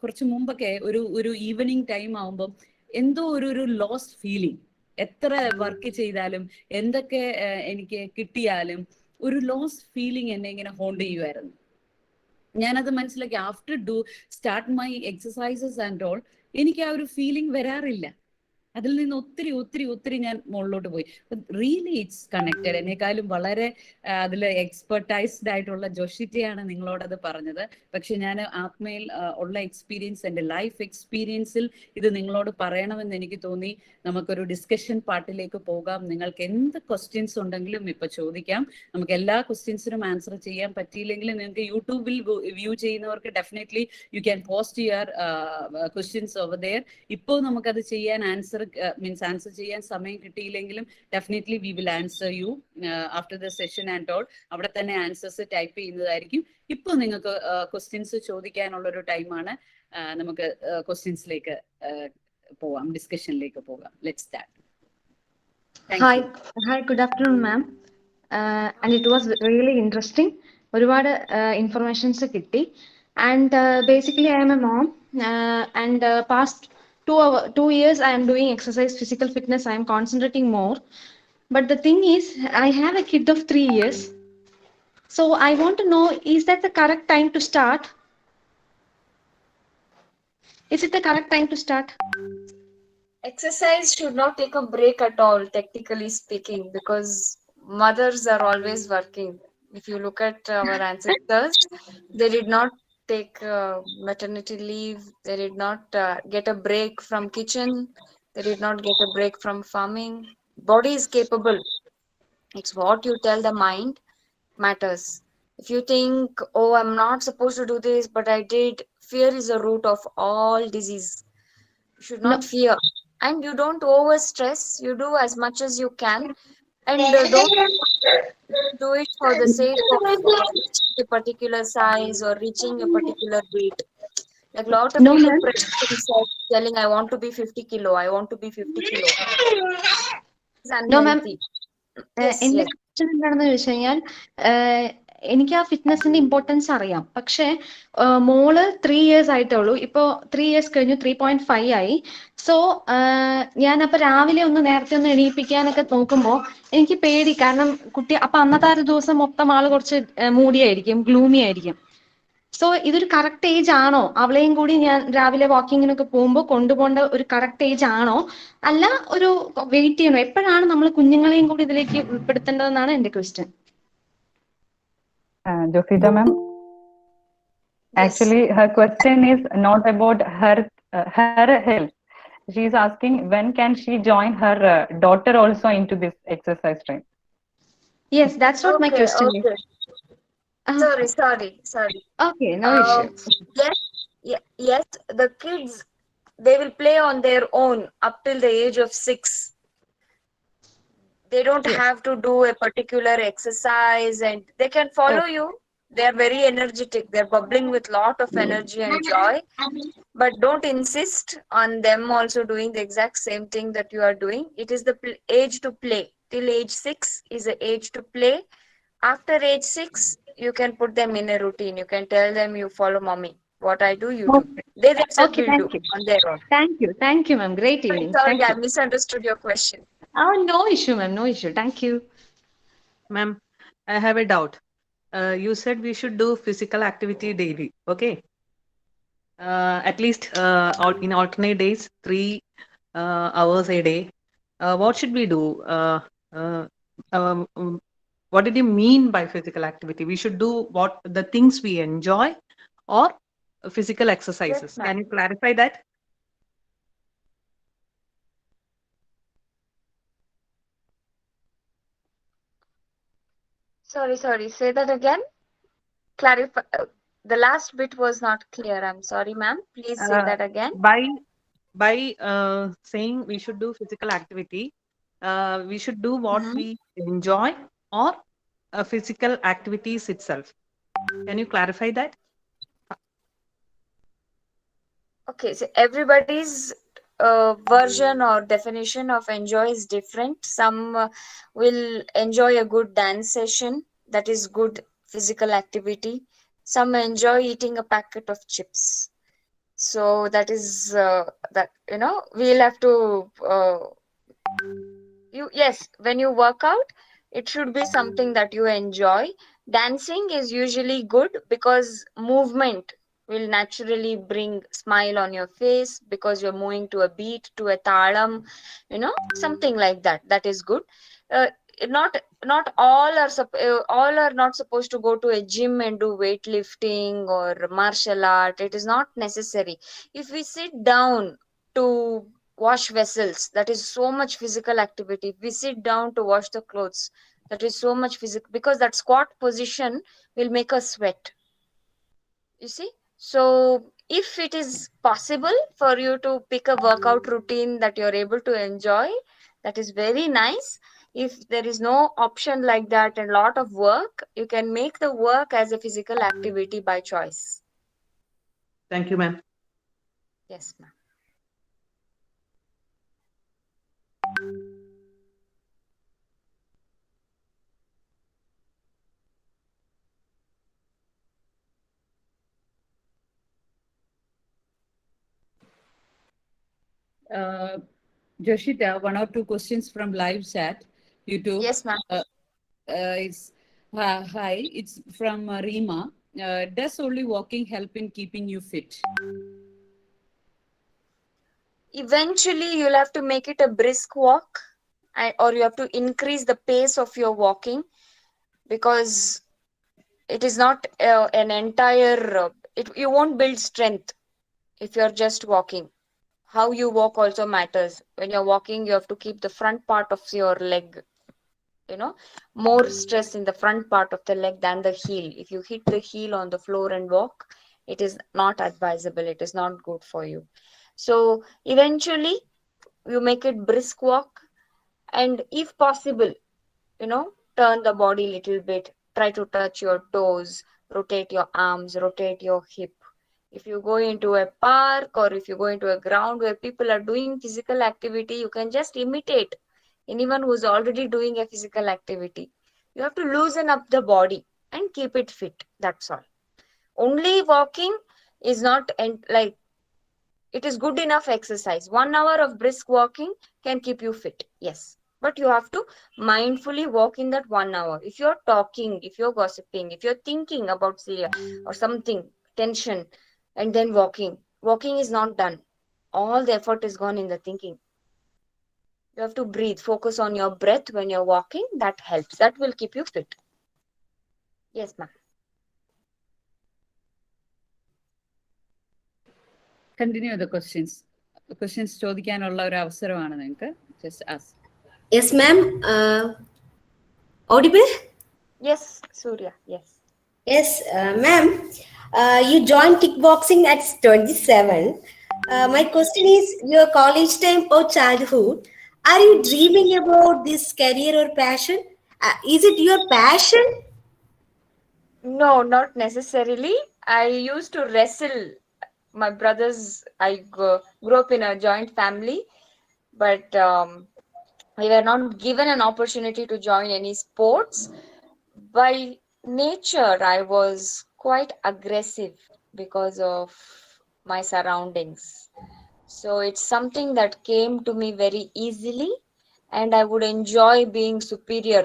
കുറച്ച് മുമ്പൊക്കെ ഒരു ഈവനിങ് ടൈം ആവുമ്പം എന്തോ ഒരു ലോസ്റ്റ് ഫീലിംഗ്, എത്ര വർക്ക് ചെയ്താലും എന്തൊക്കെ എനിക്ക് കിട്ടിയാലും ഒരു ലോസ്റ്റ് ഫീലിംഗ് എന്നെ ഇങ്ങനെ ഹോൾഡ് ചെയ്യുമായിരുന്നു. ഞാനത് മനസ്സിലാക്കി. After start my exercises and all, എനിക്ക് ആ ഒരു ഫീലിംഗ് വരാറില്ല. അതിൽ നിന്ന് ഒത്തിരി ഞാൻ മുകളിലോട്ട് പോയി. Really it's connected. എന്നെക്കാളും വളരെ അതിൽ എക്സ്പെർട്ടൈസ്ഡ് ആയിട്ടുള്ള ജോഷിറ്റയാണ് നിങ്ങളോടത് പറഞ്ഞത്. പക്ഷെ ഞാൻ ആത്മയിൽ ഉള്ള എക്സ്പീരിയൻസ്, എൻ്റെ ലൈഫ് എക്സ്പീരിയൻസിൽ ഇത് നിങ്ങളോട് പറയണമെന്ന് എനിക്ക് തോന്നി. നമുക്കൊരു ഡിസ്കഷൻ പാർട്ടിലേക്ക് പോകാം. നിങ്ങൾക്ക് എന്ത് ക്വസ്റ്റ്യൻസ് ഉണ്ടെങ്കിലും ഇപ്പൊ ചോദിക്കാം. നമുക്ക് എല്ലാ ക്വസ്റ്റ്യൻസിനും ആൻസർ ചെയ്യാൻ പറ്റിയില്ലെങ്കിലും നിങ്ങൾക്ക് യൂട്യൂബിൽ വ്യൂ ചെയ്യുന്നവർക്ക് definitely you can post your questions over there. ഇപ്പോൾ നമുക്കത് ചെയ്യാൻ ആൻസർ മീൻസ് ആൻസർ ചെയ്യാൻ സമയം കിട്ടിയില്ലെങ്കിലും definitely we will answer you after the session and all. അവിടെ തന്നെ ആൻസേഴ്സ് ടൈപ്പ് ചെയ്യുന്നതായിരിക്കും. ഇപ്പോൾ നിങ്ങൾക്ക് ക്വസ്റ്റ്യൻസ് ചോദിക്കാനുള്ള ഒരു ടൈമാണ്. നമുക്ക് ക്വസ്റ്റ്യൻസിലേക്ക് പോവാം, ഡിസ്കഷനിലേക്ക് പോകാം. Let's start. Hi, good afternoon, ma'am. And it was really interesting. ഒരുപാട് informations കിട്ടി. And basically, I am a mom. And past 2 years, I am doing exercise, physical fitness. I am concentrating more. But the thing is, I have a kid of 3 years. So I want to know, is that the correct time to start? Is it the correct time to start? Exercise should not take a break at all, technically speaking, because mothers are always working. If you look at our ancestors, they did not take maternity leave. They did not get a break from kitchen. They did not get a break from farming. Body is capable. It's what you tell the mind matters. If you think, oh, I'm not supposed to do this, but I did, fear is the root of all disease. You should not fear. And you don't over stress. You do as much as you can. And don't do it for the sake of reaching a particular size or reaching a particular weight. Like a lot of people pressure themselves telling, I want to be 50 kilo. I want to be 50 kilo. No, ma'am. എന്റെ question എന്താണെന്ന് ചോദിച്ചു കഴിഞ്ഞാൽ, എനിക്ക് ആ ഫിറ്റ്നസിന്റെ importance അറിയാം. പക്ഷെ മോള് 3 years ആയിട്ടേ ഉള്ളൂ. ഇപ്പോ 3 years കഴിഞ്ഞു, 3.5 ആയി. സോ ഞാനപ്പൊ രാവിലെ നേരത്തെ എണീപ്പിക്കാനൊക്കെ നോക്കുമ്പോ എനിക്ക് പേടി. കാരണം കുട്ടി അപ്പൊ അന്നത്തെ ഒരു ദിവസം മൊത്തം ആള് കുറച്ച് മൂടിയായിരിക്കും, ഗ്ലൂമി ആയിരിക്കും. സോ ഇതൊരു കറക്റ്റ് ഏജ് ആണോ? അവളെയും കൂടി ഞാൻ രാവിലെ വാക്കിങ്ങിനൊക്കെ പോകുമ്പോൾ കൊണ്ടുപോകേണ്ട ഒരു കറക്റ്റ് ഏജ് ആണോ? അല്ല ഒരു വെയിറ്റ് ചെയ്യണോ? എപ്പോഴാണ് നമ്മൾ കുഞ്ഞുങ്ങളെയും കൂടി ഇതിലേക്ക് ഉൾപ്പെടുത്തേണ്ടതെന്നാണ് എന്റെ question. Josita ma'am, actually her question is not about her health. She is asking when can she join her daughter also into this exercise train. Yes, that's what my question is. Sorry. Okay, no issue. Yes, the kids, they will play on their own up till the age of 6. They don't have to do a particular exercise, and they can follow you. They are very energetic. They're bubbling with lot of energy and joy. But don't insist on them also doing the exact same thing that you are doing. It is the age to play. Till age 6 is the age to play. After age 6, you can put them in a routine. You can tell them, you follow mommy. What I do, you do. They themselves will do on their own. Thank you, ma'am. Great evening. Sorry, I misunderstood your question. Oh, no issue, ma'am. No issue. Thank you. Ma'am, I have a doubt. You said we should do physical activity daily, okay? At least in alternate days, 3 hours a day. What should we do? What did you mean by physical activity? We should do what the things we enjoy or physical exercises. Yes, can you clarify that? Sorry. Say that again. Clarify. The last bit was not clear. I'm sorry, ma'am. Please say that again. By saying we should do physical activity, we should do what we enjoy or physical activities itself. Can you clarify that? Okay, so everybody's version or definition of enjoy is different. Some will enjoy a good dance session. That is good physical activity. Some enjoy eating a packet of chips. So that is that, we'll have to when you work out, it should be something that you enjoy. Dancing is usually good because movement will naturally bring smile on your face because you're moving to a beat, to a talam, something like that. That is good. Not all are not supposed to go to a gym and do weightlifting or martial art. It is not necessary. If we sit down to wash vessels, that is so much physical activity. If we sit down to wash the clothes, that is so much physical, because that squat position will make us sweat. You see? So if it is possible for you to pick a workout routine that you're able to enjoy, that is very nice. If there is no option like that and a lot of work, you can make the work as a physical activity by choice. Thank you, ma'am. Yes, ma'am. Joshita, 1 or 2 questions from live chat, YouTube. Yes, ma'am. It's hi, it's from Rima. Does only walking help in keeping you fit? Eventually, you'll have to make it a brisk walk, or you have to increase the pace of your walking, because it is not an entire, you won't build strength if you're just walking. How you walk also matters. When you're walking, you have to keep the front part of your leg, more stress in the front part of the leg than the heel. If you hit the heel on the floor and walk, it is not advisable. It is not good for you. So eventually, you make it brisk walk, and if possible, turn the body a little bit. Try to touch your toes, rotate your arms, rotate your hip. If you go into a park or if you go into a ground where people are doing physical activity, you can just imitate anyone who's already doing a physical activity. You have to loosen up the body and keep it fit. That's all. Only walking is not like, it is good enough exercise. 1 hour of brisk walking can keep you fit. Yes. But you have to mindfully walk in that 1 hour. If you're talking, if you're gossiping, if you're thinking about Celia or something, tension, and then walking is not done. All the effort is gone in the thinking. You have to breathe, focus on your breath when you're walking. That helps. That will keep you fit. Yes, ma'am. Continue the questions. Questions ചോദിക്കാനുള്ള ഒരു അവസരമാണ് നിങ്ങൾക്ക്. Just ask. Yes, ma'am. Audible? Yes, Surya. Yes. Yes, ma'am. You joined kickboxing at 27. My question is, your college time or childhood, are you dreaming about this career or passion? Is it your passion? No, not necessarily. I used to wrestle. My brothers, I grew up in a joint family, but we were not given an opportunity to join any sports. By nature, I was quite aggressive because of my surroundings. So it's something that came to me very easily, and I would enjoy being superior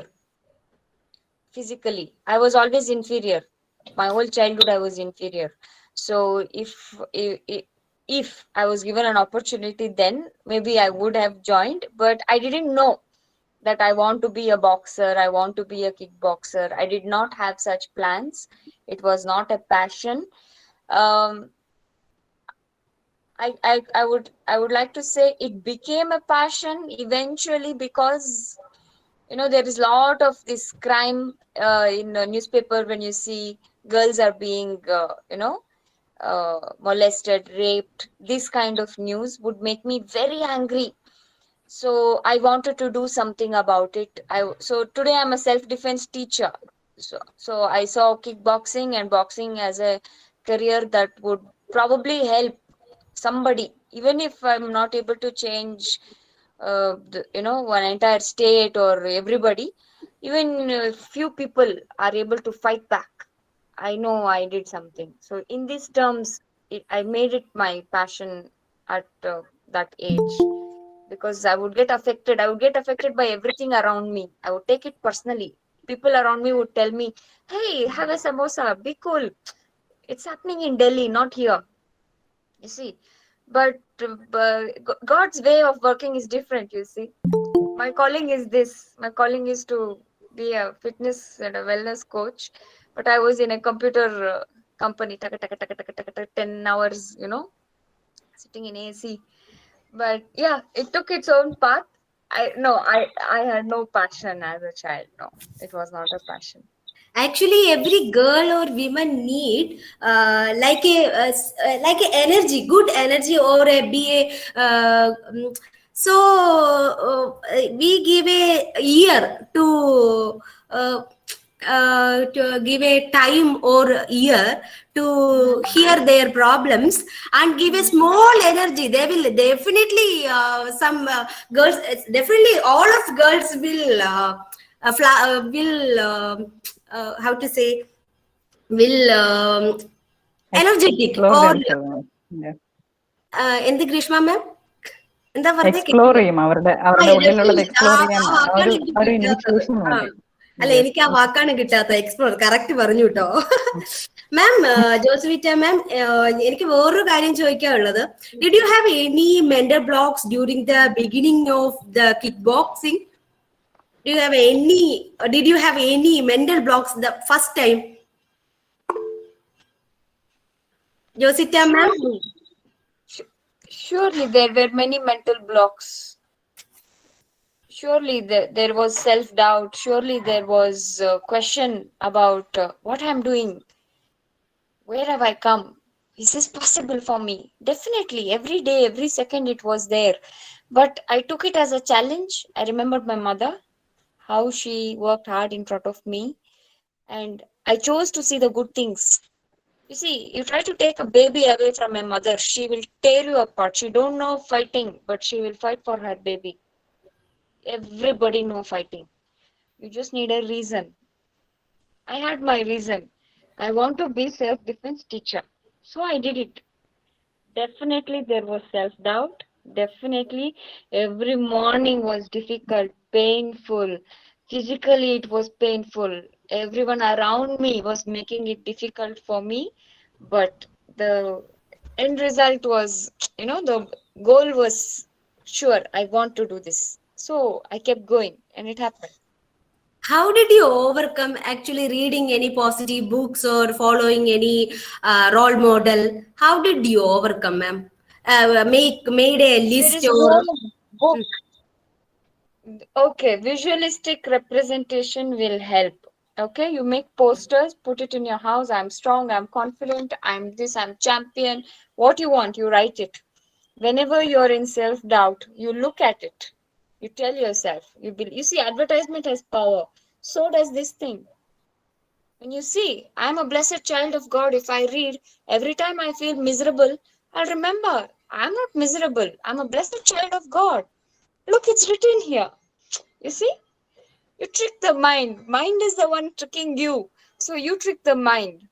physically. I was always inferior. My whole childhood, I was inferior. So if I was given an opportunity, then maybe I would have joined, but I didn't know that I want to be a boxer, I want to be a kickboxer. I did not have such plans. It was not a passion. I would like to say it became a passion eventually, because there is a lot of this crime in the newspaper. When you see girls are being molested, raped, this kind of news would make me very angry. So I wanted to do something about it. So today I'm a self-defense teacher. So I saw kickboxing and boxing as a career that would probably help somebody, even if I'm not able to change one entire state or everybody. Even few people are able to fight back, I know I did something. So in these terms, I made it my passion at that age, because I would get affected. I would get affected by everything around me. I would take it personally. People around me would tell me, hey, have a samosa, be cool. It's happening in Delhi, not here. You see, but God's way of working is different, you see. My calling is this. My calling is to be a fitness and a wellness coach. But I was in a computer company, 10 hours, sitting in AC. But yeah, it took its own path. I had no passion as a child. No, it was not a passion. Actually, every girl or woman need like a energy, good energy, or we give a year to give a time or year to hear their problems and give a small energy. They will definitely some girls, definitely all of girls will how to say, will energetic Explore or themselves. Yeah. എന്ത് ഗ്രീഷ്മ മാം എന്താ പറഞ്ഞ explore ചെയ്യും അവരുടെ ഉള്ളിലുള്ളത് explore ചെയ്യാൻ ഒരു initiation വേണ്ടി. അല്ല, എനിക്ക് ആ വാക്കാണ് കിട്ടാത്ത. എക്സ്പ്ലോർ കറക്റ്റ് പറഞ്ഞു കേട്ടോ മാം. ജോസ്വിറ്റ മാം, എനിക്ക് വേറൊരു കാര്യം ചോദിക്കാനുള്ളത്, did you have any mental blocks during the beginning of the kick boxing? Did you have any mental blocks the first time? Josita ma'am? Surely there were many mental blocks. Surely there was self-doubt. Surely there was a question about what I'm doing. Where have I come? Is this possible for me? Definitely, every day, every second it was there. But I took it as a challenge. I remembered my mother, how she worked hard in front of me, and I chose to see the good things. You see, you try to take a baby away from a mother, she will tear you apart. She don't know fighting, but she will fight for her baby. Everybody know fighting. You just need a reason. I had my reason. I want to be self-defense teacher, so I did it. Definitely there was self-doubt. Definitely every morning was difficult, painful. Physically it was painful. Everyone around me was making it difficult for me, but the end result was, the goal was sure, I want to do this. So I kept going and it happened. How did you overcome? Actually reading any positive books or following any role model? How did you overcome, ma'am? Made a list There is or no book. Okay, visualistic representation will help. Okay, you make posters, put it in your house. I'm strong, I'm confident, I'm this, I'm champion. What you want, you write it. Whenever you're in self-doubt, you look at it. You tell yourself, you see, advertisement has power. So does this thing. When you see, I'm a blessed child of God, if I read, every time I feel miserable, I'll remember, I'm not miserable. I'm a blessed child of God. Look, it's written here. You see? You trick the mind. Mind is the one tricking you. So you trick the mind.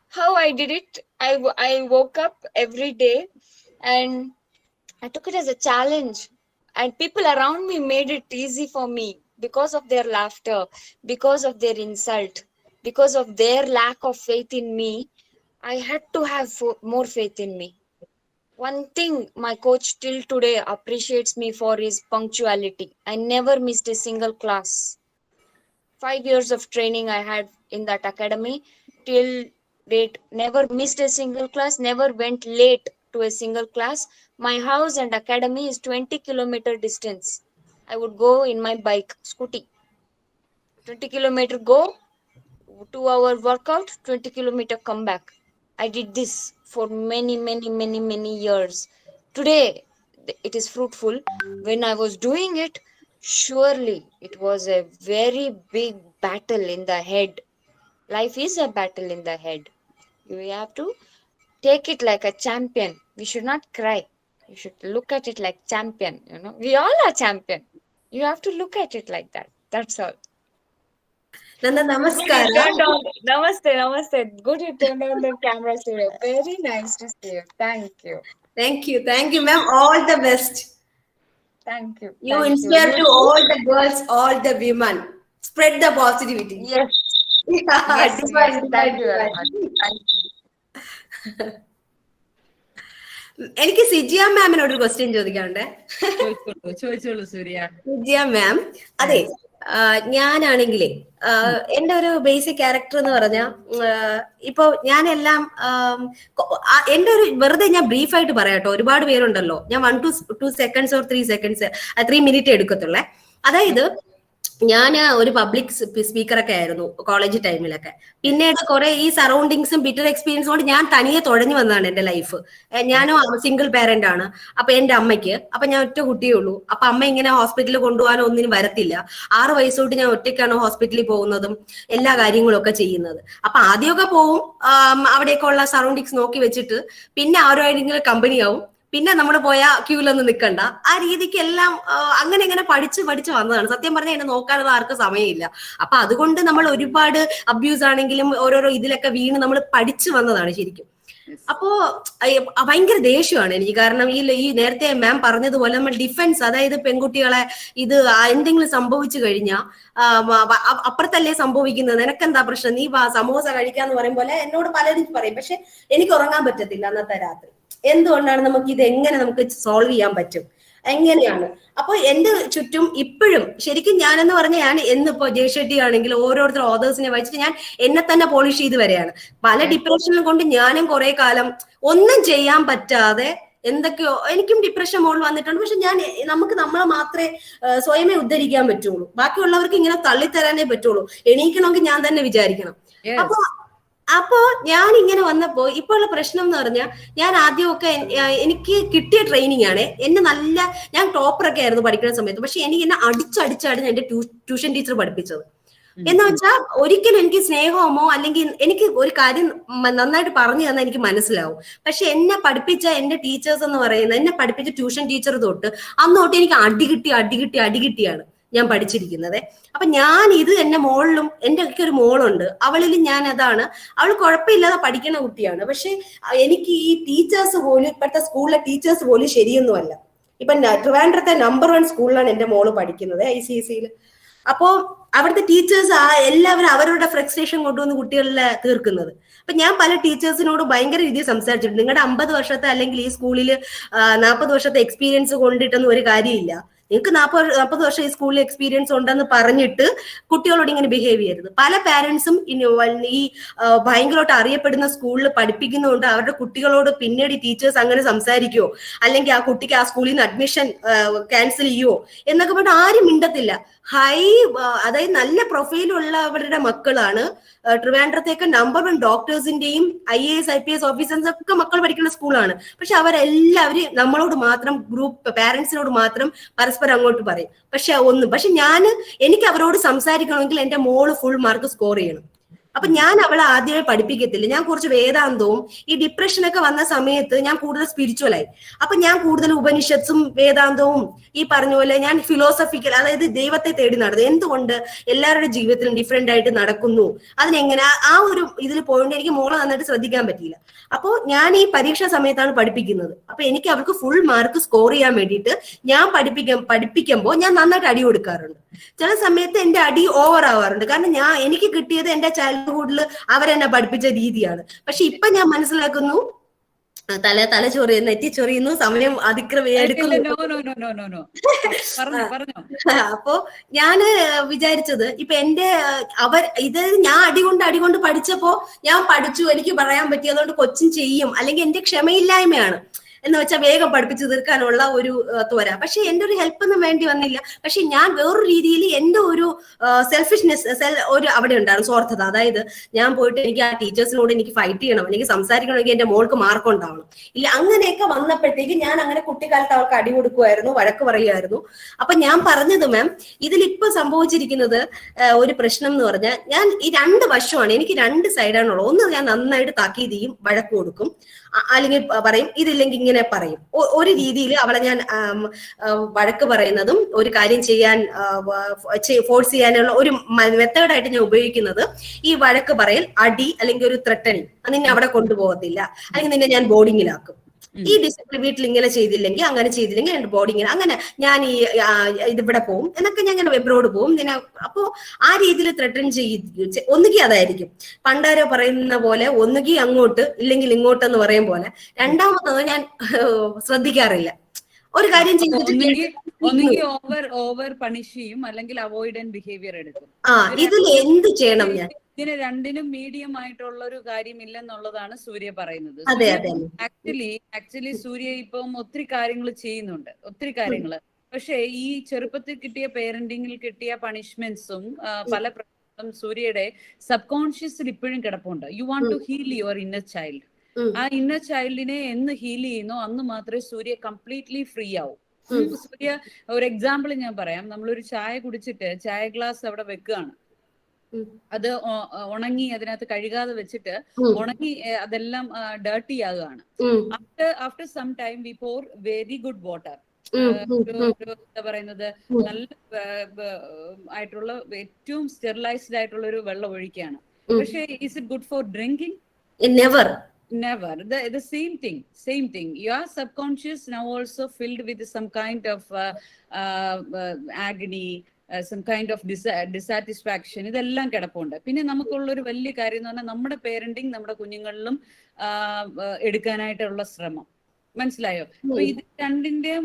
How I did it? I woke up every day and I took it as a challenge. And people around me made it easy for me because of their laughter, because of their insult, because of their lack of faith in me. I had to have more faith in me. One thing my coach till today appreciates me for is punctuality. I never missed a single class. 5 years of training I had in that academy. Till date, never missed a single class, never went late to a single class. My house and academy is 20-kilometer distance. I would go in my bike, scooty. 20-kilometer go, 2-hour workout, 20-kilometer come back. I did this for many years. Today, it is fruitful. When I was doing it, surely it was a very big battle in the head. Life is a battle in the head. You have to take it like a champion. We should not cry. You should look at it like champion. We all are champion. You have to look at it like that. That's all. Nanda, namaskara. Namaste. Good you turned on the camera today. Very nice to see you. Thank you. Thank you, ma'am. All the best. Thank you. You inspire to all the girls, all the women. Spread the positivity. Yes. Yes. Thank you very much. Thank you. എനിക്ക് സിജിയ മാമിനോട് ഒരു question ചോദിക്കാനുണ്ട്. ചോദിച്ചോളൂ സൂര്യ. സിജിയ മാം, അതെ, ഞാനാണെങ്കിലേ എന്റെ ഒരു basic character എന്ന് പറഞ്ഞാൽ, ഇപ്പൊ ഞാനെല്ലാം എന്റെ ഒരു വെറുതെ ഞാൻ ബ്രീഫായിട്ട് പറയാട്ടോ, ഒരുപാട് പേരുണ്ടല്ലോ, ഞാൻ 1 to 2 seconds or 3 seconds 3 minutes എടുക്കത്തുള്ളേ. അതായത് ഞാൻ ഒരു പബ്ലിക് സ്പീക്കറൊക്കെ ആയിരുന്നു കോളേജ് ടൈമിലൊക്കെ. പിന്നീട് കുറെ ഈ സറൗണ്ടിങ്സും ബിറ്റർ എക്സ്പീരിയൻസ് കൊണ്ട് ഞാൻ തനിയെ തുഴഞ്ഞു വന്നതാണ് എന്റെ ലൈഫ്. ഞാനും സിംഗിൾ പാരന്റ് ആണ്. അപ്പൊ എന്റെ അമ്മയ്ക്ക്, അപ്പൊ ഞാൻ ഒറ്റ കുട്ടിയേ ഉള്ളൂ. അപ്പൊ അമ്മ ഇങ്ങനെ ഹോസ്പിറ്റലിൽ കൊണ്ടുപോകാനോ ഒന്നിനും വരത്തില്ല. 6 വയസ്സ് തൊട്ട് ഞാൻ ഒറ്റയ്ക്കാണ് ഹോസ്പിറ്റലിൽ പോകുന്നതും എല്ലാ കാര്യങ്ങളും ഒക്കെ ചെയ്യുന്നത്. അപ്പൊ ആദ്യമൊക്കെ പോവും, അവിടെയൊക്കെ ഉള്ള സറൗണ്ടിങ്സ് നോക്കി വെച്ചിട്ട്, പിന്നെ ആരോടെങ്കിലും കമ്പനി ആവും, പിന്നെ നമ്മൾ പോയ ക്യൂലൊന്നും നിൽക്കണ്ട, ആ രീതിക്ക് എല്ലാം അങ്ങനെ ഇങ്ങനെ പഠിച്ച് വന്നതാണ്. സത്യം പറഞ്ഞാൽ എന്നെ നോക്കാനുള്ള ആർക്കും സമയമില്ല. അപ്പൊ അതുകൊണ്ട് നമ്മൾ ഒരുപാട് അബ്യൂസ് ആണെങ്കിലും ഓരോരോ ഇതിലൊക്കെ വീണ് നമ്മൾ പഠിച്ചു വന്നതാണ് ശരിക്കും. അപ്പോ ഭയങ്കര ദേഷ്യമാണ് എനിക്ക്. കാരണം ഈ നേരത്തെ മാം പറഞ്ഞതുപോലെ നമ്മൾ ഡിഫൻസ്, അതായത് പെൺകുട്ടികളെ ഇത് എന്തെങ്കിലും സംഭവിച്ചു കഴിഞ്ഞാൽ അപ്പുറത്തല്ലേ സംഭവിക്കുന്നത്, നിനക്കെന്താ പ്രശ്നം, നീ സമോസ കഴിക്കാന്ന് പറയും പോലെ എന്നോട് പലരും പറയും. പക്ഷെ എനിക്ക് ഉറങ്ങാൻ പറ്റത്തില്ല അന്നത്തെ രാത്രി. എന്തുകൊണ്ടാണ്? നമുക്ക് ഇത് എങ്ങനെ നമുക്ക് സോൾവ് ചെയ്യാൻ പറ്റും, എങ്ങനെയാണ്? അപ്പൊ എന്റെ ചുറ്റും ഇപ്പോഴും ശരിക്കും ഞാനെന്ന് പറഞ്ഞാൽ ഞാൻ എന്നിപ്പോ ജയശെട്ടി ആണെങ്കിൽ ഓരോരുത്തർ ഓതേഴ്സിനെ വായിച്ചിട്ട് ഞാൻ എന്നെ തന്നെ പോളിഷ് ചെയ്ത് വരെയാണ്. പല ഡിപ്രഷനും കൊണ്ട് ഞാനും കുറെ കാലം ഒന്നും ചെയ്യാൻ പറ്റാതെ എന്തൊക്കെയോ എനിക്കും ഡിപ്രഷൻ മോളിൽ വന്നിട്ടുണ്ട്. പക്ഷെ നമുക്ക് നമ്മളെ മാത്രമേ സ്വയമേ ഉദ്ധരിക്കാൻ പറ്റുള്ളൂ. ബാക്കിയുള്ളവർക്ക് ഇങ്ങനെ തള്ളിത്തരാനേ പറ്റുള്ളൂ. എണീക്കണമെങ്കിൽ ഞാൻ തന്നെ വിചാരിക്കണം. അപ്പോ ഞാൻ ഇങ്ങനെ വന്നപ്പോ ഇപ്പൊ ഉള്ള പ്രശ്നം എന്ന് പറഞ്ഞാൽ, ഞാൻ ആദ്യമൊക്കെ എനിക്ക് കിട്ടിയ ട്രെയിനിങ് ആണ്. ഞാൻ ടോപ്പറൊക്കെ ആയിരുന്നു പഠിക്കുന്ന സമയത്ത്. പക്ഷെ എനിക്ക് എന്നെ അടിച്ചടിച്ചാണ് എന്റെ ട്യൂഷൻ ടീച്ചർ പഠിപ്പിച്ചത്. എന്ന് വെച്ചാൽ ഒരിക്കലും എനിക്ക് സ്നേഹമോ അല്ലെങ്കിൽ എനിക്ക് ഒരു കാര്യം നന്നായിട്ട് പറഞ്ഞു തന്നാൽ എനിക്ക് മനസ്സിലാവും. പക്ഷെ എന്നെ പഠിപ്പിച്ച എന്റെ ടീച്ചേഴ്സ് എന്ന് പറയുന്നത്, എന്നെ പഠിപ്പിച്ച ട്യൂഷൻ ടീച്ചർ തൊട്ട് അന്ന് തൊട്ട് എനിക്ക് അടികിട്ടിയാണ് ഞാൻ പഠിച്ചിരിക്കുന്നത്. അപ്പൊ ഞാൻ ഇത് എന്റെ മോളിലും, എന്റെ ഒക്കെ ഒരു മോളുണ്ട്, അവളിലും ഞാൻ അതാണ്. അവൾ കുഴപ്പമില്ലാതെ പഠിക്കുന്ന കുട്ടിയാണ്. പക്ഷെ എനിക്ക് ഈ ടീച്ചേഴ്സ് പോലും, ഇപ്പോഴത്തെ സ്കൂളിലെ ടീച്ചേഴ്സ് പോലും ശരിയൊന്നുമല്ല. ഇപ്പൊ ട്രിവാൻഡ്രത്തെ നമ്പർ 1 സ്കൂളിലാണ് എന്റെ മോള് പഠിക്കുന്നത്, ICSEയിൽ. അപ്പോ അവിടുത്തെ ടീച്ചേഴ്സ് എല്ലാവരും അവരുടെ ഫ്രസ്ട്രേഷൻ കൊണ്ടുവന്ന് കുട്ടികളിലെ തീർക്കുന്നത്. അപ്പൊ ഞാൻ പല ടീച്ചേഴ്സിനോട് ഭയങ്കര രീതിയിൽ സംസാരിച്ചിട്ടുണ്ട്. നിങ്ങളുടെ 50 വർഷത്തെ അല്ലെങ്കിൽ ഈ സ്കൂളിൽ 40 വർഷത്തെ എക്സ്പീരിയൻസ് കൊണ്ടിട്ടൊന്നും ഒരു കാര്യമില്ല. നിങ്ങൾക്ക് 40 വർഷം ഈ സ്കൂളിൽ എക്സ്പീരിയൻസ് ഉണ്ടെന്ന് പറഞ്ഞിട്ട് കുട്ടികളോട് ഇങ്ങനെ ബിഹേവ് ചെയ്യരുത്. പല പാരന്റ്സും ഈ ഭയങ്കരമായിട്ട് അറിയപ്പെടുന്ന സ്കൂളിൽ പഠിപ്പിക്കുന്നതുകൊണ്ട് അവരുടെ കുട്ടികളോട് പിന്നീട് ടീച്ചേഴ്സ് അങ്ങനെ സംസാരിക്കുവോ, അല്ലെങ്കിൽ ആ കുട്ടിക്ക് ആ സ്കൂളിൽ നിന്ന് അഡ്മിഷൻ ക്യാൻസൽ ചെയ്യുവോ എന്നൊക്കെ പറഞ്ഞിട്ട് ആരും മിണ്ടത്തില്ല. അതായത് നല്ല പ്രൊഫൈലുള്ളവരുടെ മക്കളാണ് ട്രിവാൻഡ്രത്തേക്ക് നമ്പർ 1 ഡോക്ടേഴ്സിന്റെയും IAS IPS ഓഫീസേഴ്സ് ഒക്കെ മക്കൾ പഠിക്കുന്ന സ്കൂളാണ്. പക്ഷെ അവരെല്ലാവരും നമ്മളോട് മാത്രം, പാരന്റ്സിനോട് മാത്രം പരസ്പരം അങ്ങോട്ട് പറയും. പക്ഷെ എനിക്ക് അവരോട് സംസാരിക്കണമെങ്കിൽ എന്റെ മോള് ഫുൾ മാർക്ക് സ്കോർ ചെയ്യണം. അപ്പൊ ഞാൻ അവളെ ആദ്യമേ പഠിപ്പിക്കത്തില്ല. ഞാൻ കുറച്ച് വേദാന്തവും, ഈ ഡിപ്രഷനൊക്കെ വന്ന സമയത്ത് ഞാൻ കൂടുതൽ സ്പിരിച്വലായി. അപ്പൊ ഞാൻ കൂടുതൽ ഉപനിഷത്തും വേദാന്തവും ഈ പറഞ്ഞ പോലെ ഞാൻ ഫിലോസഫിക്കൽ, അതായത് ദൈവത്തെ തേടി നടന്നു. എന്തുകൊണ്ട് എല്ലാവരുടെ ജീവിതത്തിലും ഡിഫറെന്റ് ആയിട്ട് നടക്കുന്നു, അതിനെങ്ങനെ ആ ഒരു ഇതിൽ പോയിട്ട് എനിക്ക് മോളെ നന്നായിട്ട് ശ്രദ്ധിക്കാൻ പറ്റിയില്ല. അപ്പോ ഞാൻ ഈ പരീക്ഷാ സമയത്താണ് പഠിപ്പിക്കുന്നത്. അപ്പൊ എനിക്ക് അവർക്ക് ഫുൾ മാർക്ക് സ്കോർ ചെയ്യാൻ വേണ്ടിയിട്ട് ഞാൻ പഠിപ്പിക്കുമ്പോൾ ഞാൻ നന്നായിട്ട് അടി കൊടുക്കാറുണ്ട്. ചില സമയത്ത് എന്റെ അടി ഓവർ ആവാറുണ്ട്. കാരണം എനിക്ക് കിട്ടിയത് എന്റെ ചൈൽഡ്ഹുഡിൽ അവരെന്നെ പഠിപ്പിച്ച രീതിയാണ്. പക്ഷെ ഇപ്പൊ ഞാൻ മനസ്സിലാക്കുന്നു, തലചൊറിയുന്നു, നെറ്റിച്ചൊറിയുന്നു, സമയം അതിക്രമിക്കുന്നു. അപ്പോ ഞാന് വിചാരിച്ചത്, ഇപ്പൊ ഞാൻ അടികൊണ്ട് പഠിച്ചപ്പോ ഞാൻ പഠിച്ചു, എനിക്ക് പറയാൻ പറ്റി, അതുകൊണ്ട് കൊച്ചും ചെയ്യും, അല്ലെങ്കിൽ എന്റെ ക്ഷമയില്ലായ്മയാണ് എന്ന് വെച്ചാൽ വേഗം പഠിപ്പിച്ചു തീർക്കാനുള്ള ഒരു ത്വര. പക്ഷെ എന്റെ ഒരു ഹെൽപ്പ് ഒന്നും വേണ്ടി വന്നില്ല. പക്ഷെ ഞാൻ വേറൊരു രീതിയിൽ എന്റെ ഒരു സെൽഫിഷ്നെസ് അവിടെ ഉണ്ടായിരുന്നു, സ്വാർത്ഥത. അതായത് ഞാൻ പോയിട്ട് എനിക്ക് ആ ടീച്ചേഴ്സിനോട് എനിക്ക് ഫൈറ്റ് ചെയ്യണം, എനിക്ക് സംസാരിക്കണമെങ്കിൽ എന്റെ മോൾക്ക് മാർക്ക് ഉണ്ടാവണം, ഇല്ല അങ്ങനെയൊക്കെ വന്നപ്പോഴത്തേക്ക് ഞാൻ അങ്ങനെ കുട്ടിക്കാലത്ത് അവർക്ക് അടി കൊടുക്കുമായിരുന്നു, വഴക്ക് പറയുമായിരുന്നു. അപ്പൊ ഞാൻ പറഞ്ഞത്, മാം, ഇതിലിപ്പോ സംഭവിച്ചിരിക്കുന്നത് ഒരു പ്രശ്നം എന്ന് പറഞ്ഞാൽ, ഞാൻ ഈ 2 വശമാണ്, എനിക്ക് 2 സൈഡാണുള്ളത്. ഒന്ന്, ഞാൻ നന്നായിട്ട് താക്കീത് ചെയ്യും, വഴക്ക് കൊടുക്കും, അല്ലെങ്കിൽ പറയും, ഇതില്ലെങ്കിൽ ഇങ്ങനെ പറയും. ഒരു രീതിയിൽ അവളെ ഞാൻ വഴക്ക് പറയുന്നതും ഒരു കാര്യം ചെയ്യാൻ ഫോഴ്സ് ചെയ്യാനുള്ള ഒരു മെത്തേഡായിട്ട് ഞാൻ ഉപയോഗിക്കുന്നത് ഈ വഴക്ക് പറയൽ, അടി, അല്ലെങ്കിൽ ഒരു ത്രെട്ടനിങ്. നിന്നെ അവിടെ കൊണ്ടുപോകത്തില്ല, അല്ലെങ്കിൽ നിന്നെ ഞാൻ ബോർഡിങ്ങിലാക്കും, ഈ ഡിസിപ്ലിൻ വീട്ടിൽ ഇങ്ങനെ ചെയ്തില്ലെങ്കിൽ, അങ്ങനെ ചെയ്തില്ലെങ്കിൽ എന്റെ ബോർഡിങ്ങിൽ, അങ്ങനെ ഞാൻ ഇതിവിടെ പോവും എന്നൊക്കെ, ഞാൻ ഇങ്ങനെ എബ്രോഡ് പോവും. അപ്പോ ആ രീതിയിൽ ത്രെട്ടൻ ഒന്നുകിൽ അതായിരിക്കും പണ്ടാരോ പറയുന്ന പോലെ, ഒന്നുകിൽ അങ്ങോട്ട് ഇല്ലെങ്കിൽ ഇങ്ങോട്ടെന്ന് പറയും പോലെ. രണ്ടാമത്തത് ഞാൻ ശ്രദ്ധിക്കാറില്ല. ഒരു കാര്യം ഒന്നുകിൽ ഓവർ പണിഷ് ചെയ്യും, അല്ലെങ്കിൽ അവോയ്ഡന്റ് ബിഹേവിയർ എടുക്കും. ഇതിൽ എന്ത് ചെയ്യണം? ഞാൻ ഇതിന് രണ്ടിനും മീഡിയം ആയിട്ടുള്ള ഒരു കാര്യമില്ലെന്നുള്ളതാണ് സൂര്യ പറയുന്നത്. ആക്ച്വലി സൂര്യ ഇപ്പം ഒത്തിരി കാര്യങ്ങൾ ചെയ്യുന്നുണ്ട്, ഒത്തിരി കാര്യങ്ങൾ. പക്ഷേ ഈ ചെറുപ്പത്തിൽ കിട്ടിയ പേരന്റിങ്ങിൽ കിട്ടിയ പണിഷ്മെന്റ്സും പല പ്രശ്നങ്ങളും സൂര്യയുടെ സബ് കോൺഷ്യസിൽ ഇപ്പോഴും കിടപ്പുണ്ട്. You want to heal your inner child. ആ ഇന്നർ ചൈൽഡിനെ എന്ന് ഹീൽ ചെയ്യുന്നോ അന്ന് മാത്രമേ സൂര്യ കംപ്ലീറ്റ്ലി ഫ്രീ ആവും. സൂര്യ, ഒരു എക്സാമ്പിൾ ഞാൻ പറയാം. നമ്മളൊരു ചായ കുടിച്ചിട്ട് ചായ ഗ്ലാസ് അവിടെ വെക്കുകയാണ്, അത് ഉണങ്ങി അതിനകത്ത് കഴുകാതെ വെച്ചിട്ട് ഉണങ്ങി അതെല്ലാം ഡേർട്ടി ആകുകയാണ്. After some time we pour very good water, എന്താ പറയുന്നത്, നല്ല ആയിട്ടുള്ള ഏറ്റവും സ്റ്റെറിലൈസ്ഡ് ആയിട്ടുള്ള ഒരു വെള്ളം ഒഴിക്കുകയാണ്. പക്ഷേ is it good for drinking? Never. The same thing. Your subconscious now also filled with some kind of agony, some kind of dissatisfaction. ഇതെല്ലാം കിടപ്പുണ്ട്. പിന്നെ നമുക്കുള്ളൊരു വലിയ കാര്യം എന്ന് പറഞ്ഞാൽ നമ്മുടെ പേരന്റിങ് നമ്മുടെ കുഞ്ഞുങ്ങളിലും എടുക്കാനായിട്ടുള്ള ശ്രമം. മനസ്സിലായോ? അപ്പൊ ഇത് രണ്ടിന്റെയും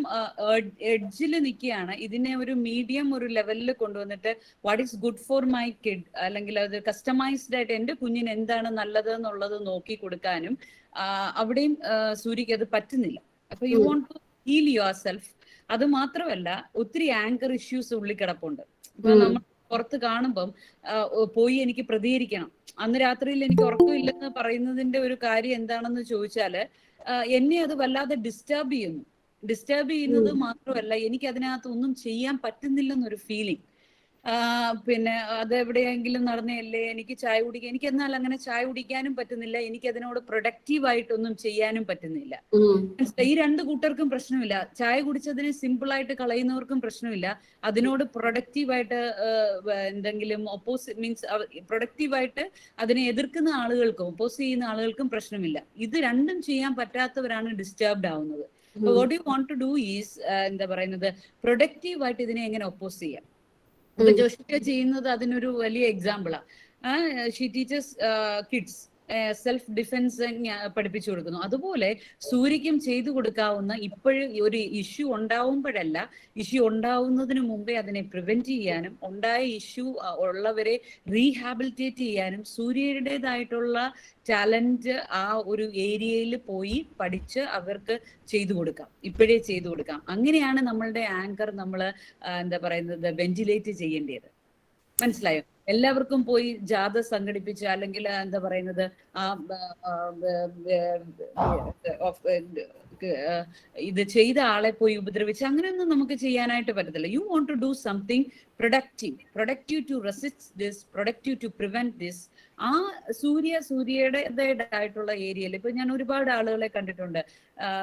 എഡ്ജിൽ നിൽക്കുകയാണ്. ഇതിനെ ഒരു മീഡിയം ഒരു ലെവലിൽ കൊണ്ടുവന്നിട്ട് what is good for my kid, അല്ലെങ്കിൽ അത് കസ്റ്റമൈസ്ഡ് ആയിട്ട് എന്റെ കുഞ്ഞിന് എന്താണ് നല്ലത് എന്നുള്ളത് നോക്കി കൊടുക്കാനും അവിടെയും സൂര്യക്ക് അത് പറ്റുന്നില്ല. അപ്പൊ you want to heal yourself. അത് മാത്രമല്ല, ഒത്തിരി ആങ്കർ ഇഷ്യൂസ് ഉള്ളിൽ കിടപ്പുണ്ട്. ഇപ്പൊ നമ്മൾ പുറത്ത് കാണുമ്പം പോയി എനിക്ക് പ്രതികരിക്കണം, അന്ന് രാത്രിയിൽ എനിക്ക് ഉറക്കമില്ലെന്ന് പറയുന്നതിന്റെ ഒരു കാര്യം എന്താണെന്ന് ചോദിച്ചാല് എന്നെ അത് വല്ലാതെ ഡിസ്റ്റർബ് ചെയ്യുന്നത് മാത്രമല്ല, എനിക്ക് അതിനകത്ത് ഒന്നും ചെയ്യാൻ പറ്റുന്നില്ലെന്നൊരു ഫീലിംഗ്. പിന്നെ അത് എവിടെയെങ്കിലും നടന്നല്ലേ, എനിക്ക് ചായ കുടിക്കാൻ, എനിക്ക് എന്നാൽ അങ്ങനെ ചായ കുടിക്കാനും പറ്റുന്നില്ല, എനിക്ക് അതിനോട് പ്രൊഡക്റ്റീവായിട്ടൊന്നും ചെയ്യാനും പറ്റുന്നില്ല. ഈ രണ്ട് കൂട്ടർക്കും പ്രശ്നമില്ല. ചായ കുടിച്ചതിനെ സിമ്പിൾ ആയിട്ട് കളയുന്നവർക്കും പ്രശ്നമില്ല, അതിനോട് പ്രൊഡക്റ്റീവായിട്ട് എന്തെങ്കിലും പ്രൊഡക്റ്റീവായിട്ട് അതിനെ എതിർക്കുന്ന ആളുകൾക്കും ഒപ്പോസ് ചെയ്യുന്ന ആളുകൾക്കും പ്രശ്നമില്ല. ഇത് രണ്ടും ചെയ്യാൻ പറ്റാത്തവരാണ് ഡിസ്റ്റർബ്ഡ് ആവുന്നത്. What you want to do is, എന്താ പറയുന്നത്, പ്രൊഡക്റ്റീവായിട്ട് ഇതിനെ എങ്ങനെ ഒപ്പോസ് ചെയ്യാം. ഇപ്പൊ ജോഷിക്ക ചെയ്യുന്നത് അതിനൊരു വലിയ എക്സാമ്പിളാ. She teaches kids self defence പഠിപ്പിച്ചു കൊടുക്കുന്നു. അതുപോലെ സൂര്യക്കും ചെയ്തു കൊടുക്കാവുന്ന, ഇപ്പോഴും ഒരു ഇഷ്യൂ ഉണ്ടാവുമ്പോഴല്ല, ഇഷ്യൂ ഉണ്ടാവുന്നതിന് മുമ്പേ അതിനെ പ്രിവെന്റ് ചെയ്യാനും ഉണ്ടായ ഇഷ്യൂ ഉള്ളവരെ റീഹാബിലിറ്റേറ്റ് ചെയ്യാനും സൂര്യയുടേതായിട്ടുള്ള ടാലന്റ് ആ ഒരു ഏരിയയിൽ പോയി പഠിച്ച് അവർക്ക് ചെയ്തു കൊടുക്കാം, ഇപ്പോഴേ ചെയ്തു കൊടുക്കാം. അങ്ങനെയാണ് നമ്മളുടെ ആങ്കർ നമ്മൾ എന്താ പറയുന്നത് വെന്റിലേറ്റ് ചെയ്യേണ്ടത്. മനസ്സിലായോ? എല്ലാവർക്കും പോയി ജാഥ സംഘടിപ്പിച്ച് അല്ലെങ്കിൽ എന്താ പറയുന്നത് ഇത് ചെയ്ത ആളെ പോയി ഉപദ്രവിച്ച് അങ്ങനെയൊന്നും നമുക്ക് ചെയ്യാനായിട്ട് പറ്റത്തില്ല. You want to do something productive to resist this, productive to prevent this. ആ സൂര്യയുടേതായിട്ടുള്ള ഏരിയയിൽ ഇപ്പൊ ഞാൻ ഒരുപാട് ആളുകളെ കണ്ടിട്ടുണ്ട്,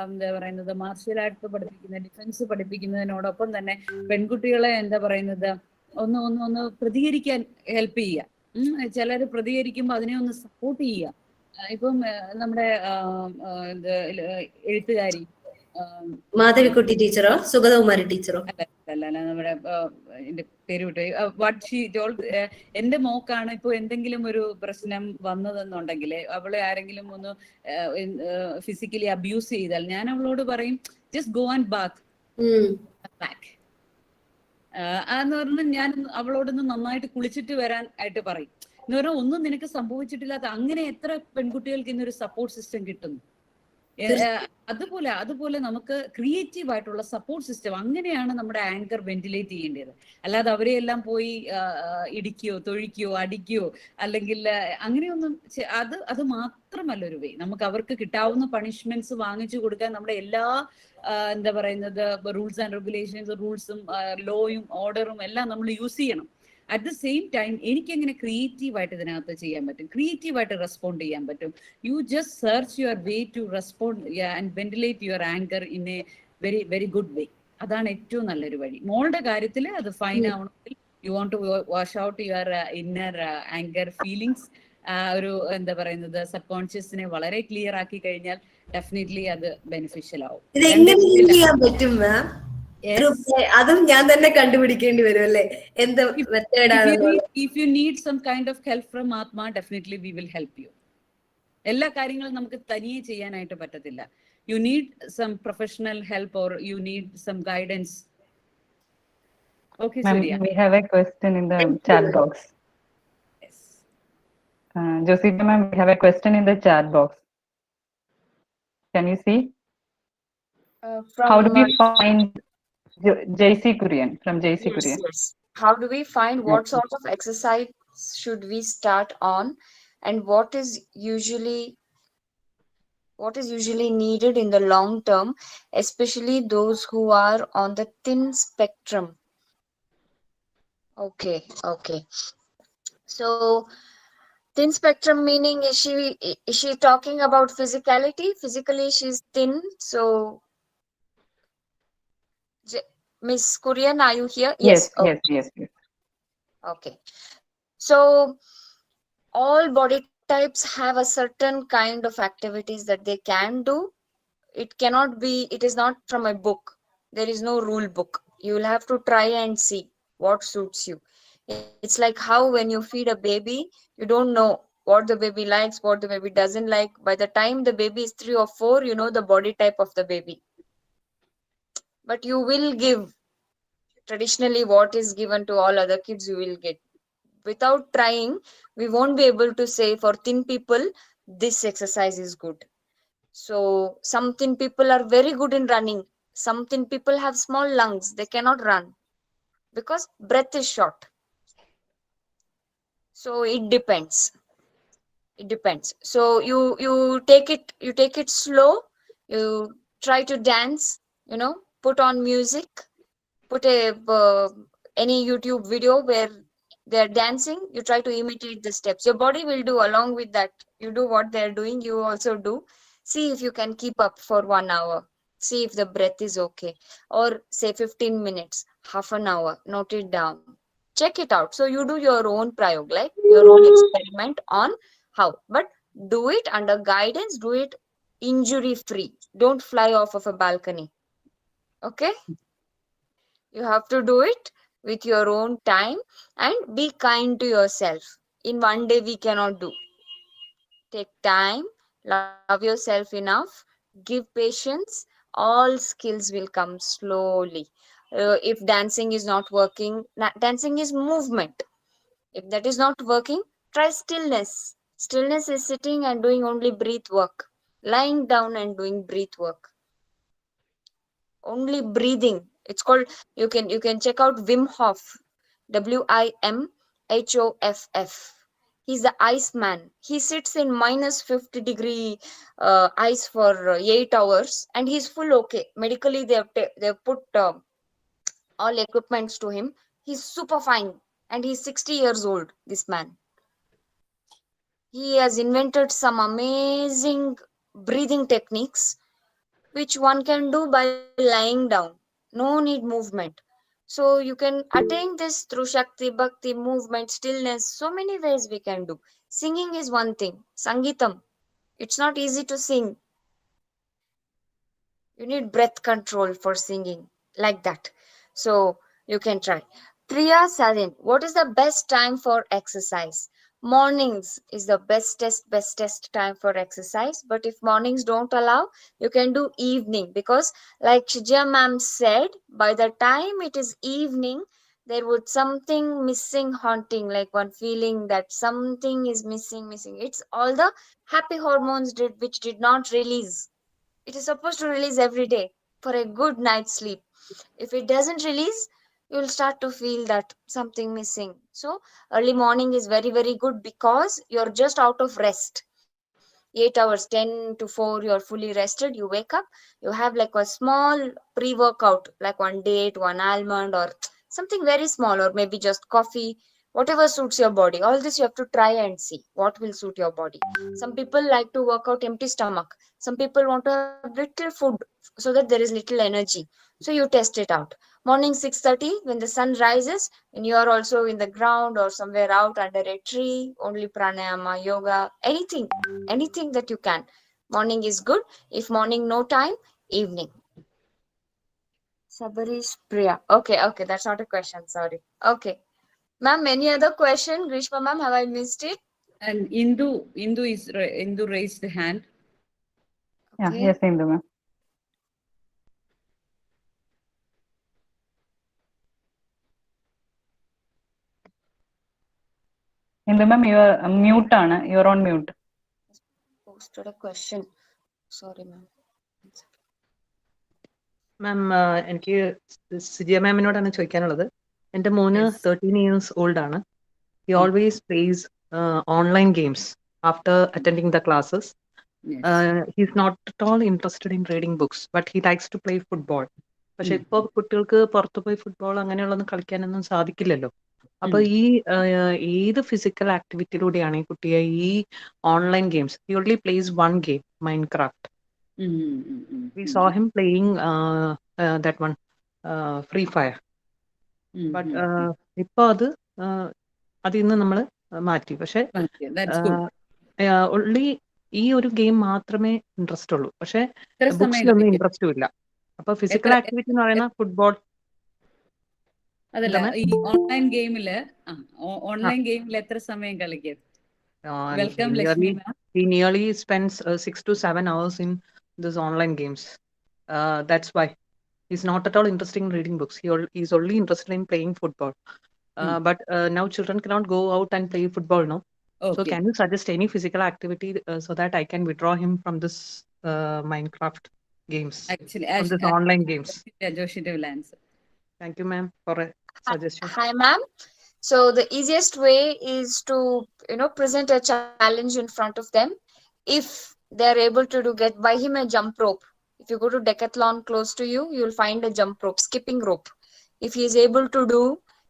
എന്താ പറയുന്നത് മാർഷ്യൽ ആർട്സ് പഠിപ്പിക്കുന്ന, ഡിഫൻസ് പഠിപ്പിക്കുന്നതിനോടൊപ്പം തന്നെ പെൺകുട്ടികളെ എന്താ പറയുന്നത് ഒന്ന് പ്രതികരിക്കാൻ ഹെൽപ്പ് ചെയ്യുക. ചിലർ പ്രതികരിക്കുമ്പോൾ അതിനെ ഒന്ന് സപ്പോർട്ട് ചെയ്യുക. ഇപ്പം നമ്മുടെ എഴുത്തുകാരി മാധവിക്കുട്ടി ടീച്ചറോ സുഗതകുമാരി ടീച്ചറോ? അല്ല, നമ്മുടെ എന്റെ പേര് വിട്ടു. വാട്ട് ഷീ ടോൾഡ്, എന്റെ മോക്കാണ് ഇപ്പൊ എന്തെങ്കിലും ഒരു പ്രശ്നം വന്നതെന്നുണ്ടെങ്കിൽ, അവളെ ആരെങ്കിലും ഒന്ന് ഫിസിക്കലി അബ്യൂസ് ചെയ്താൽ ഞാൻ അവളോട് പറയും just go and bath back. എന്ന് പറഞ്ഞാൽ ഞാൻ അവളോടൊന്ന് നന്നായിട്ട് കുളിച്ചിട്ട് വരാൻ ആയിട്ട് പറയും. എന്ന് പറഞ്ഞാൽ ഒന്നും നിനക്ക് സംഭവിച്ചിട്ടില്ലാത്ത, അങ്ങനെ എത്ര പെൺകുട്ടികൾക്ക് ഇന്നൊരു സപ്പോർട്ട് സിസ്റ്റം കിട്ടുന്നു. അതുപോലെ നമുക്ക് ക്രിയേറ്റീവ് ആയിട്ടുള്ള സപ്പോർട്ട് സിസ്റ്റം, അങ്ങനെയാണ് നമ്മുടെ ആങ്കർ വെന്റിലേറ്റ് ചെയ്യേണ്ടത്. അല്ലാതെ അവരെയെല്ലാം പോയി ഇടിക്കുകയോ തൊഴിക്കുകയോ അടിക്കുകയോ അല്ലെങ്കിൽ അങ്ങനെയൊന്നും അത് മാത്രമല്ല ഒരു വേ. നമുക്ക് അവർക്ക് കിട്ടാവുന്ന പണിഷ്മെന്റ്സ് വാങ്ങിച്ചു കൊടുക്കാൻ നമ്മുടെ എല്ലാ എന്താ പറയുന്നത് റൂൾസ് ആൻഡ് റെഗുലേഷൻസ്, റൂൾസും ലോയും ഓർഡറും എല്ലാം നമ്മൾ യൂസ് ചെയ്യണം. അറ്റ് ദ സെയിം ടൈം എനിക്ക് എങ്ങനെ ക്രിയേറ്റീവായിട്ട് ഇതിനകത്ത് ചെയ്യാൻ പറ്റും, ക്രിയേറ്റീവായിട്ട് റെസ്പോണ്ട് ചെയ്യാൻ പറ്റും. You just search your way to respond and ventilate your anger in a very very good way. അതാണ് ഏറ്റവും നല്ലൊരു വഴി. മോളുടെ കാര്യത്തിൽ അത് ഫൈൻ ആവണമെങ്കിൽ you want to wash out your inner anger feelings. ഒരു എന്താ പറയുന്നത് സബ് കോൺഷ്യസിനെ വളരെ ക്ലിയർ ആക്കി കഴിഞ്ഞാൽ ഡെഫിനറ്റ്ലി അത് ബെനിഫിഷ്യൽ ആവും. അതും ഞാൻ തന്നെ കണ്ടുപിടിക്കേണ്ടി വരും അല്ലേ, എന്ത് മെത്തേഡാണ്? If you need some kind of help from Atma, definitely we will help you. എല്ലാ കാര്യങ്ങളും നമുക്ക് തനിയെ ചെയ്യാനായിട്ട് പറ്റത്തില്ല. You need some professional help or you need some guidance. Okay, Surya. We have a question in the chat box. Yes. Josita ma'am, we have a question in the chat box. Can you see? How do we find JC Kurian, from JC Yes, Kurian. yes. How do we find Yes. what sort of exercise should we start on, and what is usually needed in the long term, especially those who are on the thin spectrum? Okay, okay. So thin spectrum meaning, is she talking about physicality? Physically she's thin. So Miss Kurian, are you here? Yes, Yes. yes. Okay. So all body types have a certain kind of activities that they can do. It is not from a book. There is no rule book. You will have to try and see what suits you. It's like how when you feed a baby, you don't know what the baby likes, what the baby doesn't like. By the time the baby is 3 or 4, you know the body type of the baby. But you will give traditionally what is given to all other kids, you will get. Without trying, we won't be able to say for thin people, this exercise is good. So some thin people are very good in running. Some thin people have small lungs. They cannot run because breath is short. So it depends. It depends. So you take it slow. You try to dance. Put on music. Put any YouTube video where they're dancing. You try to imitate the steps. Your body will do along with that. You do what they're doing. You also do. See if you can keep up for 1 hour. See if the breath is okay. Or say 15 minutes, half an hour. Note it down. Check it out. So you do your own prayog, like your own experiment on how. But do it under guidance. Do it injury free. Don't fly off of a balcony. Okay? You have to do it with your own time and be kind to yourself. In one day, we cannot do. Take time, love yourself enough, give patience. All skills will come slowly. If dancing is not working, dancing is movement. If that is not working, try stillness. Stillness is sitting and doing only breath work, lying down and doing breath work. Only breathing. It's called, you can check out Wim Hof, WIMHOFF. He's the ice man. He sits in minus 50 degree ice for 8 hours and he's full okay. Medically, they've put all equipments to him. He's super fine and he's 60 years old, this man. He has invented some amazing breathing techniques which one can do by lying down. No need movement. So you can attain this through Shakti, Bhakti, movement, stillness. So many ways we can do. Singing is one thing. Sangeetam. It's not easy to sing. You need breath control for singing. Like that. So you can try. Priya Salin, what is the best time for exercise? Mornings is the bestest time for exercise. But if mornings don't allow, you can do evening. Because like Shijia ma'am said, by the time it is evening, there would something missing haunting, like one feeling that something is missing. It's all the happy hormones which did not release. It is supposed to release every day for a good night's sleep. If it doesn't release, you will start to feel that something missing. So early morning is very, very good because you're just out of rest. 8 hours, 10 to 4, you're fully rested. You wake up, you have like a small pre-workout, like one date, one almond, or something very small, or maybe just coffee, whatever suits your body. All this you have to try and see what will suit your body. Some people like to work out empty stomach. Some people want to have little food so that there is little energy. So you test it out. Morning 6:30 when the sun rises, when you are also in the ground or somewhere out under a tree, only pranayama, yoga, anything that you can. Morning is good. If morning no time, evening. Sabarish Priya. Okay, that's not a question. Sorry. Okay. Ma'am, any other question? Grishma ma'am, have I missed it? And Indu raised the hand. Yeah, Okay. yes, Indu ma'am. Indu ma'am, you are mute. You're on mute. Posted a question. Sorry, ma'am. മാം, എനിക്ക് സിജിയ മാമിനോടാണ് ചോദിക്കാനുള്ളത്. എൻ്റെ മോന് Yes. 13 years old ആണ്. He Mm. always plays online games after attending the classes. Yes. He's not at all interested in reading books, but he likes to play football. പക്ഷെ Mm. ഇപ്പൊ കുട്ടികൾക്ക് പുറത്തു പോയി ഫുട്ബോൾ അങ്ങനെയുള്ളതൊന്നും കളിക്കാനൊന്നും സാധിക്കില്ലല്ലോ. അപ്പൊ ഈ ഏത് ഫിസിക്കൽ ആക്ടിവിറ്റിയിലൂടെയാണ് ഈ കുട്ടിയെ ഈ online games, he only place one game, Minecraft. We saw him playing that one, Free Fire. But ഇപ്പൊ അത് ഇന്ന് നമ്മൾ മാറ്റി. പക്ഷെ Okay, that's good. ഉള്ളി ഈ ഒരു ഗെയിം മാത്രമേ ഇൻട്രസ്റ്റ് ഉള്ളൂ. പക്ഷെ എത്ര സമയം ബുക്സിലൊന്നും കളിക്കും? ഇൻട്രസ്റ്റും ഇല്ല. അപ്പൊ ഫിസിക്കൽ ആക്ടിവിറ്റി എന്ന് പറയുന്ന ഫുട്ബോൾ അതല്ല, ഈ ഓൺലൈൻ ഗെയിമില് എത്ര സമയം കളിക്കും? Welcome, Lakshmi ma'am. he nearly spends 6 to 7 hours in this online games. That's why he's not at all interested in reading books. He's only interested in playing football. But now children cannot go out and play football, no? So Okay. can you suggest any physical activity so that I can withdraw him from this Minecraft games, Actually, from this online games? Joshita will answer. Thank you, ma'am, for a suggestion. Hi, ma'am. So the easiest way is to, present a challenge in front of them. If they're able to buy him a jump rope. If you go to Decathlon close to you, you'll find a jump rope, skipping rope. If he is able to do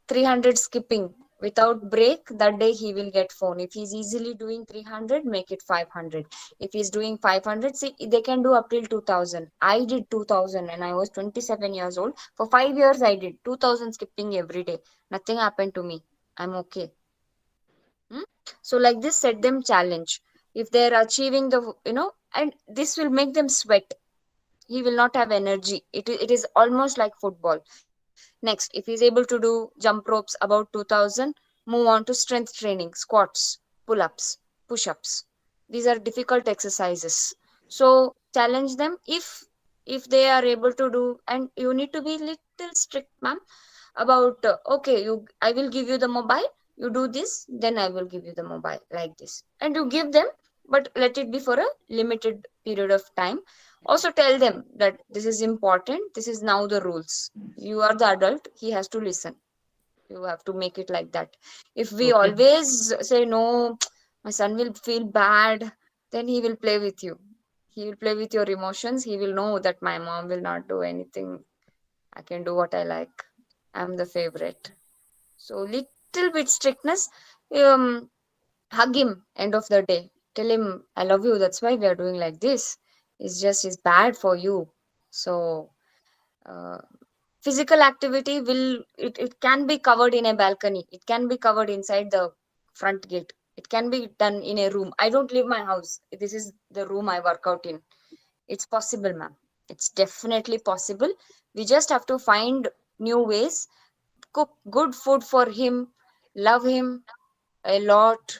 300 skipping without break, that day he will get phone. If he's easily doing 300, make it 500. If he's doing 500, see, they can do up till 2000. I did 2000 and I was 27 years old. For 5 years, I did 2000 skipping every day. Nothing happened to me. I'm okay. So like this, set them challenge. If they're achieving and this will make them sweat. He will not have energy. It is almost like football. Next, if he's able to do jump ropes about 2000, move on to strength training, squats, pull-ups, push-ups. These are difficult exercises. So challenge them if they are able to do, and you need to be little strict, ma'am, about okay, I will give you the mobile, you do this, then I will give you the mobile, like this. And you give them, but let it be for a limited period of time. Also tell them that this is important, this is now the rules. You are the adult, he has to listen. You have to make it like that. If we always say no, my son will feel bad, then he will play with you. He will play with your emotions. He will know that my mom will not do anything. I can do what I like. I'm the favorite. So little bit strictness. Hug him end of the day. Tell him, I love you. That's why we are doing like this. It's bad for you. So physical activity it can be covered in a balcony. It can be covered inside the front gate. It can be done in a room. I don't leave my house. This is the room I work out in. It's possible, ma'am. It's definitely possible. We just have to find new ways. Cook good food for him. Love him a lot.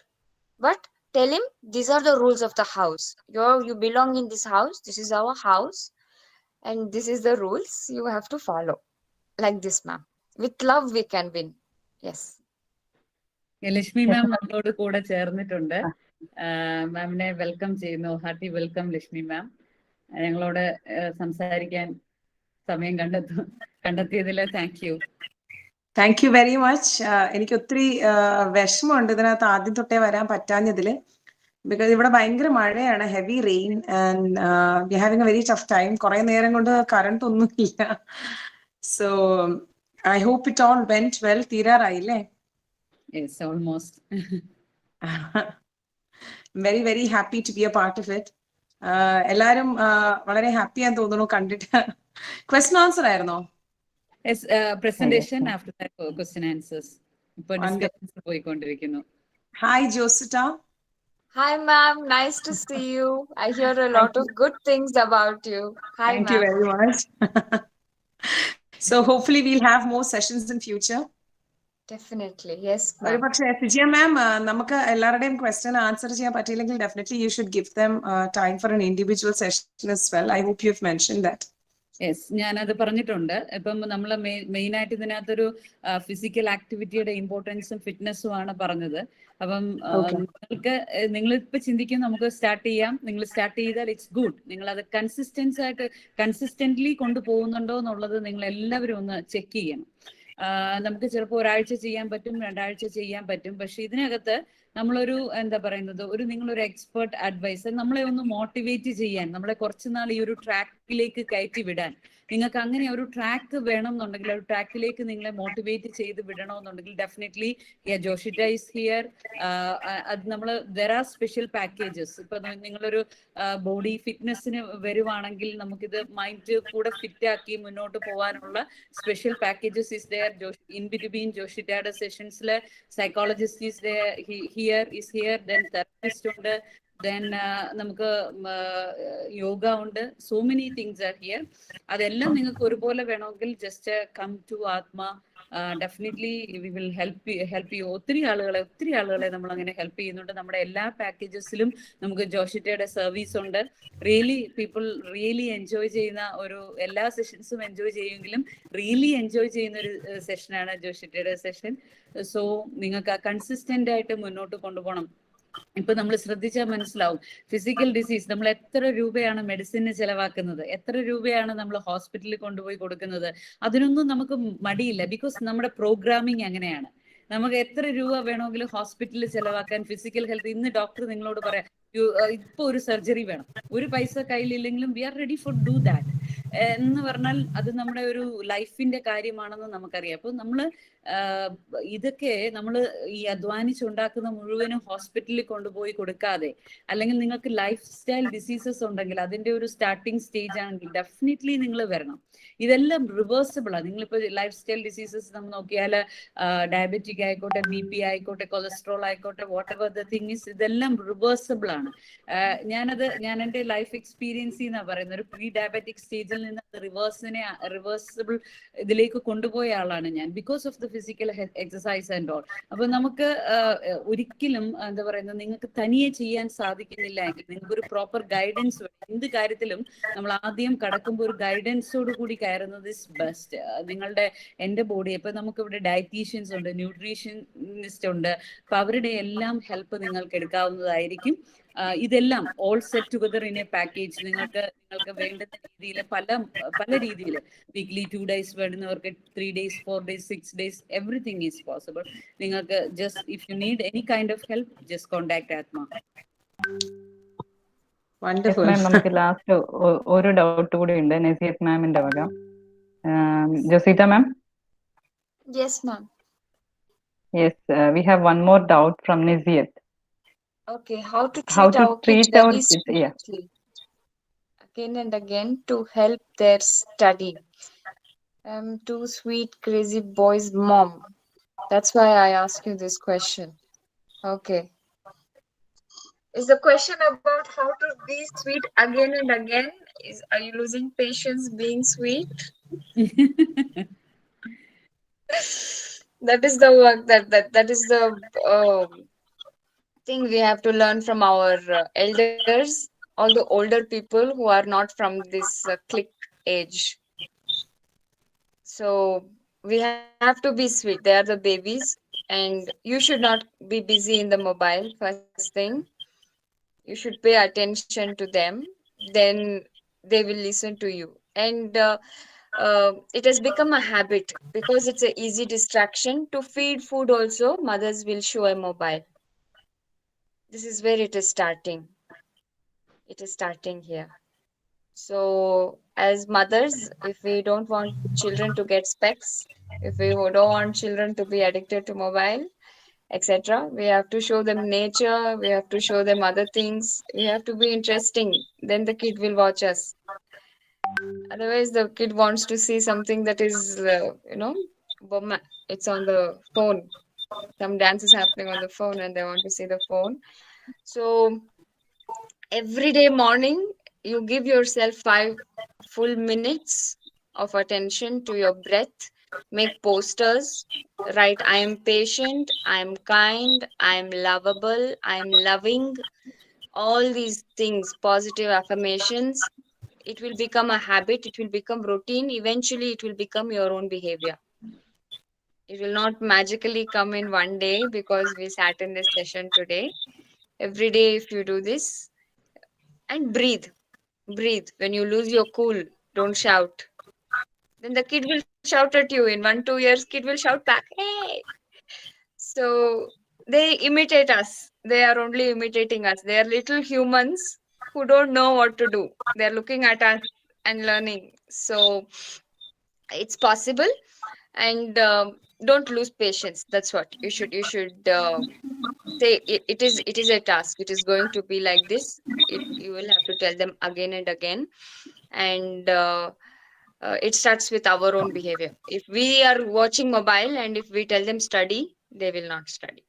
But tell him, these are the rules of the house. You belong in this house. This is our house. And this is the rules you have to follow. Like this, ma'am. With love, we can win. Yes. Lakshmi മാം നമ്മളോട് കൂടെ ചേർന്നിട്ടുണ്ട്. മാമിനെ welcome ചെയ്യുന്നു. Hearty welcome Lakshmi ma'am. ഞങ്ങളോട് സംസാരിക്കാൻ സമയം കണ്ടെത്തിയതിൽ thank you. Thank you very much. എനിക്ക് ഒത്തിരി വിഷമമുണ്ട് ഇതിനകത്ത് ആദ്യം തൊട്ടേ വരാൻ പറ്റാഞ്ഞതില്. ബിക്കോസ് ഇവിടെ ഭയങ്കര മഴയാണ്, heavy rain, and we having a very tough time. കുറെ നേരം കൊണ്ട് കറണ്ട് ഒന്നും ഇല്ല. So I hope it all went well. തീരാറായില്ലേ? Yes, almost. Very very happy to be a part of it. എല്ലാരും വളരെ ഹാപ്പിയാന്ന് തോന്നുന്നു കണ്ടിട്ട്. ക്വസ്റ്റ്യൻ ആൻസർ ആയിരുന്നോ? Yes, presentation after that question answers. Ipo discussions poikondirikkunnu. Hi Josita. Hi ma'am, nice to see you. I hear a lot of good things about you. Hi Thank ma'am. you very much. So hopefully we'll have more sessions in future. Definitely, yes ma'am. ഒരു പക്ഷേ സിജിയ മാം, നമുക്ക് എല്ലാവരുടെയും question answer ചെയ്യാൻ പറ്റിയില്ലെങ്കിൽ definitely you should give them time for an individual session as well. I hope you've mentioned that. Yes, ഞാനത് പറഞ്ഞിട്ടുണ്ട്. ഇപ്പം നമ്മൾ മെയിൻ ആയിട്ട് ഇതിനകത്തൊരു ഫിസിക്കൽ ആക്ടിവിറ്റിയുടെ ഇമ്പോർട്ടൻസും ഫിറ്റ്നസ്സും ആണ് പറഞ്ഞത്. അപ്പം നിങ്ങളിപ്പോ ചിന്തിക്കും നമുക്ക് സ്റ്റാർട്ട് ചെയ്യാം, നിങ്ങൾ സ്റ്റാർട്ട് ചെയ്താൽ ഇറ്റ്സ് ഗുഡ്. നിങ്ങൾ അത് കൺസിസ്റ്റന്റ്ലി കൊണ്ടുപോകുന്നുണ്ടോ എന്നുള്ളത് നിങ്ങൾ എല്ലാവരും ഒന്ന് ചെക്ക് ചെയ്യണം. നമുക്ക് ചിലപ്പോൾ ഒരാഴ്ച ചെയ്യാൻ പറ്റും, 2 ആഴ്ച ചെയ്യാൻ പറ്റും. പക്ഷെ ഇതിനകത്ത് നമ്മളൊരു എന്താ പറയുന്നത്, നിങ്ങളൊരു എക്സ്പേർട്ട് അഡ്വൈസർ നമ്മളെ ഒന്ന് മോട്ടിവേറ്റ് ചെയ്യാൻ, നമ്മളെ കുറച്ചുനാൾ ഈ ഒരു ട്രാക്കിലേക്ക് കയറ്റി വിടാൻ, നിങ്ങൾക്ക് അങ്ങനെ ഒരു ട്രാക്ക് വേണം എന്നുണ്ടെങ്കിൽ, ഒരു ട്രാക്കിലേക്ക് നിങ്ങളെ മോട്ടിവേറ്റ് ചെയ്ത് വിടണമെന്നുണ്ടെങ്കിൽ ഡെഫിനറ്റ്ലി ജോഷിറ്റ ഈസ് ഹിയർ. അത് നമ്മൾ ദർ ആർ സ്പെഷ്യൽ പാക്കേജസ്. ഇപ്പൊ നിങ്ങളൊരു ബോഡി ഫിറ്റ്നസിന് വരുവാണെങ്കിൽ നമുക്കിത് മൈൻഡ് കൂടെ ഫിറ്റ് ആക്കി മുന്നോട്ട് പോകാനുള്ള special packages is there. In between ജോഷിറ്റയുടെ സെഷൻസില് psychologist is here, then therapist ഉണ്ട്, ദെൻ നമുക്ക് യോഗ ഉണ്ട്. So many things are here. അതെല്ലാം നിങ്ങൾക്ക് ഒരുപോലെ വേണമെങ്കിൽ just come to Athma. Definitely we will help you. ഒത്തിരി ആളുകളെ നമ്മൾ അങ്ങനെ ഹെൽപ്പ് ചെയ്യുന്നുണ്ട്. നമ്മുടെ എല്ലാ പാക്കേജസിലും നമുക്ക് ജോഷിറ്റയുടെ സർവീസ് ഉണ്ട്. പീപ്പിൾ റിയലി എൻജോയ് ചെയ്യുന്ന എല്ലാ സെഷൻസും എൻജോയ് ചെയ്യുമെങ്കിലും റിയലി എൻജോയ് ചെയ്യുന്ന ഒരു സെഷനാണ് ജോഷിറ്റയുടെ സെഷൻ. സോ നിങ്ങൾക്ക് കൺസിസ്റ്റന്റ് ആയിട്ട് മുന്നോട്ട് കൊണ്ടുപോകണം. ഇപ്പൊ നമ്മൾ ശ്രദ്ധിച്ചാൽ മനസ്സിലാവും, ഫിസിക്കൽ ഡിസീസ് നമ്മൾ എത്ര രൂപയാണ് മെഡിസിന് ചെലവാക്കുന്നത്, എത്ര രൂപയാണ് നമ്മൾ ഹോസ്പിറ്റലിൽ കൊണ്ടുപോയി കൊടുക്കുന്നത്. അതിനൊന്നും നമുക്ക് മടിയില്ല. ബിക്കോസ് നമ്മുടെ പ്രോഗ്രാമിങ് അങ്ങനെയാണ്. നമുക്ക് എത്ര രൂപ വേണമെങ്കിലും ഹോസ്പിറ്റലിൽ ചെലവാക്കാൻ, ഫിസിക്കൽ ഹെൽത്ത്. ഇന്ന് ഡോക്ടർ നിങ്ങളോട് പറയാം ഇപ്പൊ ഒരു സർജറി വേണം, ഒരു പൈസ കയ്യിലില്ലെങ്കിലും we are ready for do that എന്ന് പറഞ്ഞാൽ അത് നമ്മുടെ ഒരു ലൈഫിന്റെ കാര്യമാണെന്ന് നമുക്കറിയാം. അപ്പൊ നമ്മള് ഇതൊക്കെ നമ്മൾ ഈ അധ്വാനിച്ചുണ്ടാക്കുന്ന മുഴുവനും ഹോസ്പിറ്റലിൽ കൊണ്ടുപോയി കൊടുക്കാതെ, അല്ലെങ്കിൽ നിങ്ങൾക്ക് ലൈഫ് സ്റ്റൈൽ ഡിസീസസ് ഉണ്ടെങ്കിൽ അതിന്റെ ഒരു സ്റ്റാർട്ടിങ് സ്റ്റേജ് ആണെങ്കിൽ ഡെഫിനറ്റ്ലി നിങ്ങൾ വരണം. ഇതെല്ലാം റിവേഴ്സിബിൾ ആണ്. നിങ്ങളിപ്പോ ലൈഫ് സ്റ്റൈൽ ഡിസീസസ് നമ്മൾ നോക്കിയാൽ ഡയബറ്റിക് ആയിക്കോട്ടെ, BP ആയിക്കോട്ടെ, കൊളസ്ട്രോൾ ആയിക്കോട്ടെ, what ever the thing is, ഇതെല്ലാം റിവേഴ്സിബിൾ ആണ്. ഞാൻ എൻ്റെ ലൈഫ് എക്സ്പീരിയൻസിൽ നിന്നാണ് പറയുന്നത്. ഒരു പ്രീ ഡയബറ്റിക് സ്റ്റേജിൽ നിന്ന് റിവേഴ്സിബിൾ ഇതിലേക്ക് കൊണ്ടുപോയ ആളാണ് ഞാൻ, because of the physical exercise and all. അപ്പൊ നമുക്ക് ഒരിക്കലും എന്താ പറയുന്നത്, നിങ്ങൾക്ക് തനിയെ ചെയ്യാൻ സാധിക്കുന്നില്ല എങ്കിൽ നിങ്ങൾക്ക് ഒരു പ്രോപ്പർ ഗൈഡൻസ് വേണം. എന്ത് കാര്യത്തിലും നമ്മൾ ആദ്യം കടക്കുമ്പോൾ ഒരു ഗൈഡൻസോട് കൂടി കയറുന്നത് ഇസ് ബെസ്റ്റ്. എൻ്റെ ബോഡി ഇപ്പൊ നമുക്ക് ഇവിടെ ഡയറ്റീഷ്യൻസ് ഉണ്ട്, ന്യൂട്രീഷനിസ്റ്റ് ഉണ്ട്. അപ്പൊ അവരുടെ എല്ലാം ഹെൽപ്പ് നിങ്ങൾക്ക് എടുക്കാവുന്നതായിരിക്കും. ഇതെല്ലാം all set together in a package. നിങ്ങൾക്ക് വേണ്ടുന്ന രീതിയിൽ പല രീതിയിൽ, വീക്ക്ലി 2 days വേണ്ടുന്നവർക്ക് 3 days, 4 days, 6 days, everything is possible. നിങ്ങൾക്ക് just if you need any kind of help just contact Athma. നമുക്ക് ലാസ്റ്റ് ഒരു ഡൗട്ട് കൂടി ഉണ്ട് നസീത്ത് മാമിന്റെ വക. ജോസിറ്റ മാം. Yes, ma'am. Yes, we have one more doubt from Niziyat. Okay, how to treat our kids very kids? Yeah. sweetly again and again to help their study. Too sweet, crazy boy's mom. That's why I ask you this question. Okay. Is the question about how to be sweet again and again? Are you losing patience being sweet? That is the work that is the thing we have to learn from our elders, all the older people who are not from this click age. So we have to be sweet. They are the babies, and you should not be busy in the mobile. First thing, you should pay attention to them. Then they will listen to you. And it has become a habit because it's an easy distraction. To feed food also, mothers will show a mobile. This is where it is starting. It is starting here. So as mothers, if we don't want children to get specs, if we don't want children to be addicted to mobile, etc., we have to show them nature, we have to show them other things, we have to be interesting. Then the kid will watch us. Otherwise the kid wants to see something that is it's on the phone. Some dance is happening on the phone and they want to see the phone. So every day morning you give yourself 5 full minutes of attention to your breath. Make posters, write I am patient, I am kind, I am lovable, I am loving. All these things, positive affirmations. it will become a habit, it will become routine, eventually it will become your own behavior. It will not magically come in one day because we sat in this session today. Every day, if you do this, and breathe, when you lose your cool, don't shout. Then the kid will shout at you. In 1-2 years, kid will shout back, hey. So they imitate us. They are only imitating us. They are little humans who don't know what to do. They're looking at us and learning. So it's possible. And don't lose patience. That's what you should say. It is a task. It is going to be like this. You will have to tell them again and again. And it starts with our own behavior. If we are watching mobile and if we tell them study, they will not study.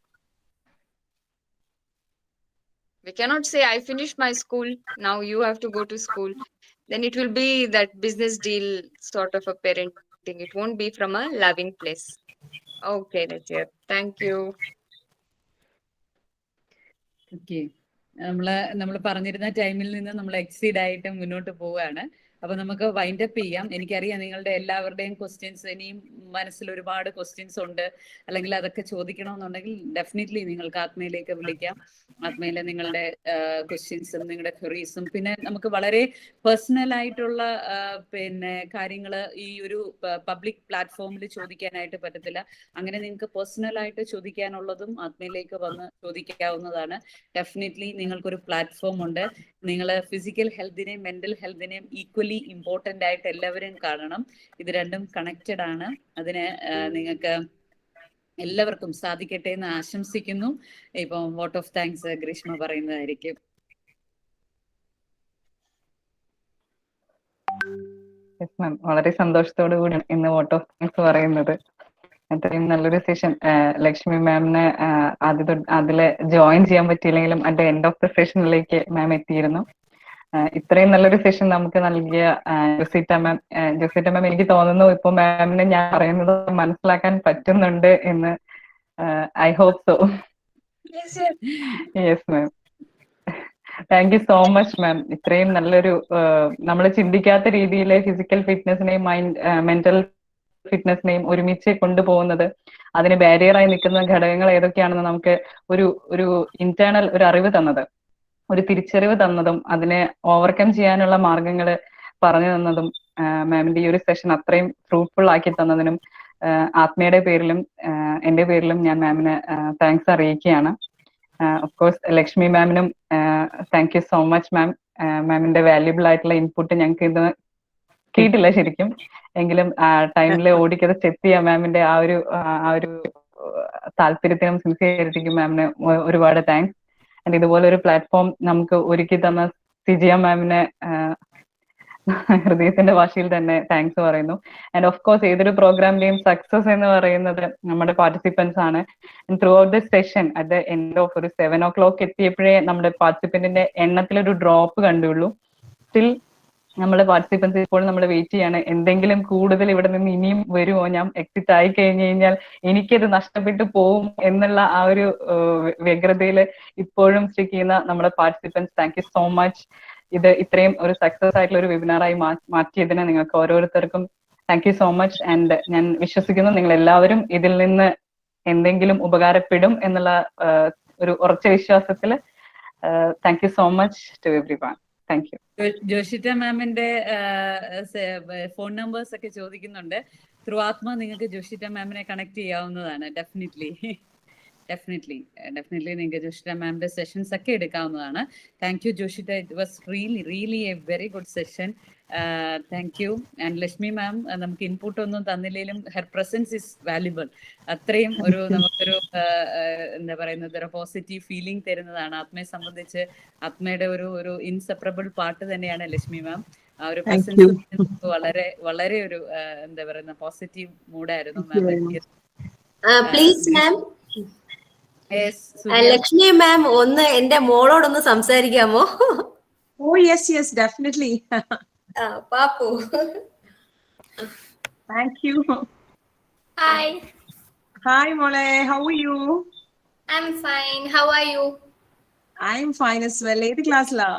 We cannot say, I finished my school, now you have to go to school. Then it will be that business deal sort of a parenting. It won't be from a loving place. Okay, that's it. Thank you. Okay, നമ്മൾ പറഞ്ഞിരുന്ന ടൈമിൽ നിന്ന് നമ്മൾ exceed ആയിട്ട് മുന്നോട്ട് പോവുകയാണ്. അപ്പൊ നമുക്ക് വൈൻഡ് അപ്പ് ചെയ്യാം. എനിക്കറിയാം നിങ്ങളുടെ എല്ലാവരുടെയും ക്വസ്റ്റ്യൻസ്, ഇനിയും മനസ്സിൽ ഒരുപാട് ക്വസ്റ്റ്യൻസ് ഉണ്ട്, അല്ലെങ്കിൽ അതൊക്കെ ചോദിക്കണമെന്നുണ്ടെങ്കിൽ ഡെഫിനറ്റ്ലി നിങ്ങൾക്ക് ആത്മയിലേക്ക് വിളിക്കാം. ആത്മയിലെ നിങ്ങളുടെ ക്വസ്റ്റ്യൻസും നിങ്ങളുടെ ക്വറീസും, പിന്നെ നമുക്ക് വളരെ പേഴ്സണൽ ആയിട്ടുള്ള പിന്നെ കാര്യങ്ങൾ ഈ ഒരു പബ്ലിക് പ്ലാറ്റ്ഫോമിൽ ചോദിക്കാനായിട്ട് പറ്റത്തില്ല. അങ്ങനെ നിങ്ങൾക്ക് പേഴ്സണൽ ആയിട്ട് ചോദിക്കാനുള്ളതും ആത്മയിലേക്ക് വന്ന് ചോദിക്കാവുന്നതാണ്. ഡെഫിനറ്റ്ലി നിങ്ങൾക്കൊരു പ്ലാറ്റ്ഫോം ഉണ്ട്. നിങ്ങൾ ഫിസിക്കൽ ഹെൽത്തിനെയും മെന്റൽ ഹെൽത്തിനെയും ഈക്വലി ഇമ്പോർട്ടൻ്റ് ആയിട്ട് എല്ലാവരും കാണണം. ഇത് രണ്ടും കണക്റ്റഡ് ആണ്. അതിന് നിങ്ങൾക്ക് എല്ലാവർക്കും സാധിക്കട്ടെ എന്ന് ആശംസിക്കുന്നു. ഇപ്പം വോട്ട് ഓഫ് താങ്ക്സ് ഗ്രീഷ്മ പറയുന്നതായിരിക്കും. വളരെ സന്തോഷത്തോടു കൂടി ഇന്ന് വോട്ട് ഓഫ് താങ്ക്സ് പറയുന്നത്. അത്രയും നല്ലൊരു സെഷൻ ലക്ഷ്മി മാമിന് അതില് ജോയിൻ ചെയ്യാൻ പറ്റിയില്ലെങ്കിലും അറ്റ് എൻഡ് ഓഫ് ദ സെഷനിലേക്ക് മാം എത്തിയിരുന്നു. ഇത്രയും നല്ലൊരു സെഷൻ നമുക്ക് നൽകിയ ജോസിറ്റ മാം എനിക്ക് തോന്നുന്നു ഇപ്പൊ മാമിന് ഞാൻ പറയുന്നത് മനസ്സിലാക്കാൻ പറ്റുന്നുണ്ട് എന്ന്. I hope so. Yes ma'am, thank you so much ma'am. ഇത്രയും നല്ലൊരു നമ്മൾ ചിന്തിക്കാത്ത രീതിയിൽ ഫിസിക്കൽ ഫിറ്റ്നസിനെയും മെന്റൽ ഫിറ്റ്നസിനെയും ഒരുമിച്ച് കൊണ്ടുപോകുന്നത്, അതിന് ബാരിയറായി നിൽക്കുന്ന ഘടകങ്ങൾ ഏതൊക്കെയാണെന്ന് നമുക്ക് ഒരു ഇന്റേണൽ ഒരു അറിവ് തന്നത്, ഒരു തിരിച്ചറിവ് തന്നതും അതിനെ ഓവർകം ചെയ്യാനുള്ള മാർഗങ്ങൾ പറഞ്ഞു തന്നതും മാമിന്റെ ഈ ഒരു സെഷൻ അത്രയും ഫ്രൂട്ട്ഫുൾ ആക്കി തന്നതിനും ആത്മയുടെ പേരിലും എന്റെ പേരിലും ഞാൻ മാമിന് താങ്ക്സ് അറിയിക്കുകയാണ്. ഓഫ് കോഴ്സ് ലക്ഷ്മി മാമിനും thank you so much ma'am. മാമിന്റെ വാല്യുബിൾ ആയിട്ടുള്ള ഇൻപുട്ട് ഞങ്ങൾക്ക് ഇത് കിട്ടിയിട്ടില്ല ശരിക്കും, എങ്കിലും ടൈമിൽ ഓടിക്കത് സ്റ്റെപ്പ് ചെയ്യാൻ മാമിന്റെ ആ ഒരു താല്പര്യത്തിനും സിൻസിയറിറ്റിക്കും മാമിന് ഒരുപാട് താങ്ക്സ്. ആൻഡ് ഇതുപോലെ ഒരു പ്ലാറ്റ്ഫോം നമുക്ക് ഒരുക്കി തന്ന സിജിയ മാമിനെ ഹൃദയത്തിന്റെ ഭാഷയിൽ തന്നെ താങ്ക്സ് പറയുന്നു. ആൻഡ് ഓഫ് കോഴ്സ് ഏതൊരു പ്രോഗ്രാമിന്റെയും സക്സസ് എന്ന് പറയുന്നത് നമ്മുടെ പാർട്ടിസിപ്പൻസ് ആണ്. Through out the session at the end of ഒരു 7 o'clock എത്തിയപ്പോഴേ നമ്മുടെ പാർട്ടിസിപ്പന്റിന്റെ എണ്ണത്തിലൊരു ഡ്രോപ്പ് കണ്ടുള്ളൂ. സ്റ്റിൽ നമ്മുടെ പാർട്ടിസിപ്പൻസ് ഇപ്പോൾ നമ്മൾ വെയിറ്റ് ചെയ്യാണ്, എന്തെങ്കിലും കൂടുതൽ ഇവിടെ നിന്ന് ഇനിയും വരുമോ, ഞാൻ എക്സിറ്റ് ആയി കഴിഞ്ഞു കഴിഞ്ഞാൽ എനിക്കത് നഷ്ടപ്പെട്ടു പോകും എന്നുള്ള ആ ഒരു വ്യഗ്രതയിൽ ഇപ്പോഴും സ്റ്റിക്ക് ചെയ്യുന്ന നമ്മുടെ participants, thank you so much. ഇത് ഇത്രയും ഒരു സക്സസ് ആയിട്ടുള്ള ഒരു വെബിനാറായി മാറ്റിയതിന് നിങ്ങൾക്ക് ഓരോരുത്തർക്കും thank you so much. And ഞാൻ വിശ്വസിക്കുന്നു നിങ്ങൾ എല്ലാവരും ഇതിൽ നിന്ന് എന്തെങ്കിലും ഉപകാരപ്പെടും എന്നുള്ള ഒരു ഉറച്ച വിശ്വാസത്തിൽ thank you so much to everyone. Thank you. Joshita മാമിന്റെ ഫോൺ നമ്പേഴ്സ് ഒക്കെ ചോദിക്കുന്നുണ്ട്. ത്രൂ ആത്മ നിങ്ങൾക്ക് ജോഷിറ്റ മാമിനെ കണക്ട് ചെയ്യാവുന്നതാണ്. ഡെഫിനറ്റ്ലി നിങ്ങൾക്ക് ജോഷിറ്റ മാമിന്റെ സെഷൻസ് ഒക്കെ എടുക്കാവുന്നതാണ്. Thank you Joshita, it was really a very good session. Thank you. And Lakshmi ma'am നമുക്ക് ഇൻപുട്ട് ഒന്നും തന്നില്ലെങ്കിലും ഹെർ പ്രസൻസ് ഇസ് വാല്യുബിൾ. അത്രയും നമുക്കൊരു എന്താ പറയുന്നത്, ഒരു പോസിറ്റീവ് ഫീലിംഗ് തരുന്നതാണ്. ആത്മയെ സംബന്ധിച്ച് ആത്മയുടെ ഒരു ഇൻസെപ്പറബിൾ പാർട്ട് തന്നെയാണ് ലക്ഷ്മി മാം. ആ ഒരു പ്രസൻസ് വളരെ ഒരു എന്താ പറയുന്ന പോസിറ്റീവ് മൂഡായിരുന്നു ma'am. Please ma'am, Lakshmi ma'am ഒന്ന് എന്റെ മോളോടൊന്ന് സംസാരിക്കാമോ? Oh yes definitely. Pappu. Thank you. Hi, മോളെ, how are you? I'm fine. How are you? I am fine as well. ഏത് ക്ലാസ്സിലാ?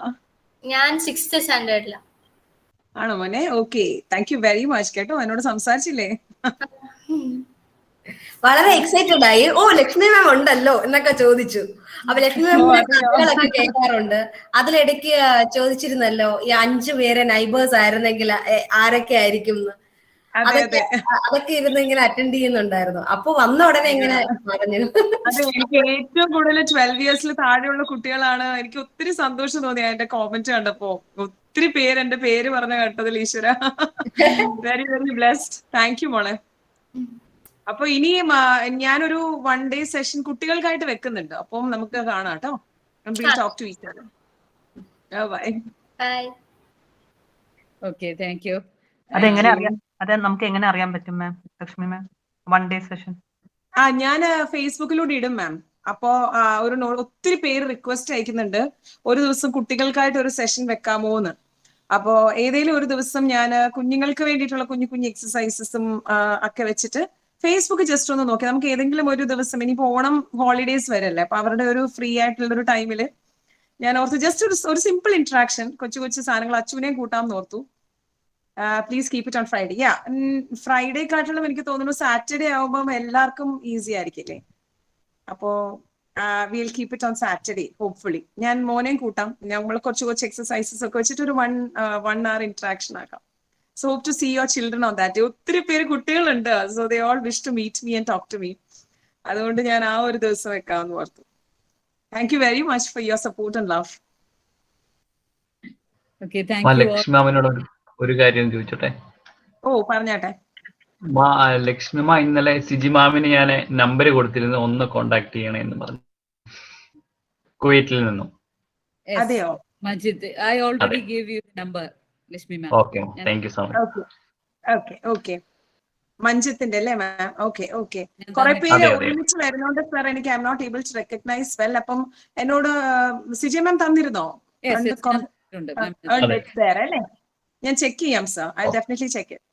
ഞാൻ 6th standard ലാ. ആണോ മോനെ? Okay, thank you very much കേട്ടോ, എന്നോട് സംസാരിച്ചില്ലേ? വളരെ എക്സൈറ്റഡ് ആയി. ഓ, ലക്ഷ്മി മാം ഉണ്ടല്ലോ എന്നൊക്കെ ചോദിച്ചു. അപ്പൊ ലക്ഷ്മി മാമിന്റെ കഥകളൊക്കെ കേൾക്കാറുണ്ട്. അതിലിടയ്ക്ക് ചോദിച്ചിരുന്നല്ലോ ഈ 5 പേരെ നൈബേഴ്സ് ആയിരുന്നെങ്കിൽ ആരൊക്കെ ആയിരിക്കും എന്ന്. അതൊക്കെ ഇരുന്ന് ഇങ്ങനെ അറ്റൻഡ് ചെയ്യുന്നുണ്ടായിരുന്നു. അപ്പൊ വന്ന ഉടനെ ഇങ്ങനെ പറഞ്ഞു. അതെ, എനിക്ക് ഏറ്റവും കൂടുതൽ 12 ഇയേഴ്സിൽ താഴെയുള്ള കുട്ടികളാണ്. എനിക്ക് ഒത്തിരി സന്തോഷം തോന്നി എന്റെ കോമന്റ് കണ്ടപ്പോ. ഒത്തിരി പേര് എന്റെ പേര് പറഞ്ഞ കേട്ടതിൽ. ഈശ്വര, very very blessed. Thank you മോളെ. അപ്പൊ ഇനിയും ഞാനൊരു 1 day സെഷൻ കുട്ടികൾക്കായിട്ട് വെക്കുന്നുണ്ട്. അപ്പം നമുക്ക് കാണാം കേട്ടോ. Talk to each other. Bye. Bye. Okay, thank you. അതെങ്ങനെ അറിയാം? അത് നമുക്ക് എങ്ങനെ അറിയാൻ പറ്റും ma'am, Lakshmi ma'am? 1 day session ഞാൻ ഫേസ്ബുക്കിലൂടെ ഇടും മാം. അപ്പോ ഒത്തിരി പേര് റിക്വസ്റ്റ് അയക്കുന്നുണ്ട് ഒരു ദിവസം കുട്ടികൾക്കായിട്ട് ഒരു സെഷൻ വെക്കാമോ എന്ന്. അപ്പോ ഏതെങ്കിലും ഒരു ദിവസം ഞാൻ കുഞ്ഞുങ്ങൾക്ക് വേണ്ടിയിട്ടുള്ള കുഞ്ഞു കുഞ്ഞു എക്സസൈസസും ഒക്കെ വെച്ചിട്ട് ഫേസ്ബുക്ക് ജസ്റ്റ് ഒന്ന് നോക്കി നമുക്ക് ഏതെങ്കിലും ഒരു ദിവസം, ഇനിയിപ്പോ ഓണം ഹോളിഡേയ്സ് വരല്ലേ, അപ്പൊ അവരുടെ ഒരു ഫ്രീ ആയിട്ടുള്ള ഒരു ടൈമില് ഞാൻ ഓർത്തു ജസ്റ്റ് ഒരു സിമ്പിൾ ഇന്ററാക്ഷൻ, കൊച്ചു കൊച്ചു സാധനങ്ങൾ, അച്ചുവിനെയും കൂട്ടാമെന്ന് ഓർത്തു. Please keep it on Friday. ഫ്രൈഡേക്കാട്ടിലും എനിക്ക് തോന്നുന്നു സാറ്റർഡേ ആവുമ്പം എല്ലാവർക്കും ഈസി ആയിരിക്കില്ലേ. അപ്പോ will keep it on Saturday hopefully. ഞാൻ മോനെയും കൂട്ടാം. നമ്മൾ കുറച്ച് കുറച്ച് എക്സസൈസസ് ഒക്കെ വെച്ചിട്ട് ഒരു 1 hour ഇന്ററാക്ഷൻ ആക്കാം. So hope to see your children on that day. ഒത്തിരി പേര് കുട്ടികളുണ്ട്. So they all wish to meet me and talk to me. അതുകൊണ്ട് ഞാൻ ആ ഒരു ദിവസം വെക്കാമെന്ന് ഓർത്തു. Thank you very much for your support and love. Okay, thank you. Lakshmi മാമിനോട് ഒരു കാര്യം ചോദിച്ചോട്ടെ? ഓ, പറഞ്ഞാട്ടെ. ലക്ഷ്മി മാം ഇന്നലെ സിജി മാമിന് ഞാൻ നമ്പർ കൊടുത്തിരുന്നു, ഒന്ന് കോണ്ടാക്ട് ചെയ്യണേ എന്ന് പറഞ്ഞു, കുവൈറ്റിൽ നിന്നും. അതെയോ? Majid, I already gave you the number, Lashmi ma'am. Okay, thank you so much. Okay. മഞ്ജിത്തിന്റെ അല്ലേ മാം? ഓക്കെ. കുറെ പേര് ഒരുമിച്ച് വരുന്നോണ്ട് സാർ എനിക്ക് I M not able to recognise well. അപ്പം എന്നോട് സിജി മാം തന്നിരുന്നോ? അല്ലേ? ഞാൻ ചെക്ക് ചെയ്യാം sir. I definitely check it.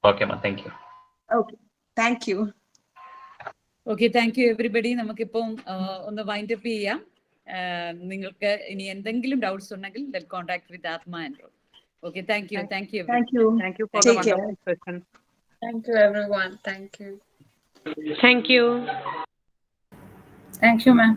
Okay ma'am, thank you. Okay, thank you. Okay, thank you everybody. നമുക്കിപ്പം ഒന്ന് വൈൻഡ് അപ്പ് ചെയ്യാം. നിങ്ങൾക്ക് ഇനി എന്തെങ്കിലും ഡൗട്ട്സ് ഉണ്ടെങ്കിൽ contact with Aathma and role. Okay, thank you. Thank you for the wonderful session. Thank you, everyone. Thank you. Thank you. Thank you, ma'am.